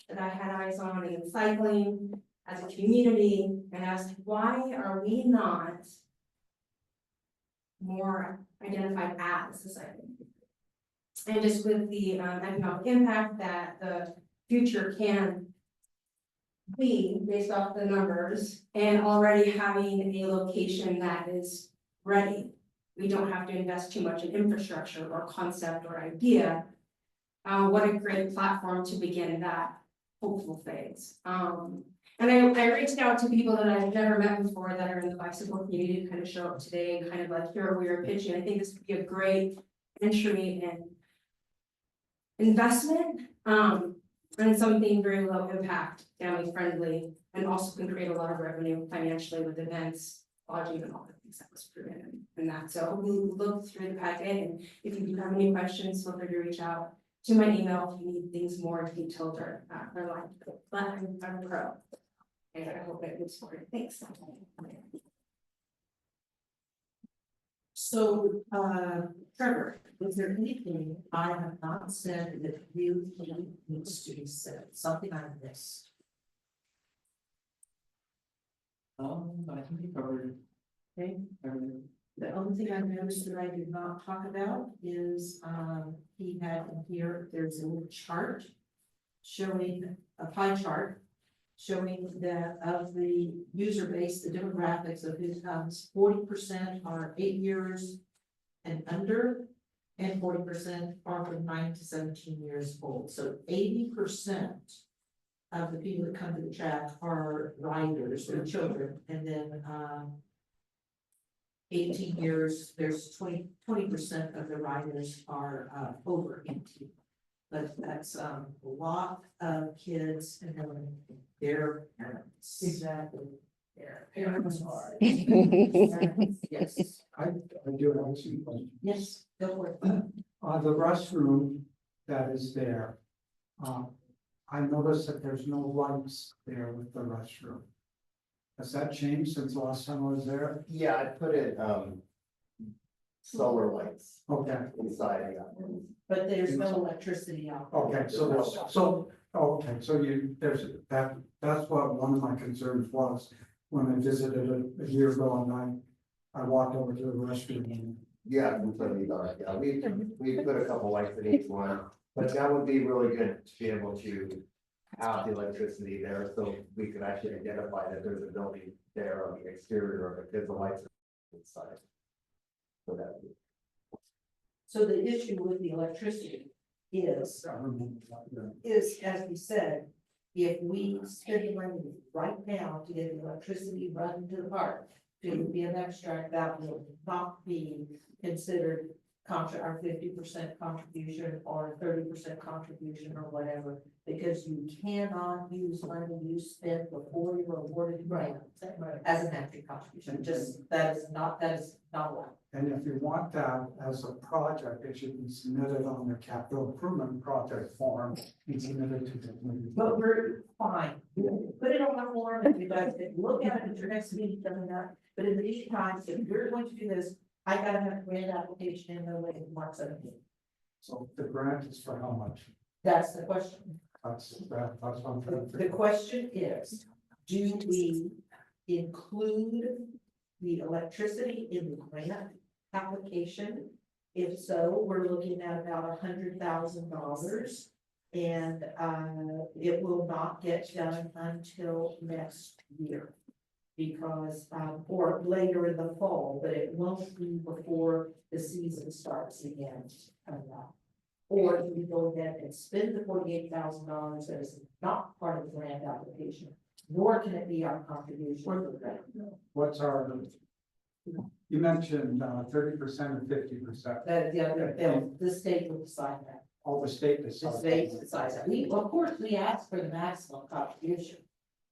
S7: that I had eyes on in cycling as a community, and asked, why are we not more identified as a cycling? And just with the economic impact that the future can be based off the numbers, and already having a location that is ready. We don't have to invest too much in infrastructure or concept or idea. What a great platform to begin that hopeful phase. And I reached out to people that I've never met before that are in the bicycle community to kind of show up today and kind of like, here we are pitching. I think this would be a great entry and investment, and something very low impact, family friendly, and also can create a lot of revenue financially with events, lodging, and all the things that was proven in that. So we look through the packet, and if you do have any questions, feel free to reach out to my email if you need things more detailed or like, but I'm a pro. And I hope it was for it. Thanks.
S1: So, Trevor, is there anything I have not said that you think needs to be said, something I missed?
S5: I think you covered
S1: Okay,
S5: everything.
S1: the only thing I noticed that I did not talk about is, he had in here, there's a little chart showing a pie chart showing that of the user base, the demographics of who comes, 40% are 8 years and under, and 40% are from 9 to 17 years old. So 80% of the people that come to the track are riders, they're children, and then 18 years, there's 20% of the riders are over 18. But that's a lot of kids and then their parents. Exactly. Their parents are. Yes,
S5: I do have some questions.
S1: yes, go for it.
S5: The restroom that is there, I noticed that there's no lights there with the restroom. Has that changed since the last time I was there?
S11: Yeah, I put in, solar lights
S5: Okay,
S11: inside, yeah.
S1: But there's no electricity out there.
S5: okay, okay, so there's, that's what one of my concerns was. When I visited a year ago and I walked over to the restroom and
S11: Yeah, completely dark, yeah, we put a couple lights in each one, but that would be really good to be able to have the electricity there, so we could actually identify that there's a building there on the exterior of it, because the lights are inside. So that.
S1: So the issue with the electricity is, as we said, if we spend money right now to get the electricity run into the park, to be an extract, that will not be considered our 50% contribution or 30% contribution or whatever, because you cannot use money you spent before you were awarded grant as a matching contribution. Just, that is not allowed.
S5: And if you want that as a project, it should be submitted on the capital improvement project form and submitted to the committee.
S1: But we're fine. Put it on the form and you guys can look at it at your next meeting coming up. But in the meantime, if we're going to do this, I gotta have a grant application in the way of March 17th.
S5: So the grant is for how much?
S1: That's the question.
S5: That's what I'm trying to
S1: The
S5: figure.
S1: question is, do we include the electricity in the grant application? If so, we're looking at about $100,000. And it will not get done until next year. Because, or later in the fall, but it won't be before the season starts again. Or we go ahead and spend the $48,000 that is not part of the grant application, nor can it be our contribution for the grant.
S5: What's our, you mentioned 30% and 50%.
S1: The state will decide that.
S5: All the state
S1: The
S5: decides.
S1: state decides that. We, of course, we ask for the maximum contribution.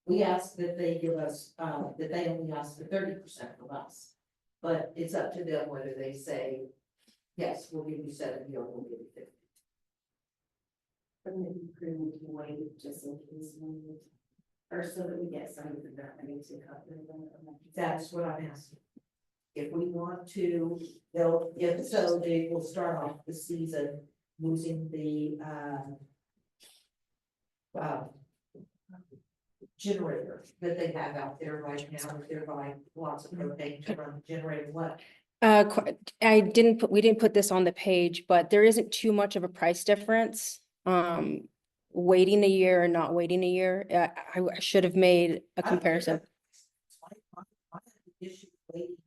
S1: We ask that they give us, that they only ask for 30% from us. But it's up to them whether they say, yes, we'll give you 70 or we'll give you 50.
S13: But maybe prudent to wait just in case we need, or so that we get some of the revenue to cover them.
S1: That's what I'm asking. If we want to, they'll, if so, they will start off the season using the, generator that they have out there right now, that they're buying lots of propane to run the generator. What?
S15: We didn't put this on the page, but there isn't too much of a price difference. Waiting a year and not waiting a year. I should have made a comparison.
S1: My issue waiting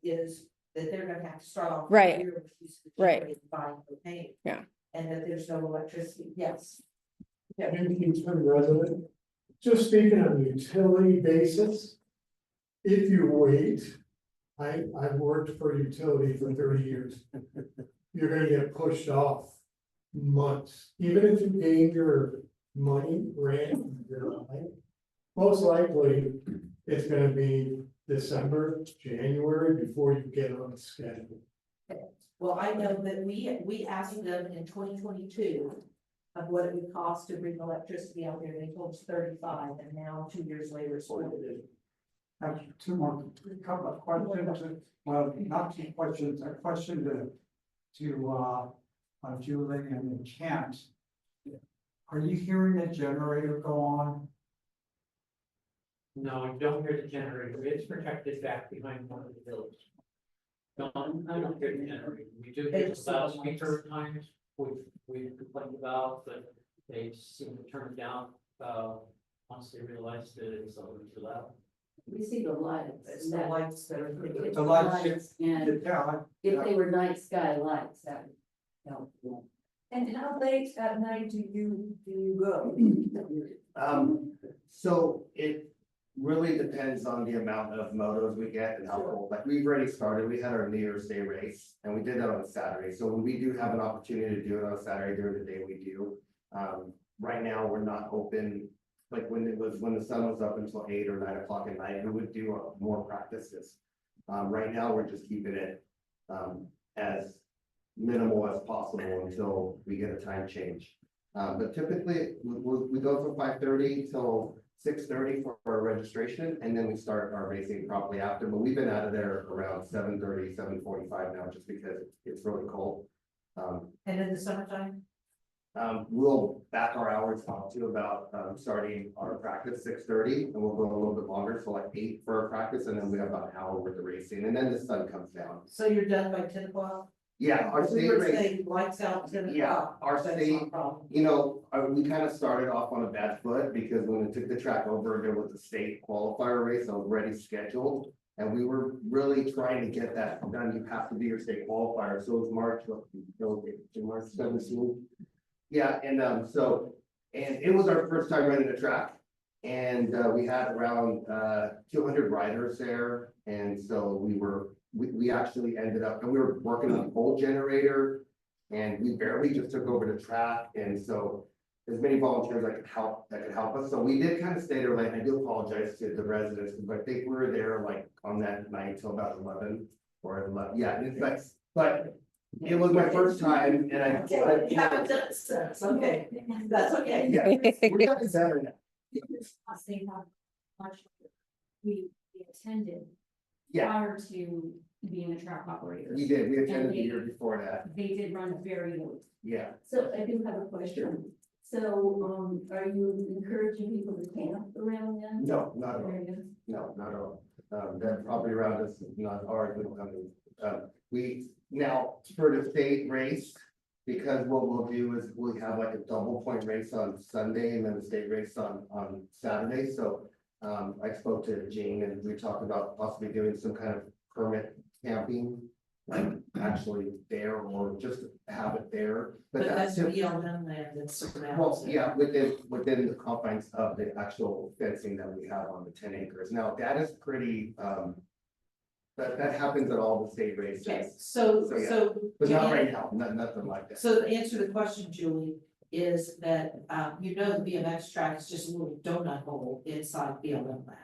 S1: is that they're gonna have to start off.
S15: Right.
S1: the year with use of the
S15: Right.
S1: generator buying propane.
S15: Yeah.
S1: And that there's no electricity, yes. Yeah.
S16: Maybe Kingston resident, just speaking on a utility basis. If you wait, I've worked for a utility for 30 years. You're gonna get pushed off months, even if you gain your money, rent, your life. Most likely, it's gonna be December, January before you get on the schedule.
S1: Well, I know that we asked them in 2022 of what it would cost to bring electricity out there. They told us 35, and now 2 years later, it's 42.
S5: Have two more, a couple of questions, well, not two questions, a question to Julie and Kent. Are you hearing the generator go on?
S14: No, I don't hear the generator, it's protected back behind one of the buildings. No, I don't hear the generator, we do get the loudspeaker at times, which we complained about, but they seem to turn it down, once they realize that it's a little too loud.
S4: We see the lights.
S1: It's the lights that are.
S4: It's
S5: The lights,
S4: And
S5: yeah,
S4: if they were night sky lights, that would help.
S2: And how late at night do you go?
S11: So it really depends on the amount of motos we get and how cold, like we've already started, we had our New Year's Day race and we did that on a Saturday. So when we do have an opportunity to do it on a Saturday during the day, we do. Right now, we're not open, like when the sun was up until 8 or 9 o'clock at night, we would do more practices. Right now, we're just keeping it as minimal as possible until we get a time change. But typically, we go from 5:30 till 6:30 for our registration, and then we start our racing probably after, but we've been out of there around 7:30, 7:45 now, just because it's really cold.
S1: And in the summertime?
S11: We'll back our hours up to about, starting our practice 6:30, and we'll go a little bit longer, so like 8 for our practice, and then we have about an hour worth of racing, and then the sun comes down.
S1: So you're done by 10 o'clock?
S11: Yeah, our
S1: We
S11: state
S1: would
S11: race,
S1: say lights out 10 o'clock.
S11: yeah, our
S1: That's
S11: state,
S1: not a problem.
S11: you know, we kind of started off on a bad foot, because when we took the track over, there was a state qualifier race already scheduled. And we were really trying to get that done, you have to be your state qualifier, so it was March 17th. Yeah, and it was our first time running the track. And we had around 200 riders there, and so we actually ended up, and we were working on a pole generator. And we barely just took over the track, and so as many volunteers that could help us, so we did kind of stay there late. I do apologize to the residents, but I think we were there like on that night till about 11 or 11, yeah, it's like, but it was my first time, and I.
S1: You haven't done it since, okay, that's okay.
S11: Yeah, we're getting better now.
S13: They have much, we attended
S11: Yeah,
S13: prior to being the track operators.
S11: we did, we attended the year before that,
S13: They did run very late.
S11: yeah.
S4: So I do have a question. So, are you encouraging people to camp around then?
S11: No, not at all. No, not at all. That property around us is not ours, we don't have any. We, now, for the state race, because what we'll do is we have like a double point race on Sunday and then the state race on Saturday, so. I spoke to Jane and we talked about possibly doing some kind of permit camping. Like actually there, or just have it there.
S1: But that's
S11: typically-
S1: beyond them land and surrounds.
S11: Well,
S1: it.
S11: yeah, within the confines of the actual fencing that we have on the 10 acres. Now, that is pretty, that happens at all the state races.
S1: Okay,
S11: So, yeah.
S1: so.
S11: But not right now, nothing like that.
S1: So to answer the question, Julie, is that, you know, the BMX track is just a little donut hole inside BLM land.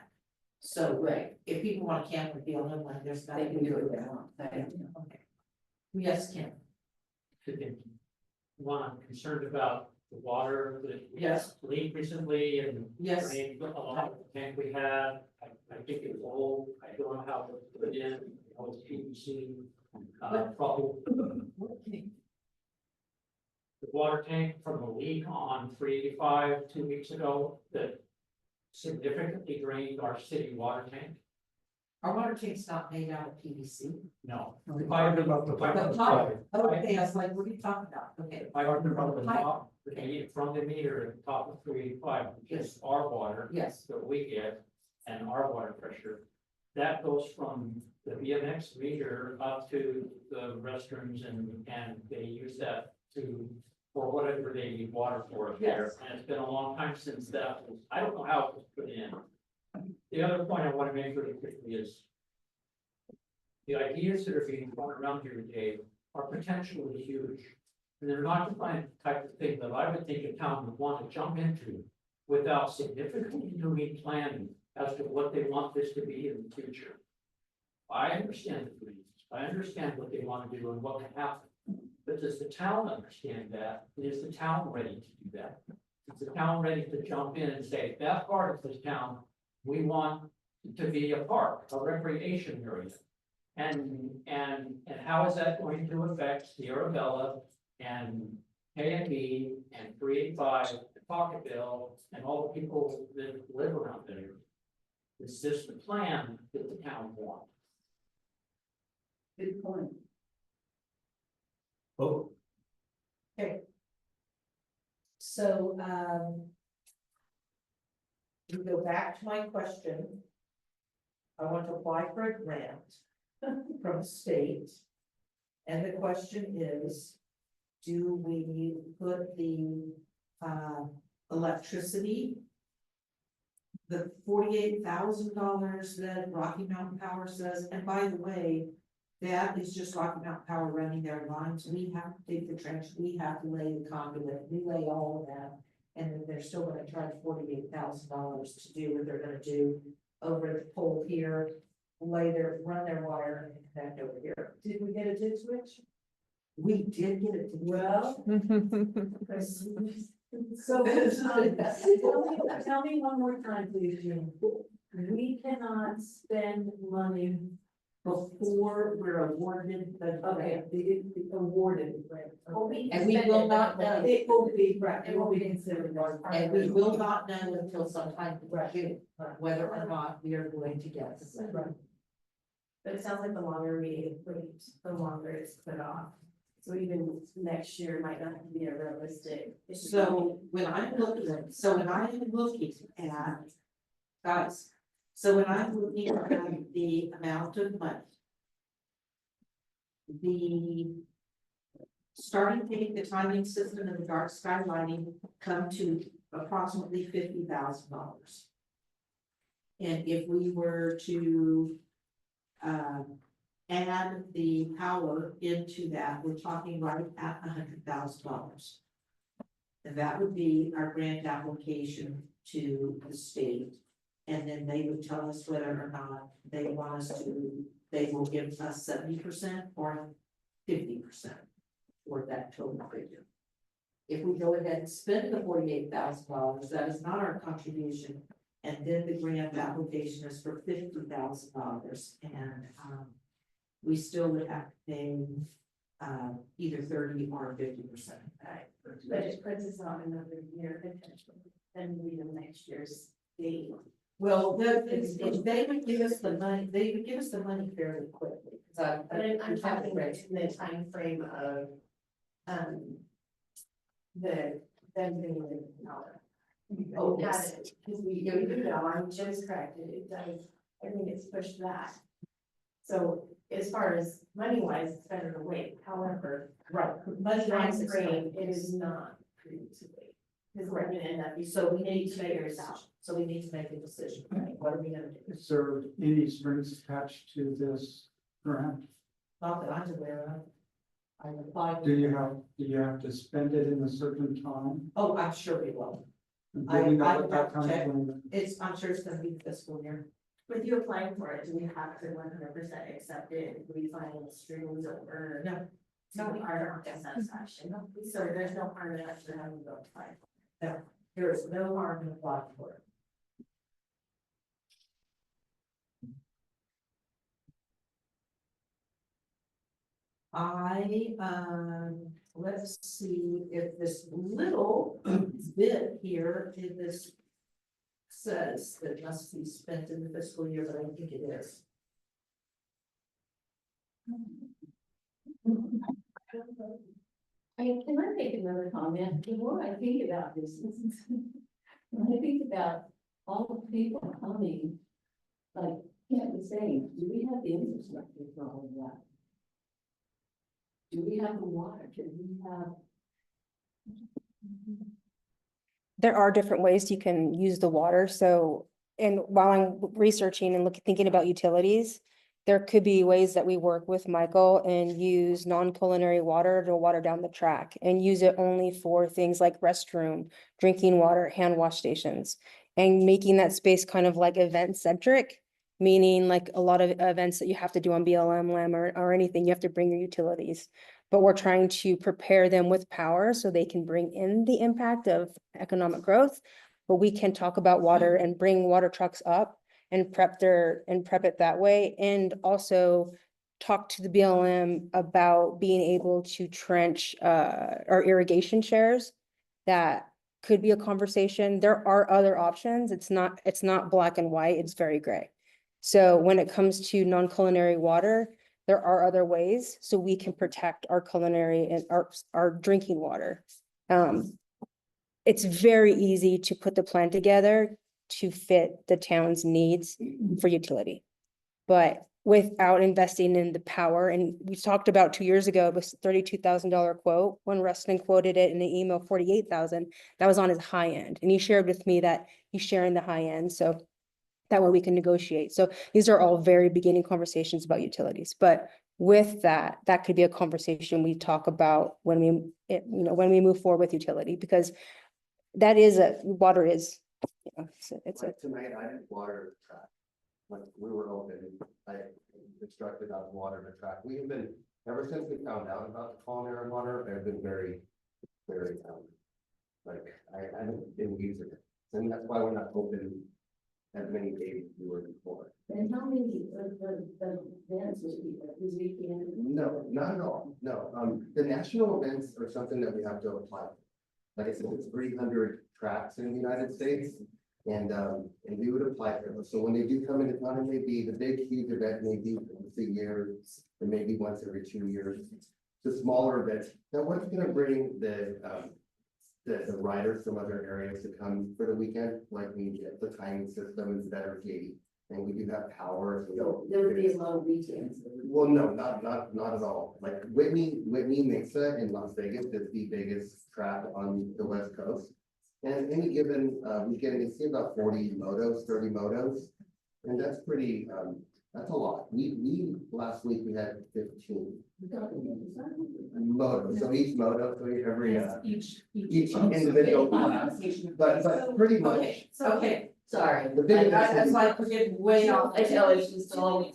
S1: So,
S4: Right.
S1: if people want to camp with BLM land, there's
S4: They
S1: nothing
S4: can
S1: to
S4: do
S1: do
S4: it
S1: with
S4: they
S1: that.
S4: want.
S1: Okay. Yes, Kim.
S14: One, I'm concerned about the water that we
S1: Yes.
S14: leaked recently and.
S1: Yes.
S14: drained a lot of the tank we had, I think it was old, I don't know how to put it in, I was PVC. Probably. The water tank from the leak on 385 2 weeks ago that significantly drained our city water tank.
S1: Our water tank's not made out of PVC.
S14: No.
S5: We're talking about the
S1: The pipe, okay, I was like, what are you talking about? Okay.
S14: I talking about the
S1: Pipe.
S14: top, from the meter at the top of 385, which is our water.
S1: Yes.
S14: That we get and our water pressure. That goes from the BMX meter up to the restrooms and they use that for whatever they need water for up there.
S1: Yes.
S14: And it's been a long time since that was, I don't know how it was put in. The other point I want to make really quickly is the ideas that are being thrown around here today are potentially huge. And they're not the type of thing that I would think a town would want to jump into without significantly doing planning as to what they want this to be in the future. I understand the reasons, I understand what they want to do and what can happen. But does the town understand that? Is the town ready to do that? Is the town ready to jump in and say, that part of this town, we want to be a park, a recreation area? And how is that going to affect Sierra Bella and K&B and 385 and Pocketville and all the people that live around there? Is this the plan that the town wants?
S4: Good point.
S10: Oh,
S1: So, to go back to my question. I want to apply for a grant from the state. And the question is, do we put the, electricity, the $48,000 that Rocky Mountain Power says, and by the way, that is just Rocky Mountain Power running their lines. We have to dig the trench, we have to lay the conduit, we lay all of that. And then they're still gonna charge $48,000 to do what they're gonna do over the pole here, run their wire and connect over here. Did we get a dig switch? We did get it. Well.
S4: So, tell me one more time, please, Jim. We cannot spend money.
S1: Before we're awarded the.
S4: Okay, the awarded, right?
S1: And we will not know.
S4: It will be, right, it will be considered.
S1: And we will not know until sometime in June, whether or not we are going to get this.
S2: Right. But it sounds like the longer we wait, the longer it's put off. So even next year might not be a realistic.
S1: So when I'm looking at, guys, so when I'm looking at the amount of money. The starting date, the timing system and the dark sky lighting come to approximately $50,000. And if we were to add the power into that, we're talking right at $100,000. And that would be our grant application to the state. And then they would tell us whether or not they want us to, they will give us 70% or 50% for that total figure. If we go ahead and spend the $48,000, that is not our contribution. And then the grant application is for $50,000 and we still would have to pay either 30 or 50%.
S2: But it puts us on another year potentially, then we the next year's date.
S1: Well, if they would give us the money, they would give us the money fairly quickly.
S2: But I'm talking in the time frame of, them being the dollar.
S1: Oh, yes.
S2: Because we go to the dollar, and Jim's correct, it does, I think it's pushed back. So as far as money wise, it's better to wait, however,
S1: Right.
S2: time frame, it is not prudent to wait. Because we're gonna end up.
S1: So we need to figure this out. So we need to make a decision, right? What are we gonna do?
S5: Is there any strings attached to this grant?
S1: Not that I'm aware of. I applied.
S5: Do you have to spend it in a certain time?
S1: Oh, I'm sure we will.
S5: Do
S1: I
S5: we know
S1: have
S5: what that
S1: to
S5: time
S1: check.
S5: frame is?
S1: I'm sure it's gonna be fiscal year.
S2: With you applying for it, do we have to 100% accept it, refund streams or?
S1: No.
S2: No, we are not satisfaction, so there's no harm in actually having to go apply.
S1: There is no harm in applying for it. Let's see if this little bit here, if this says that it must be spent in the fiscal year, but I don't think it is.
S4: Can I make another comment? The more I think about this, when I think about all the people coming, like, can't be saying, do we have the infrastructure for all of that? Do we have the water? Do we have?
S15: There are different ways you can use the water, so, and while I'm researching and thinking about utilities, there could be ways that we work with Michael and use non-culinary water to water down the track and use it only for things like restroom, drinking water, hand wash stations, and making that space kind of like event centric, meaning like a lot of events that you have to do on BLM, LAM, or anything, you have to bring your utilities. But we're trying to prepare them with power so they can bring in the impact of economic growth. But we can talk about water and bring water trucks up and prep it that way. And also talk to the BLM about being able to trench our irrigation shares. That could be a conversation. There are other options. It's not black and white, it's very gray. So when it comes to non-culinary water, there are other ways so we can protect our culinary and our drinking water. It's very easy to put the plan together to fit the town's needs for utility. But without investing in the power, and we talked about 2 years ago, it was $32,000 quote. When Rustin quoted it in the email, 48,000, that was on his high end. And he shared with me that he's sharing the high end. So that way we can negotiate. So these are all very beginning conversations about utilities, but with that could be a conversation we talk about when we move forward with utility, because that is water is, it's a.
S11: Like tonight, I didn't water the track. Like we were open, I instructed on water the track. We have been, ever since we found out about the culinary water, I've been very, like, I haven't been using it. And that's why we're not open as many days as we were before.
S4: And how many events was it this weekend?
S11: No, not at all. No, the national events are something that we have to apply. Like I said, it's 300 tracks in the United States, and we would apply for those. So when they do come into town, it may be the big huge event, maybe once a year, or maybe once every 2 years. The smaller events. Now, what's going to bring the riders from other areas to come for the weekend? Like we get the timing system is better gate, and we do have power.
S4: So there would be a lot of weekends.
S11: Well, no, not at all. Like Whitney Mesa in Las Vegas is the biggest track on the West Coast. And any given weekend, they see about 40 motos, 30 motos. And that's pretty, that's a lot. We last week we had 15 motos. So each moto, so every each individual class. But pretty much.
S1: Okay.
S4: Sorry.
S11: The big
S1: That's like we're getting way off.
S4: I tell her she's still.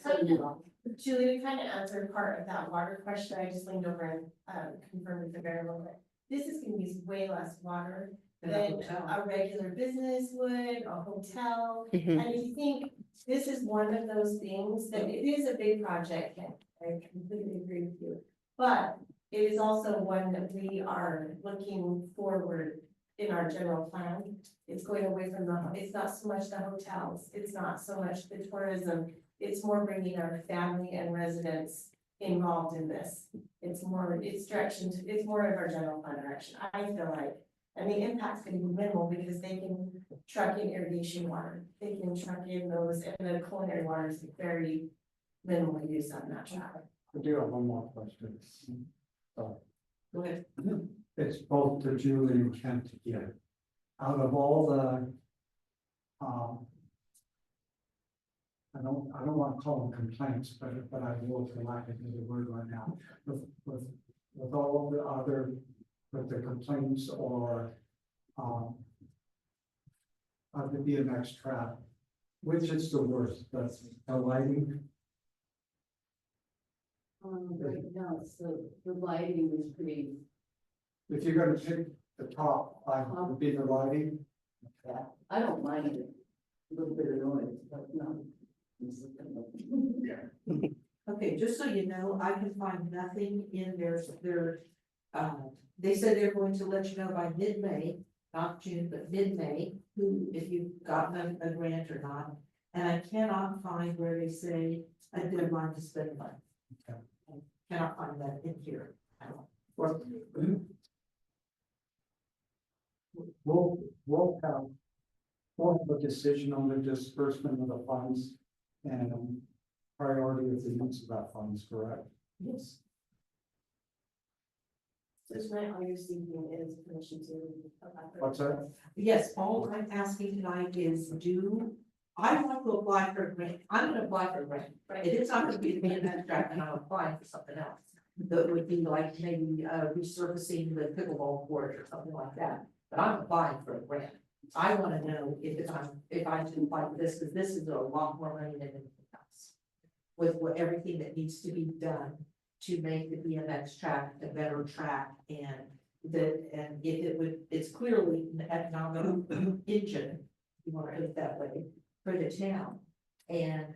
S2: Julie, we kind of answered part of that water question. I just leaned over and confirmed with the variable, but this is gonna use way less water than a regular business would, a hotel.
S15: Mhm.
S2: And you think this is one of those things that it is a big project, and I completely agree with you. But it is also one that we are looking forward in our general plan. It's going away from it's not so much the hotels, it's not so much the tourism, it's more bringing our family and residents involved in this. It's more of our general plan direction, I feel like. And the impact's gonna be minimal because they can truck in irrigation water, they can truck in those, and the culinary water is very minimally used on that track.
S5: I do have one more question.
S1: Go ahead.
S5: It's both to Julie and Kent again. Out of all the, I don't want to call them complaints, but I will for lack of another word right now. With all the other, with the complaints or, of the BMX track, which is the worst, the lighting?
S4: Right now, so the lighting is pretty,
S5: If you're gonna pick the top, would be the lighting.
S4: I don't mind it, a little bit of noise, but no.
S1: Okay, just so you know, I can find nothing in their, they said they're going to let you know by mid-May, not June, but mid-May, who, if you've gotten a grant or not. And I cannot find where they say a deadline to spend money.
S5: Okay.
S1: I cannot find that in here.
S5: Well, we'll have a decision on the disbursement of the funds and priority of the use of that funds, correct?
S1: Yes.
S2: So tonight, all you're seeking is permission to. apply for-
S5: What's that?
S1: Yes, all I'm asking tonight is I want to apply for a grant, I'm gonna apply for a grant.
S2: Right.
S1: It is not gonna be an abstract and I'm applying for something else. That would be like maybe resurfacing the pickleball court or something like that, but I'm applying for a grant. I wanna know if I should apply for this, because this is a lot more money than anything else. With everything that needs to be done to make the BMX track a better track and it's clearly an economic engine, if you wanna put it that way, for the town. And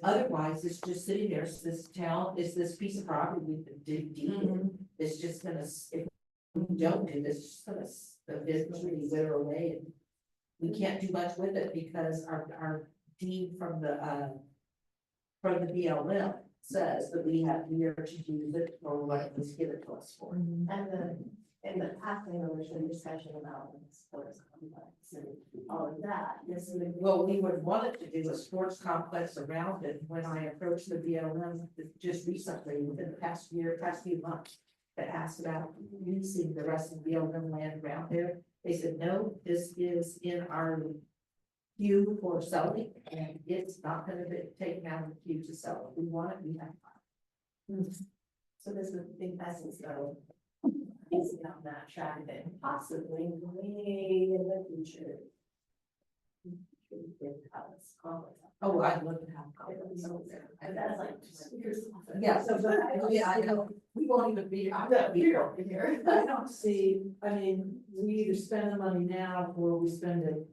S1: otherwise, it's just sitting there, so this town is this piece of property we've been digging. It's just gonna, if we don't do this, it's just gonna eventually wither away. And we can't do much with it because our deed from the BLM says that we have a year to use it or what it was given to us for.
S2: And in the past, I know there's been discussion about sports complex and all of that. This would.
S1: Well, we would want it to do a sports complex around it. When I approached the BLM just recently, within the past few months, that asked about leasing the rest of the BLM land around there, they said, no, this is in our queue for selling, and it's not gonna be taken out of the queue to sell. If we want it, we have to.
S2: So this would be essence of. Easy on that track then possibly way in the future.
S1: Oh, I'd love to have.
S2: And that's like.
S1: Yeah, so, yeah, I know, we won't even be, I'm not here over here.
S8: I don't see, I mean, we either spend the money now or we spend it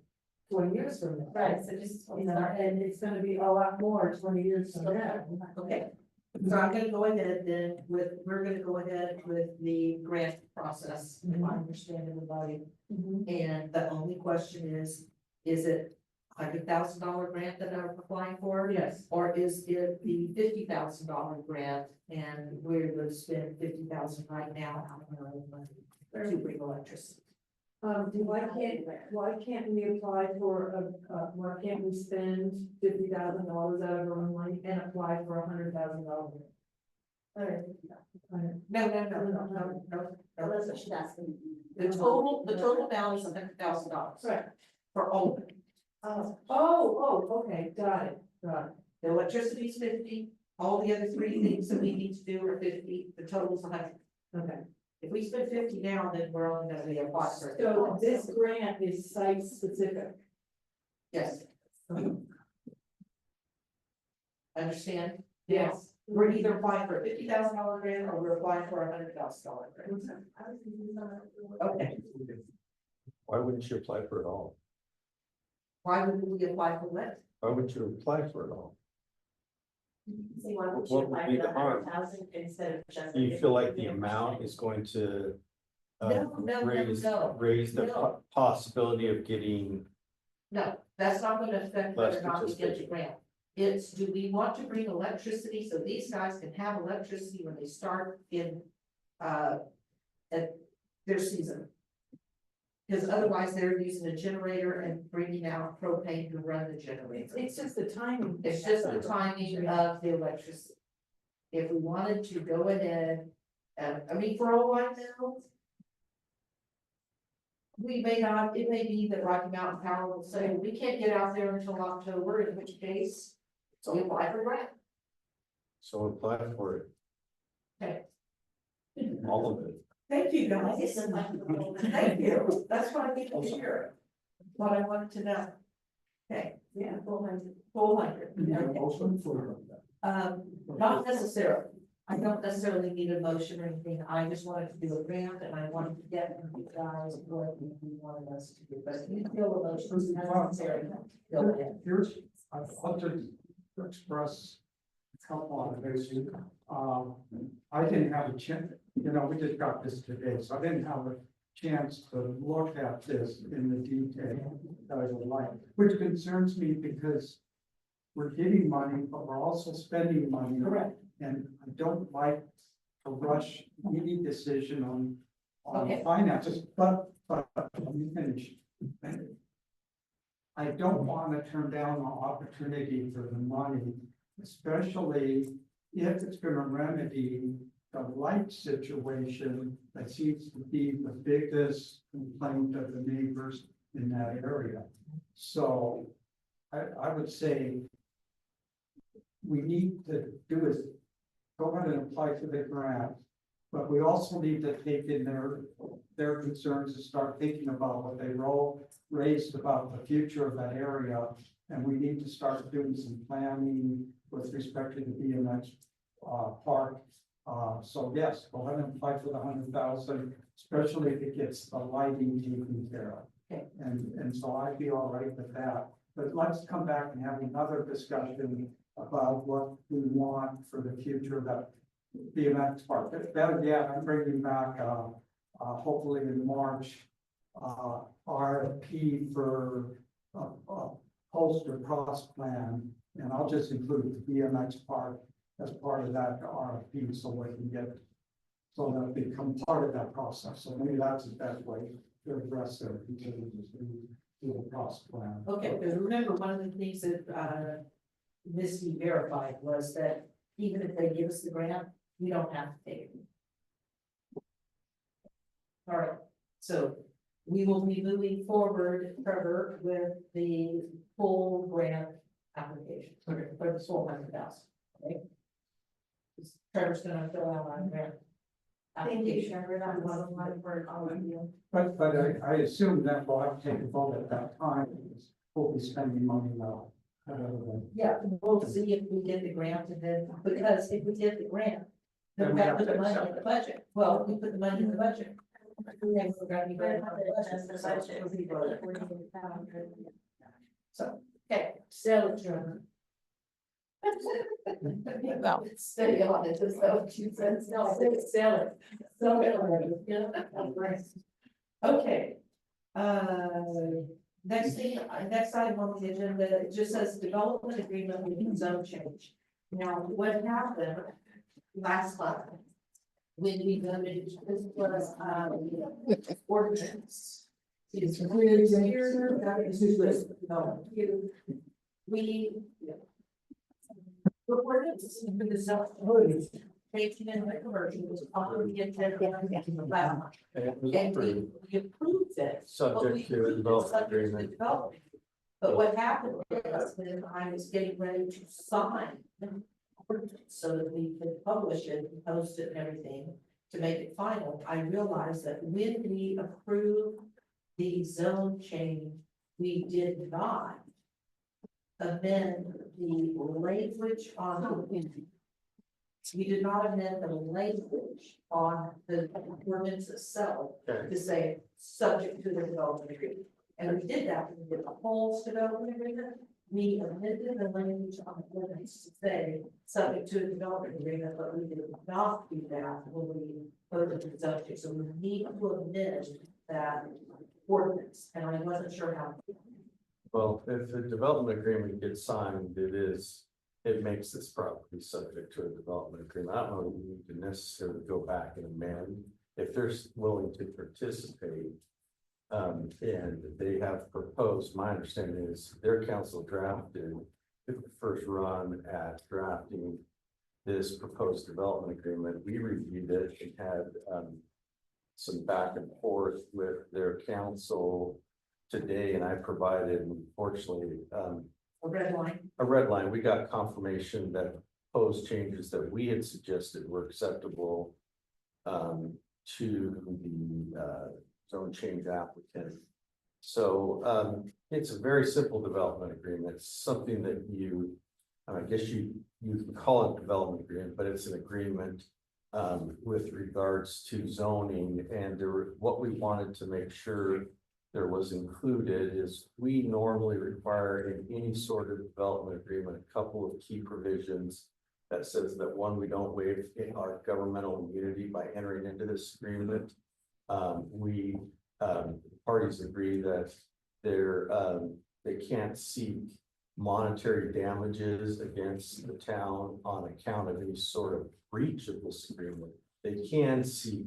S8: 20 years from now.
S2: Right, so just.
S8: You know, and it's gonna be a lot more 20 years from now.
S1: Okay, so I'm gonna go ahead then we're gonna go ahead with the grant process, if I understand everybody. And the only question is it $100,000 grant that I'm applying for?
S8: Yes.
S1: Or is it the $50,000 grant and we're gonna spend $50,000 right now out of our own money to bring electricity?
S8: Why can't we apply for why can't we spend $50,000 out of our own money and apply for $100,000?
S1: No.
S2: That's what she's asking.
S1: The total amount is $100,000.
S8: Right.
S1: For all of it.
S8: Okay, got it.
S1: The electricity is 50, all the other three things that we need to do are 50, the total's 100.
S8: Okay.
S1: If we spend 50 now, then we're only gonna be a pot for.
S8: So this grant is site specific.
S1: Yes. Understand?
S8: Yes.
S1: We're either applying for a $50,000 grant or we're applying for a $100,000 grant. Okay,
S10: Why wouldn't you apply for it all?
S1: why would we apply for what?
S10: Why wouldn't you apply for it all?
S2: So you want
S10: What
S2: to
S10: would
S2: apply
S10: be
S2: for
S10: the
S2: the
S10: harm?
S2: 100,000 instead of just.
S10: Do you feel like the amount is going to
S1: No.
S10: raise the
S1: No.
S10: possibility of getting
S1: No, that's not gonna affect whether
S10: less
S1: or not we get the
S10: participation?
S1: grant. It's, do we want to bring electricity so these guys can have electricity when they start in, at their season? Because otherwise they're using a generator and bringing out propane to run the generator.
S8: It's just the timing.
S1: It's just the timing of the electricity. If we wanted to go ahead, I mean, for all I know. We may not, it may be that Rocky Mountain Power will say, we can't get out there until October, in which case, we apply for grant.
S10: So apply for it,
S1: Okay.
S10: all of it.
S1: Thank you, guys. Thank you. That's what I need to hear. What I wanted to know. Okay,
S2: Yeah, 400.
S1: 400.
S16: Yeah,
S1: Okay.
S16: motion for.
S1: Not necessarily. I don't necessarily need a motion or anything. I just wanted to do a grant and I wanted to get from you guys what you wanted us to do. But if you feel a motion is necessary, go ahead.
S5: Here's, I'd like to express a couple of things. I didn't have a chance, you know, we just got this today, so I didn't have a chance to look at this in the detail that I would like, which concerns me because we're getting money, but we're also spending money.
S1: Correct.
S5: And I don't like to rush any decision on
S1: Okay.
S5: finances, but let me finish. I don't want to turn down the opportunity for the money, especially if it's gonna remedy the light situation that seems to be the biggest complaint of the neighbors in that area. So I would say we need to do is go ahead and apply for the grant, but we also need to take in their concerns and start thinking about what they raised about the future of that area. And we need to start doing some planning with respect to the BMX park. So yes, go ahead and apply for the 100,000, especially if it gets the lighting taken care of.
S1: Okay.
S5: And so I'd be all right with that. But let's come back and have another discussion about what we want for the future of that BMX park. That again, I'm bringing back, hopefully in March, RFP for a poster cross plan, and I'll just include the BMX park as part of that RFP, so we can get, so that they become part of that process. So maybe that's the best way to address their concerns, is to do a cross plan.
S1: Okay, because remember, one of the things that Misty verified was that even if they give us the grant, we don't have to take it. All right, so we will be moving forward, Trevor, with the full grant application for the full 100,000. Okay. Trevor's gonna fill out our grant.
S2: Thank you, Trevor. That was a lot of work, all of you.
S5: But I assume that we'll have to take a vote at that time, because we'll be spending money now.
S1: Yeah, we'll see if we get the grant and then, because if we get the grant, then we have to put the money in the budget. Well, we put the money in the budget. We have to grant the budget. So, okay, so Trevor.
S3: Well,
S2: Study on it, just so 2 cents.
S1: No, sell it. Sell it already. Yeah. Okay. Next thing, next item on the agenda, it just says development agreement with zone change. Now, what happened last month? When we voted, this was, ordinance. It's really here, that is useless. No, we. The ordinance for the zone. Taking in the commercial was already intended in the last month.
S10: And it was
S1: And
S10: approved,
S1: we approved it.
S10: subject to a development agreement.
S1: But what happened was when I was getting ready to sign. So that we could publish it and post it and everything to make it final, I realized that when we approved the zone change, we did not. Amend the language on the. We did not amend the language on the ordinance itself
S10: Okay.
S1: to say, subject to the development agreement. And we did that when we did the whole development agreement. We amended the language on the ordinance to say, subject to the development agreement, but we did not do that when we voted the subject. So we need to amend that ordinance, and I wasn't sure how.
S10: Well, if the development agreement gets signed, it makes this property subject to a development agreement. I don't know if you need to necessarily go back and amend if they're willing to participate. And they have proposed, my understanding is their council drafted the first run at drafting this proposed development agreement. We reviewed it and had some back and forth with their council today, and I provided, unfortunately,
S1: A red line.
S10: a red line. We got confirmation that proposed changes that we had suggested were acceptable. to the zone change applicant. So it's a very simple development agreement. It's something that I guess you can call it development agreement, but it's an agreement with regards to zoning. And what we wanted to make sure there was included is we normally require in any sort of development agreement a couple of key provisions that says that, one, we don't waive our governmental immunity by entering into this agreement. Parties agree that they can't seek monetary damages against the town on account of any sort of breach of this agreement. They can seek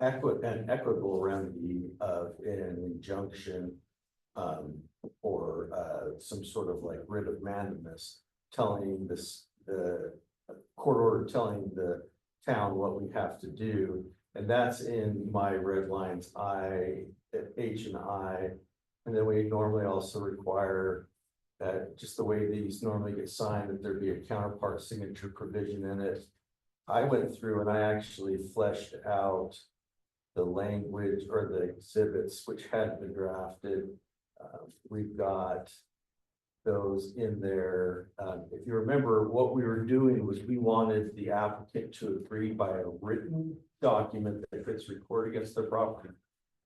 S10: an equitable remedy of an injunction or some sort of like writ of mandamus, telling the court order telling the town what we have to do. And that's in my red lines, H and I. And then we normally also require that, just the way these normally get signed, that there be a counterpart signature provision in it. I went through and I actually fleshed out the language or the exhibits which had been drafted. We've got those in there. If you remember, what we were doing was we wanted the applicant to agree by a written document that gets recorded against their property,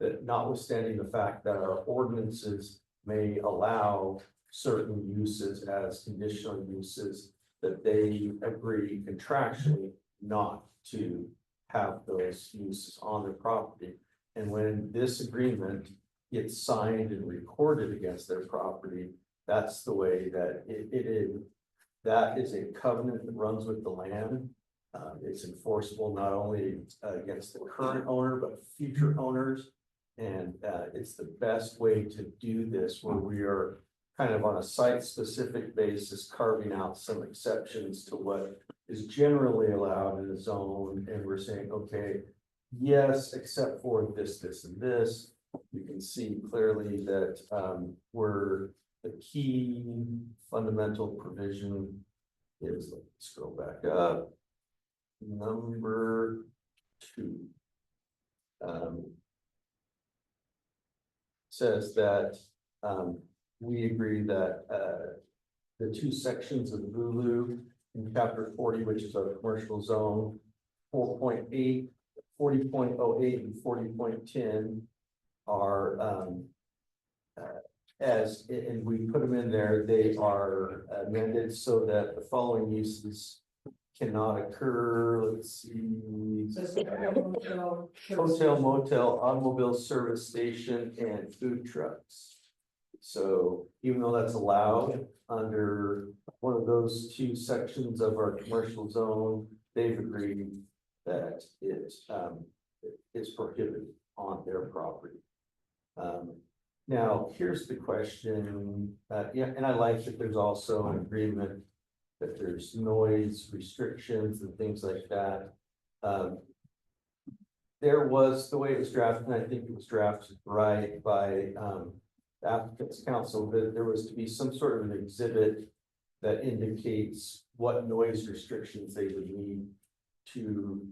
S10: that notwithstanding the fact that our ordinances may allow certain uses as conditional uses, that they agree contractually not to have those uses on their property. And when this agreement gets signed and recorded against their property, that's the way that it is. That is a covenant that runs with the land. It's enforceable not only against the current owner, but future owners. And it's the best way to do this, where we are kind of on a site-specific basis, carving out some exceptions to what is generally allowed in a zone. And we're saying, okay, yes, except for this, this, and this. You can see clearly that we're the key fundamental provision is, let's scroll back up. Number 2. Says that we agree that the 2 sections of Lulu in chapter 40, which is our commercial zone, 4.8, 40.08 and 40.10 are and we put them in there, they are amended so that the following uses cannot occur. Let's see. Hotel, motel, automobile service station, and food trucks. So even though that's allowed under one of those 2 sections of our commercial zone, they've agreed that it is prohibited on their property. Now, here's the question, and I like that there's also an agreement that there's noise restrictions and things like that. There was, the way it was drafted, and I think it was drafted right by the applicant's counsel, that there was to be some sort of an exhibit that indicates what noise restrictions they would need to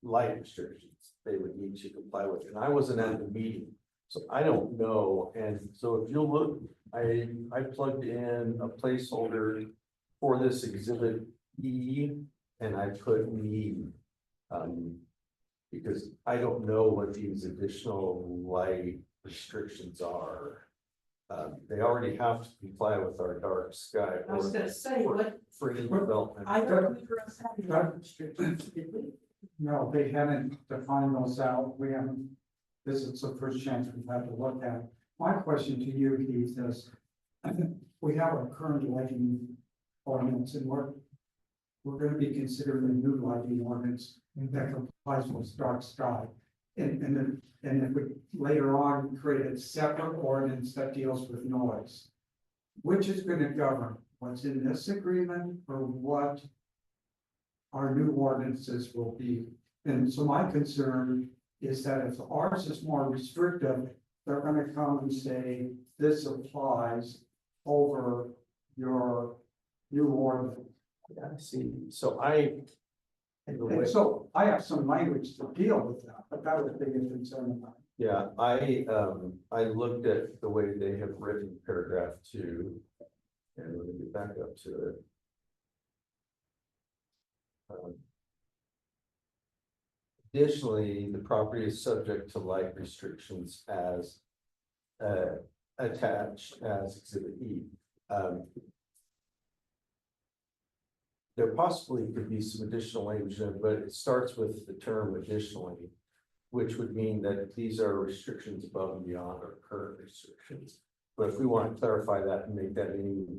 S10: light restrictions they would need to comply with. And I wasn't at the meeting, so I don't know. And so if you'll look, I plugged in a placeholder for this exhibit E, and I put need, because I don't know what these additional light restrictions are. They already have to comply with our dark sky.
S1: I was gonna say, what,
S10: For any development.
S1: I don't remember us having that restrictions, did we?
S5: No, they haven't defined those out. We haven't, this is the first chance we've had to look at. My question to you, Keith, is we have our current lighting ordinance, and we're going to be considering a new lighting ordinance that complies with dark sky. And if we later on create a separate ordinance that deals with noise, which is going to govern what's in this agreement or what our new ordinances will be. And so my concern is that if ours is more restrictive, they're going to come and say, this applies over your new ordinance.
S10: Yeah, I see, so I.
S5: And so I have some language to deal with that, but that was the biggest concern about it.
S10: Yeah, I looked at the way they have written paragraph 2. And let me get back up to it. Additionally, the property is subject to light restrictions as attached as Exhibit E. There possibly could be some additional language in it, but it starts with the term additionally, which would mean that these are restrictions above and beyond our current restrictions. But if we want to clarify that and make that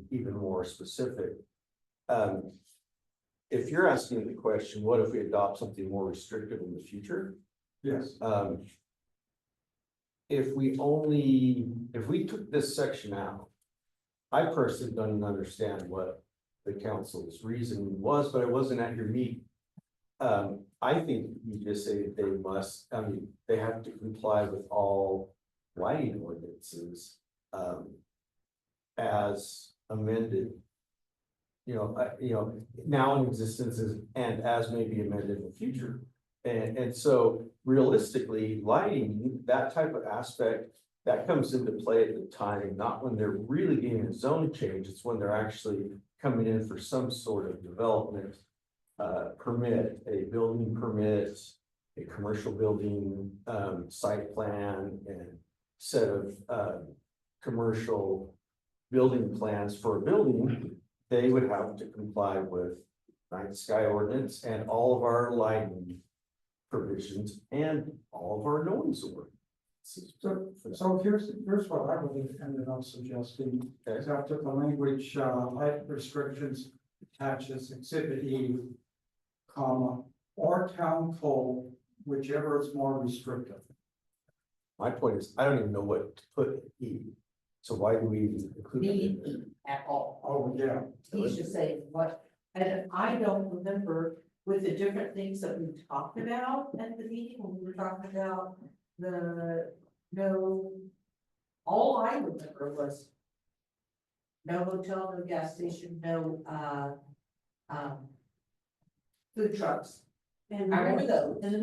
S10: even more specific, if you're asking the question, what if we adopt something more restrictive in the future?
S5: Yes.
S10: If we took this section out, I personally don't even understand what the council's reasoning was, but I wasn't at your meeting. I think you just say they must, they have to comply with all lighting ordinances, as amended. Now in existence and as may be amended in the future. And so realistically, lighting, that type of aspect, that comes into play at the time, not when they're really getting a zone change, it's when they're actually coming in for some sort of development permit, a building permit, a commercial building site plan, and set of commercial building plans for a building. They would have to comply with night sky ordinance and all of our lighting provisions and all of our noise ordinances.
S5: So here's what I would have ended up suggesting, is after the language, light restrictions attaches Exhibit E, comma, or town code, whichever is more restrictive.
S10: My point is, I don't even know what to put in E. So why do we include it in there?
S1: At all.
S5: Oh, yeah.
S1: He should say what, and I don't remember with the different things that we talked about at the meeting, when we were talking about all I remember was no hotel, no gas station, no, food trucks.
S7: And
S1: I remember those, and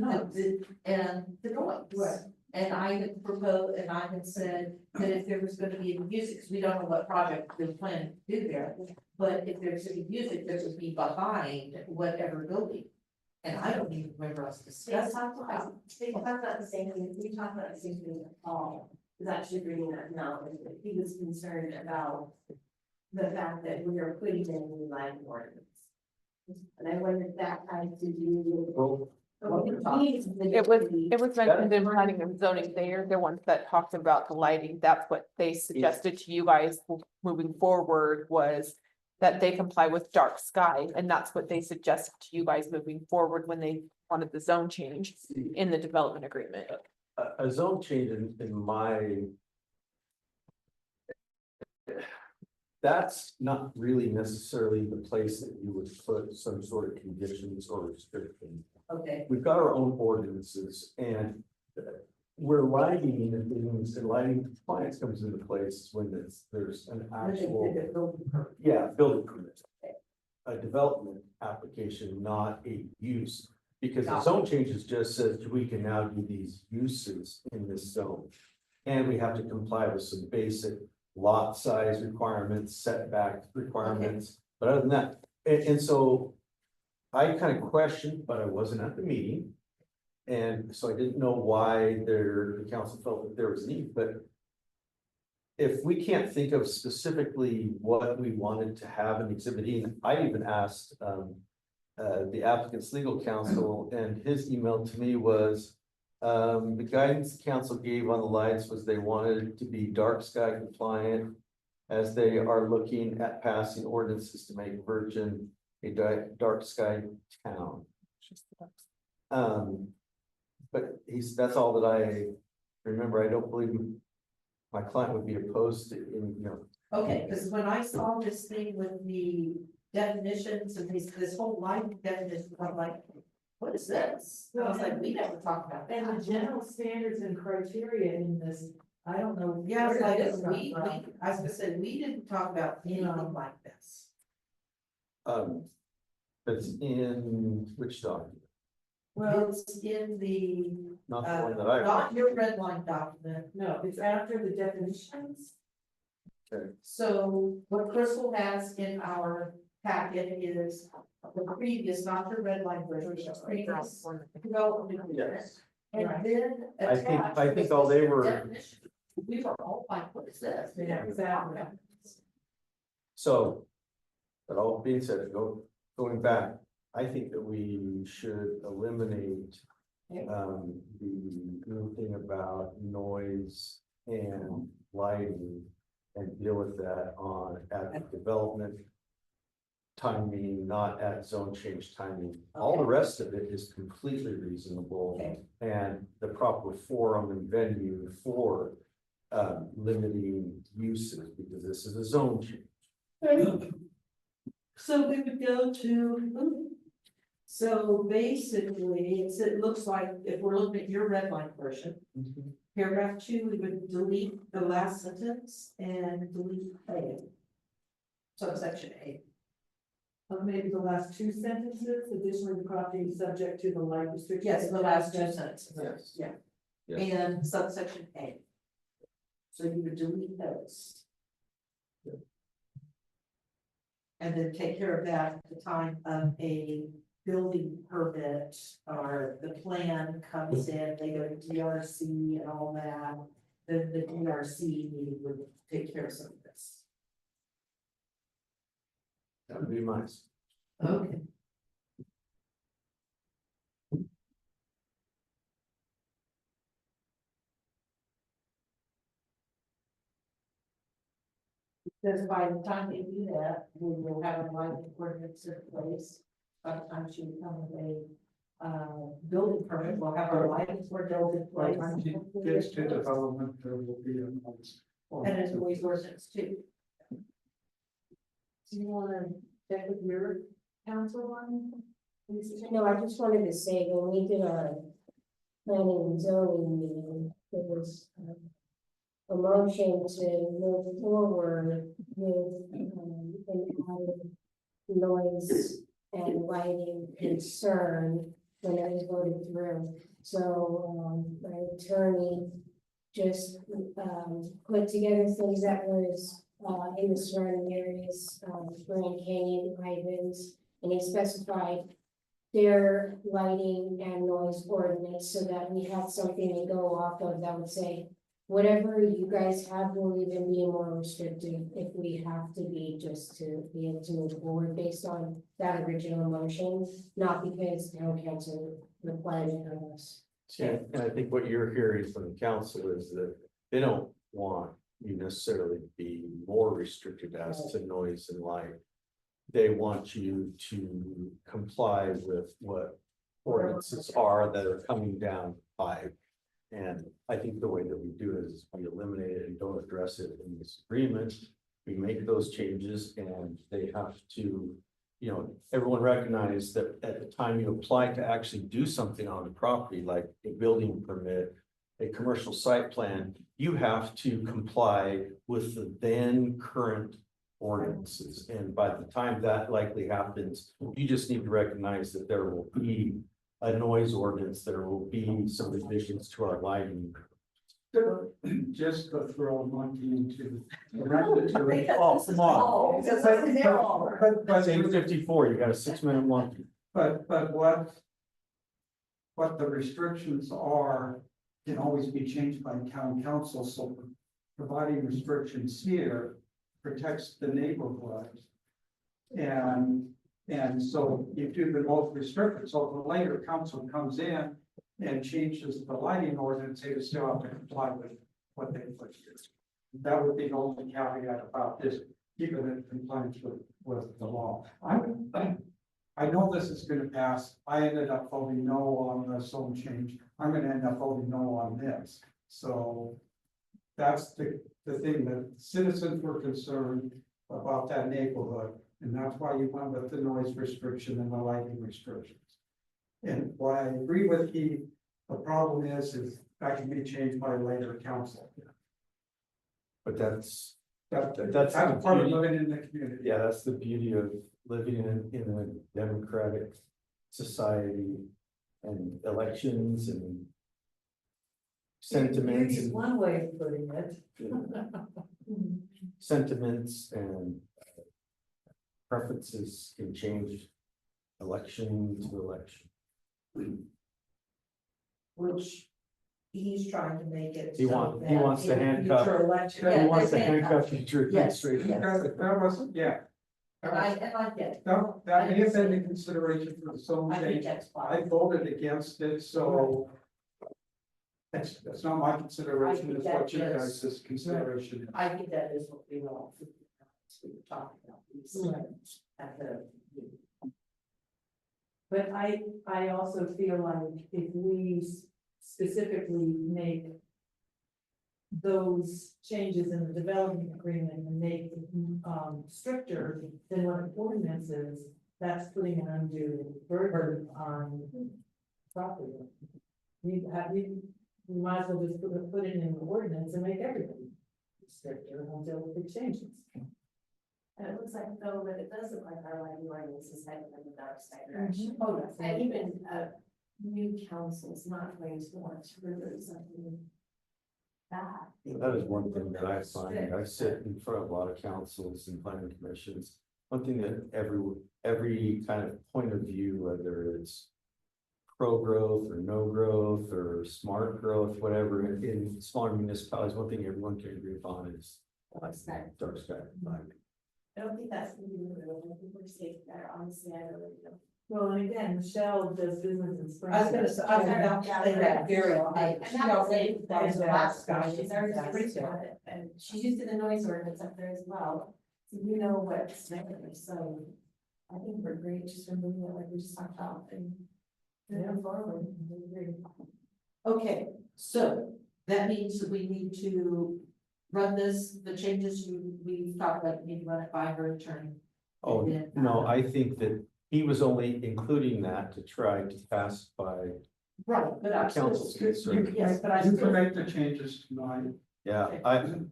S1: the noise.
S7: Right.
S1: And I had proposed, and I had said that if there was gonna be music, because we don't know what project they're planning to do there. But if there's any music, there would be behind whatever building. And I don't even remember us
S2: They
S1: discussing.
S2: talked about the same thing, we talked about the same thing, Paul was actually bringing that knowledge, but he was concerned about the fact that we are putting in new lighting ordinance. And I wonder if that has to do with.
S10: Well,
S3: It was mentioned in planning and zoning, they're the ones that talked about the lighting, that's what they suggested to you guys moving forward was. That they comply with dark sky, and that's what they suggested to you guys moving forward when they wanted the zone change in the development agreement.
S10: A zone change in my. That's not really necessarily the place that you would put some sort of conditions or restrictions.
S1: Okay,
S10: We've got our own ordinances and we're lighting and things, and lighting compliance comes into place when there's an actual, building permit. A development application, not a use, because the zone changes just says we can now do these uses in this zone. And we have to comply with some basic lot size requirements, setback requirements, but other than that, and so. I kind of questioned, but I wasn't at the meeting. And so I didn't know why the council felt that there was need, but. If we can't think of specifically what we wanted to have in Exhibit E, and I even asked the applicant's legal counsel, and his email to me was. The guidance the council gave on the lights was they wanted it to be dark sky compliant. As they are looking at passing ordinances to make Virgin a dark sky town. But that's all that I remember. I don't believe my client would be opposed to,
S1: okay, because when I saw this thing with the definitions and this whole line definition, I'm like, what is this? I was like, we never talked about that.
S4: And the general standards and criteria in this, I don't know.
S1: Yeah,
S4: where
S1: like,
S4: did this come
S1: we,
S4: from?
S1: I was gonna say, we didn't talk about anything like this.
S10: It's in which document?
S1: Well, it's in the,
S10: Not the one that I.
S1: not your red line document, no, it's after the definitions.
S10: Okay.
S1: So what Crystal has in our packet is the previous, not the red line version, the previous development agreement.
S10: Yes.
S1: And
S10: Right.
S1: then
S10: I think-
S1: attached
S10: I think
S1: was
S10: all they
S1: this
S10: were-
S1: definition. We were all like, what is this?
S12: Yeah, exactly.
S10: So, that all being said, going back, I think that we should eliminate. The thing about noise and lighting and deal with that at development. Timing, not at zone change timing. All the rest of it is completely reasonable.
S1: Okay.
S10: And the proper forum and venue for limiting uses, because this is a zone change.
S1: So we would go to, so basically, it looks like if we're looking at your red line version. Paragraph 2, we would delete the last sentence and delete A. Subsection A.
S8: Maybe the last two sentences, additionally, the property is subject to the light restriction.
S1: Yes, the last two sentences.
S10: Yes.
S1: Yeah.
S10: Yes.
S1: And subsection A. So you would delete those. And then take care of that at the time of a building permit or the plan comes in, they go to DRC and all that. Then the DRC would take care of some of this.
S10: That would be nice.
S1: Okay. Because by the time they do that, we will have a lighting ordinance in place. By the time she becomes a building permit, we'll have our lighting ordinance in
S5: By the
S1: place.
S5: time she gets to development, there will be a noise.
S1: And it's noise ordinance too. Do you wanna check with your council on?
S13: No, I just wanted to say, when we did our planning and zoning meeting, there was a motion to move forward with an added noise and lighting concern when it was voted through. So my attorney just put together things that was in the surrounding areas, Grand Canyon, Ivans, and he specified their lighting and noise ordinance so that we had something to go off of that would say, whatever you guys have will even be more restrictive if we have to be, just to be able to move forward based on that original motion, not because town council required it of us.
S10: Yeah, and I think what you're hearing from the council is that they don't want you necessarily to be more restricted as to noise and light. They want you to comply with what ordinances are that are coming down by. And I think the way that we do it is we eliminate it and don't address it in this agreement. We make those changes and they have to, you know, everyone recognize that at the time you apply to actually do something on the property, like a building permit, a commercial site plan, you have to comply with the then current ordinances. And by the time that likely happens, you just need to recognize that there will be a noise ordinance, there will be some revisions to our lighting.
S5: Just to throw a monkey into the regulatory.
S1: Oh, come on.
S5: But
S10: 8:54, you got a 6-minute monkey.
S5: But what the restrictions are can always be changed by town council, so providing restrictions here protects the neighborhood. And so you do the most restricted, so if the later council comes in and changes the lighting ordinance, they still have to comply with what they put here. That would be the only caveat about this, keeping it in compliance with the law. I know this is gonna pass. I ended up voting no on the zone change. I'm gonna end up voting no on this. So that's the thing that citizens were concerned about that neighborhood. And that's why you went with the noise restriction and the lighting restrictions. And what I agree with Keith, the problem is that can be changed by later council.
S10: But that's
S5: That's
S10: the
S5: part of
S10: beauty.
S5: living in the community.
S10: Yeah, that's the beauty of living in a democratic society and elections and sentiments and
S1: One way of putting it.
S10: sentiments and preferences can change election to election.
S1: Which he's trying to make it.
S10: He
S1: so
S10: wants
S1: that
S10: to
S1: in
S10: handcuff-
S1: future election-
S10: He
S1: Yeah,
S10: wants to
S1: they're
S10: handcuff future
S1: Yes,
S10: administration.
S1: yes.
S5: That was, yeah,
S1: And I get it.
S5: that may have been in consideration for the zone
S1: I think
S5: change.
S1: that's
S5: I
S1: fine.
S5: voted against it, so. That's not my consideration, it's what you guys' consideration is.
S1: I think that is what we want. We were talking about these at the.
S17: But I also feel like if we specifically make those changes in the development agreement and make stricter than what the ordinance is, that's putting an undue burden on property. We might as well just put it in the ordinance and make everything stricter until it changes.
S2: And it looks like though that it does look like our lighting ordinance is heading in the dark side direction.
S17: Oh, that's.
S2: And even new council is not going to want to remove something that.
S10: That is one thing that I find, I sit in front of a lot of councils and planning commissions. One thing that every kind of point of view, whether it's pro-growth or no growth or smart growth, whatever, in smaller municipalities, one thing everyone can agree upon is dark sky.
S2: I don't think that's gonna be real. I think we're safe there, honestly, I really don't.
S17: Well, and again, Michelle does business in Springfield.
S1: I was gonna say, I was about to say that very high.
S2: And that was it, that was the last guy,
S1: guy.
S2: she's already agreed on it, and she's used in the noise ordinance up there as well. So you know what's there, so I think we're great just removing it like we just talked about and moving forward. I agree.
S1: Okay, so that means that we need to run the changes we talked about, we need to run it by her attorney.
S10: Oh,
S1: And then,
S10: no, I think that he was only including that to try to pacify.
S1: Right, but I still.
S10: Council's concern.
S1: Yes, but I
S5: You
S1: still.
S5: can make the changes tonight.
S10: Yeah,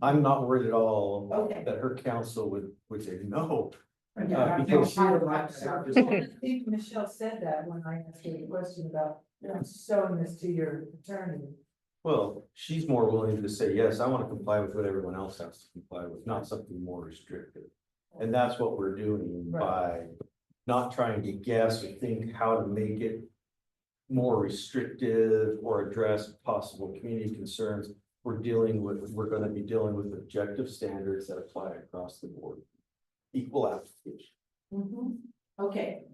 S10: I'm not worried at all
S1: Okay.
S10: that her council would say no.
S5: Yeah, I think
S10: because-
S5: she would like to have this.
S17: I think Michelle said that when I asked her the question about showing this to your attorney.
S10: Well, she's more willing to say, yes, I want to comply with what everyone else has to comply with, not something more restrictive. And that's what we're doing by not trying to guess or think how to make it more restrictive or address possible community concerns. We're gonna be dealing with objective standards that apply across the board. Equal application.
S1: Okay.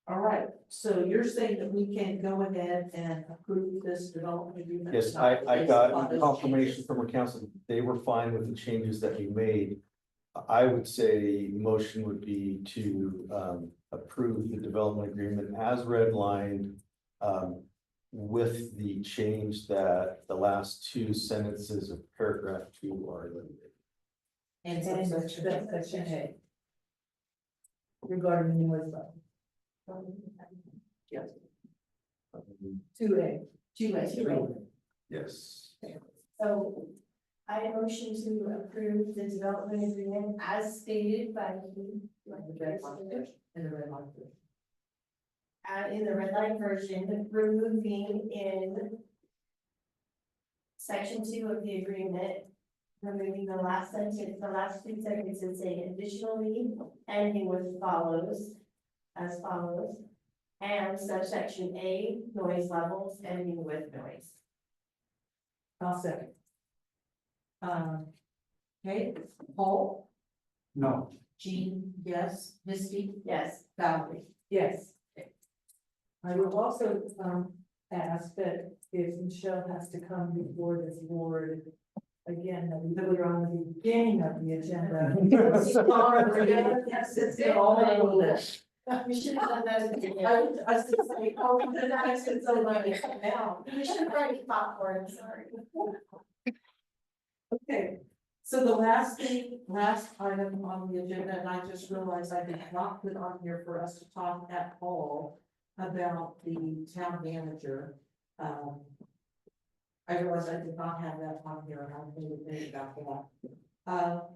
S1: All right, so you're saying that we can go ahead and approve this development agreement?
S10: Yes, I got confirmation from our council, they were fine with the changes that we made. I would say motion would be to approve the development agreement as redlined. With the change that the last two sentences of paragraph 2 are eliminated.
S1: And
S17: And section A. Regarding the noise level.
S1: Yes.
S17: 2A.
S10: Yes.
S2: So I motion to approve the development agreement as stated by the.
S1: In the red line.
S2: In the red line version, removing in section 2 of the agreement, removing the last sentence, the last two sentences saying additionally, ending with follows, as follows. And subsection A, noise levels, ending with noise.
S17: I'll second.
S1: Okay, Paul,
S5: No.
S1: Jean, yes, Misty,
S2: Yes.
S1: Valerie.
S17: Yes. I will also ask that if Michelle has to come before this board again, that we put her on the beginning of the agenda.
S1: Yes, it's all over this.
S2: We should have done that at the beginning.
S1: I was just saying, oh, the next it's so like now.
S2: We should have already popcorn, sorry.
S1: Okay, so the last item on the agenda, and I just realized I did not put on here for us to talk at all about the town manager. I realized I did not have that on here, and I made a minute about that.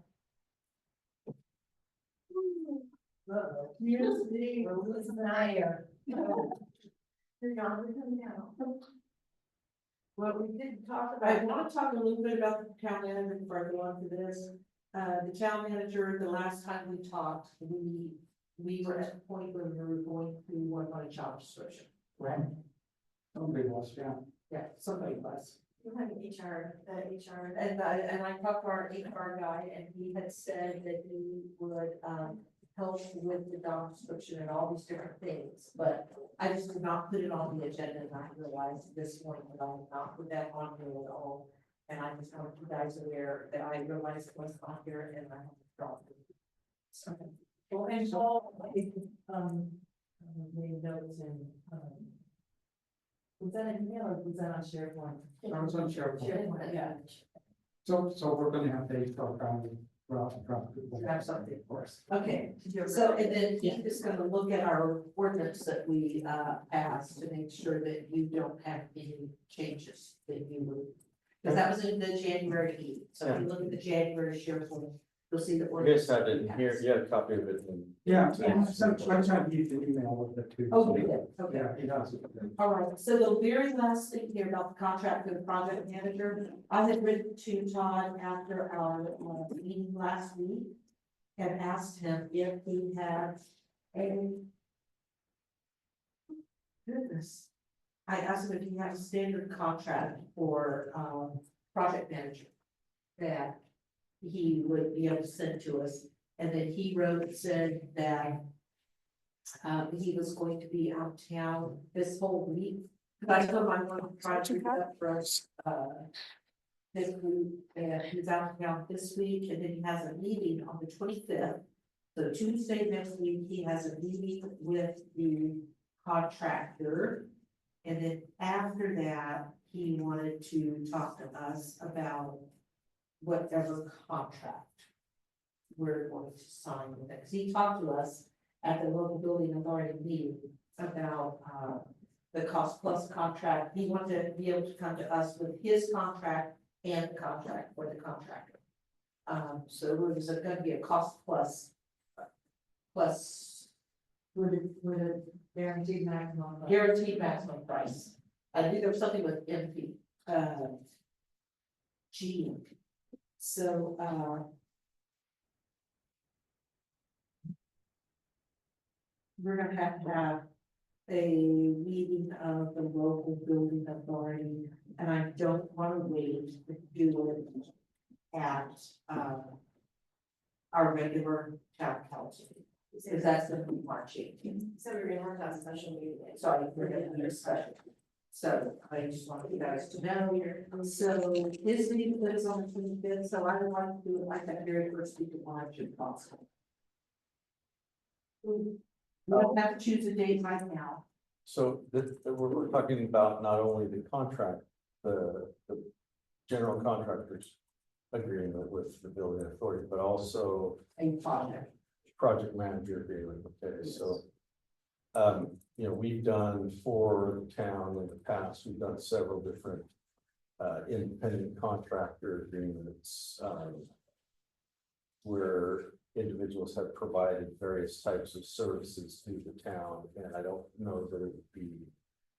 S2: Excuse me, who's there? You're not with me now.
S1: Well, we did talk about, I want to talk a little bit about the town manager before I go on to this. The town manager, the last time we talked, we were at the point where we were going to work on a job description, right?
S5: Somebody was, yeah.
S1: Yeah, somebody was.
S2: You have HR, the HR.
S1: And I talked to our HR guy and he had said that he would, help with the job description and all these different things, but I just did not put it on the agenda and I realized at this point that I did not put that on here at all. And I just want you guys aware that I realized it wasn't on here and I have to drop it. So,
S17: Well, and so, made notes and, was that an email or was that on SharePoint?
S5: I was on SharePoint.
S17: SharePoint, yeah.
S5: So we're gonna have to talk on
S1: have something for us. Okay, so and then he's just gonna look at our ordinance that we passed to make sure that you don't have any changes that you would. Because that was in the January meeting, so if you look at the January SharePoint, you'll see the
S10: You
S1: ordinance.
S10: guys had it in here, you had a copy of it in.
S5: Yeah, sometimes you can email with it too.
S1: Oh, we did, okay.
S5: Yeah, he does.
S1: All right, so the very last thing here about the contract for the project manager, I had written to Todd after our meeting last week. And asked him if he had a. Goodness. I asked him if he had a standard contract for project manager. That he would be able to send to us, and then he wrote, said that. He was going to be out of town this whole week. But I told him I want to try to pick up for us, this week, and he's out of town this week, and then he has a meeting on the 25th. So Tuesday next week, he has a meeting with the contractor. And then after that, he wanted to talk to us about whatever contract we're going to sign with it. 'Cause he talked to us at the local building authority meeting about the cost plus contract. He wanted to be able to come to us with his contract and the contract for the contractor. So there's gonna be a cost plus
S17: With a guaranteed maximum.
S1: guaranteed maximum price. I think there was something with MP, G. So, we're gonna have a meeting of the local building authority, and I don't wanna wait to do it at, our regular town council. Because that's gonna be March 18th.
S2: So we're gonna work on a special meeting.
S1: Sorry, we're gonna do a special. So I just want you guys to know, so his meeting is on the 25th, so I would like to do it like that very first week of March if possible. We don't have to choose a date right now.
S10: So we're talking about not only the contract, the general contractors agreement with the building authority, but also
S1: A project.
S10: project manager agreement, okay, so. You know, we've done for the town in the past, we've done several different. Independent contractor agreements, where individuals have provided various types of services to the town, and I don't know that it would be.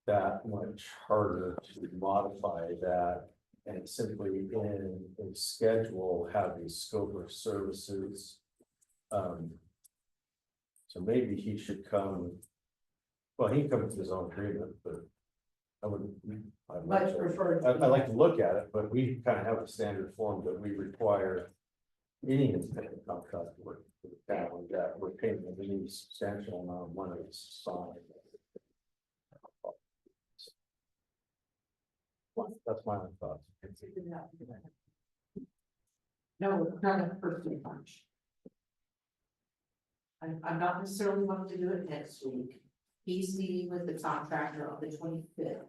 S10: That much harder to modify that and simply in a schedule have a scope of services. So maybe he should come. Well, he can come with his own agreement, but I would.
S1: Much preferred.
S10: I'd like to look at it, but we kind of have a standard form that we require. Any independent contract work for the town that we're paying any substantial amount of money to sign. That's my own thoughts.
S1: No, it's not the first week of March. I'm not necessarily wanting to do it next week. He's meeting with the contractor on the 25th.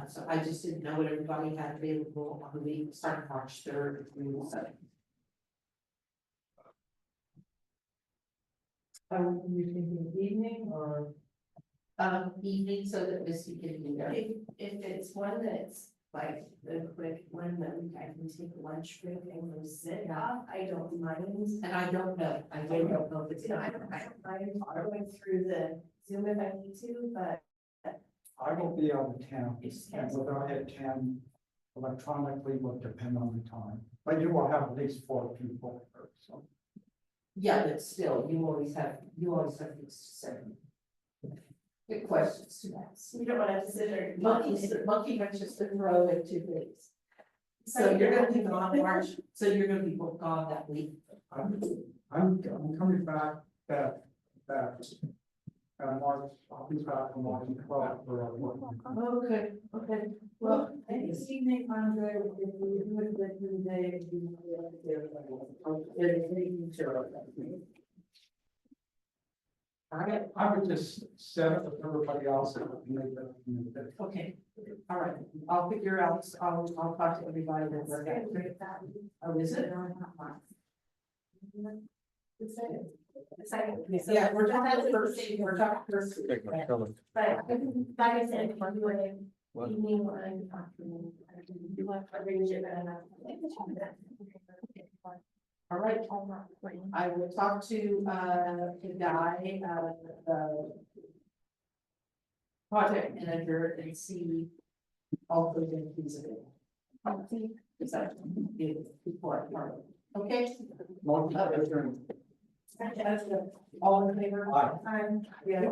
S1: So I just didn't know what everybody had available on the week starting March 3rd through the 7th.
S17: Are you thinking evening or?
S1: Evening so that Misty can be there.
S2: If it's one that's like the quick one that I can take a lunch break and go sit off, I don't mind.
S1: And I don't know, I don't know if it's.
S2: You know, I don't mind going through the Zoom if I need to, but
S5: I will be out of town,
S2: it just
S5: and
S2: can't.
S5: whether I attend electronically will depend on the time, but you will have at least 4 people, so.
S1: Yeah, but still, you always have things to say. Good questions to ask.
S2: You don't want to have to sit there.
S1: Monkey wrenches to throw in 2 days. So you're gonna be gone March, so you're gonna be gone that week.
S5: I'm coming back that March, I'll be back on March 12th for a work.
S1: Okay, okay.
S17: Well, this evening, Andre, if we do it the day,
S5: I would just set it with everybody else and make that.
S1: Okay, all right, I'll figure out, I'll talk to everybody that we're gonna. Oh, is it? Yeah, we're talking first, we're talking first.
S10: Take my color.
S2: But like I said, if I'm doing
S10: What?
S2: evening or afternoon, I arrange it and
S1: All right, I will talk to, the guy, the project manager and see all the things available. Is that before I part? Okay? All in favor?
S5: Aye.
S1: Yeah.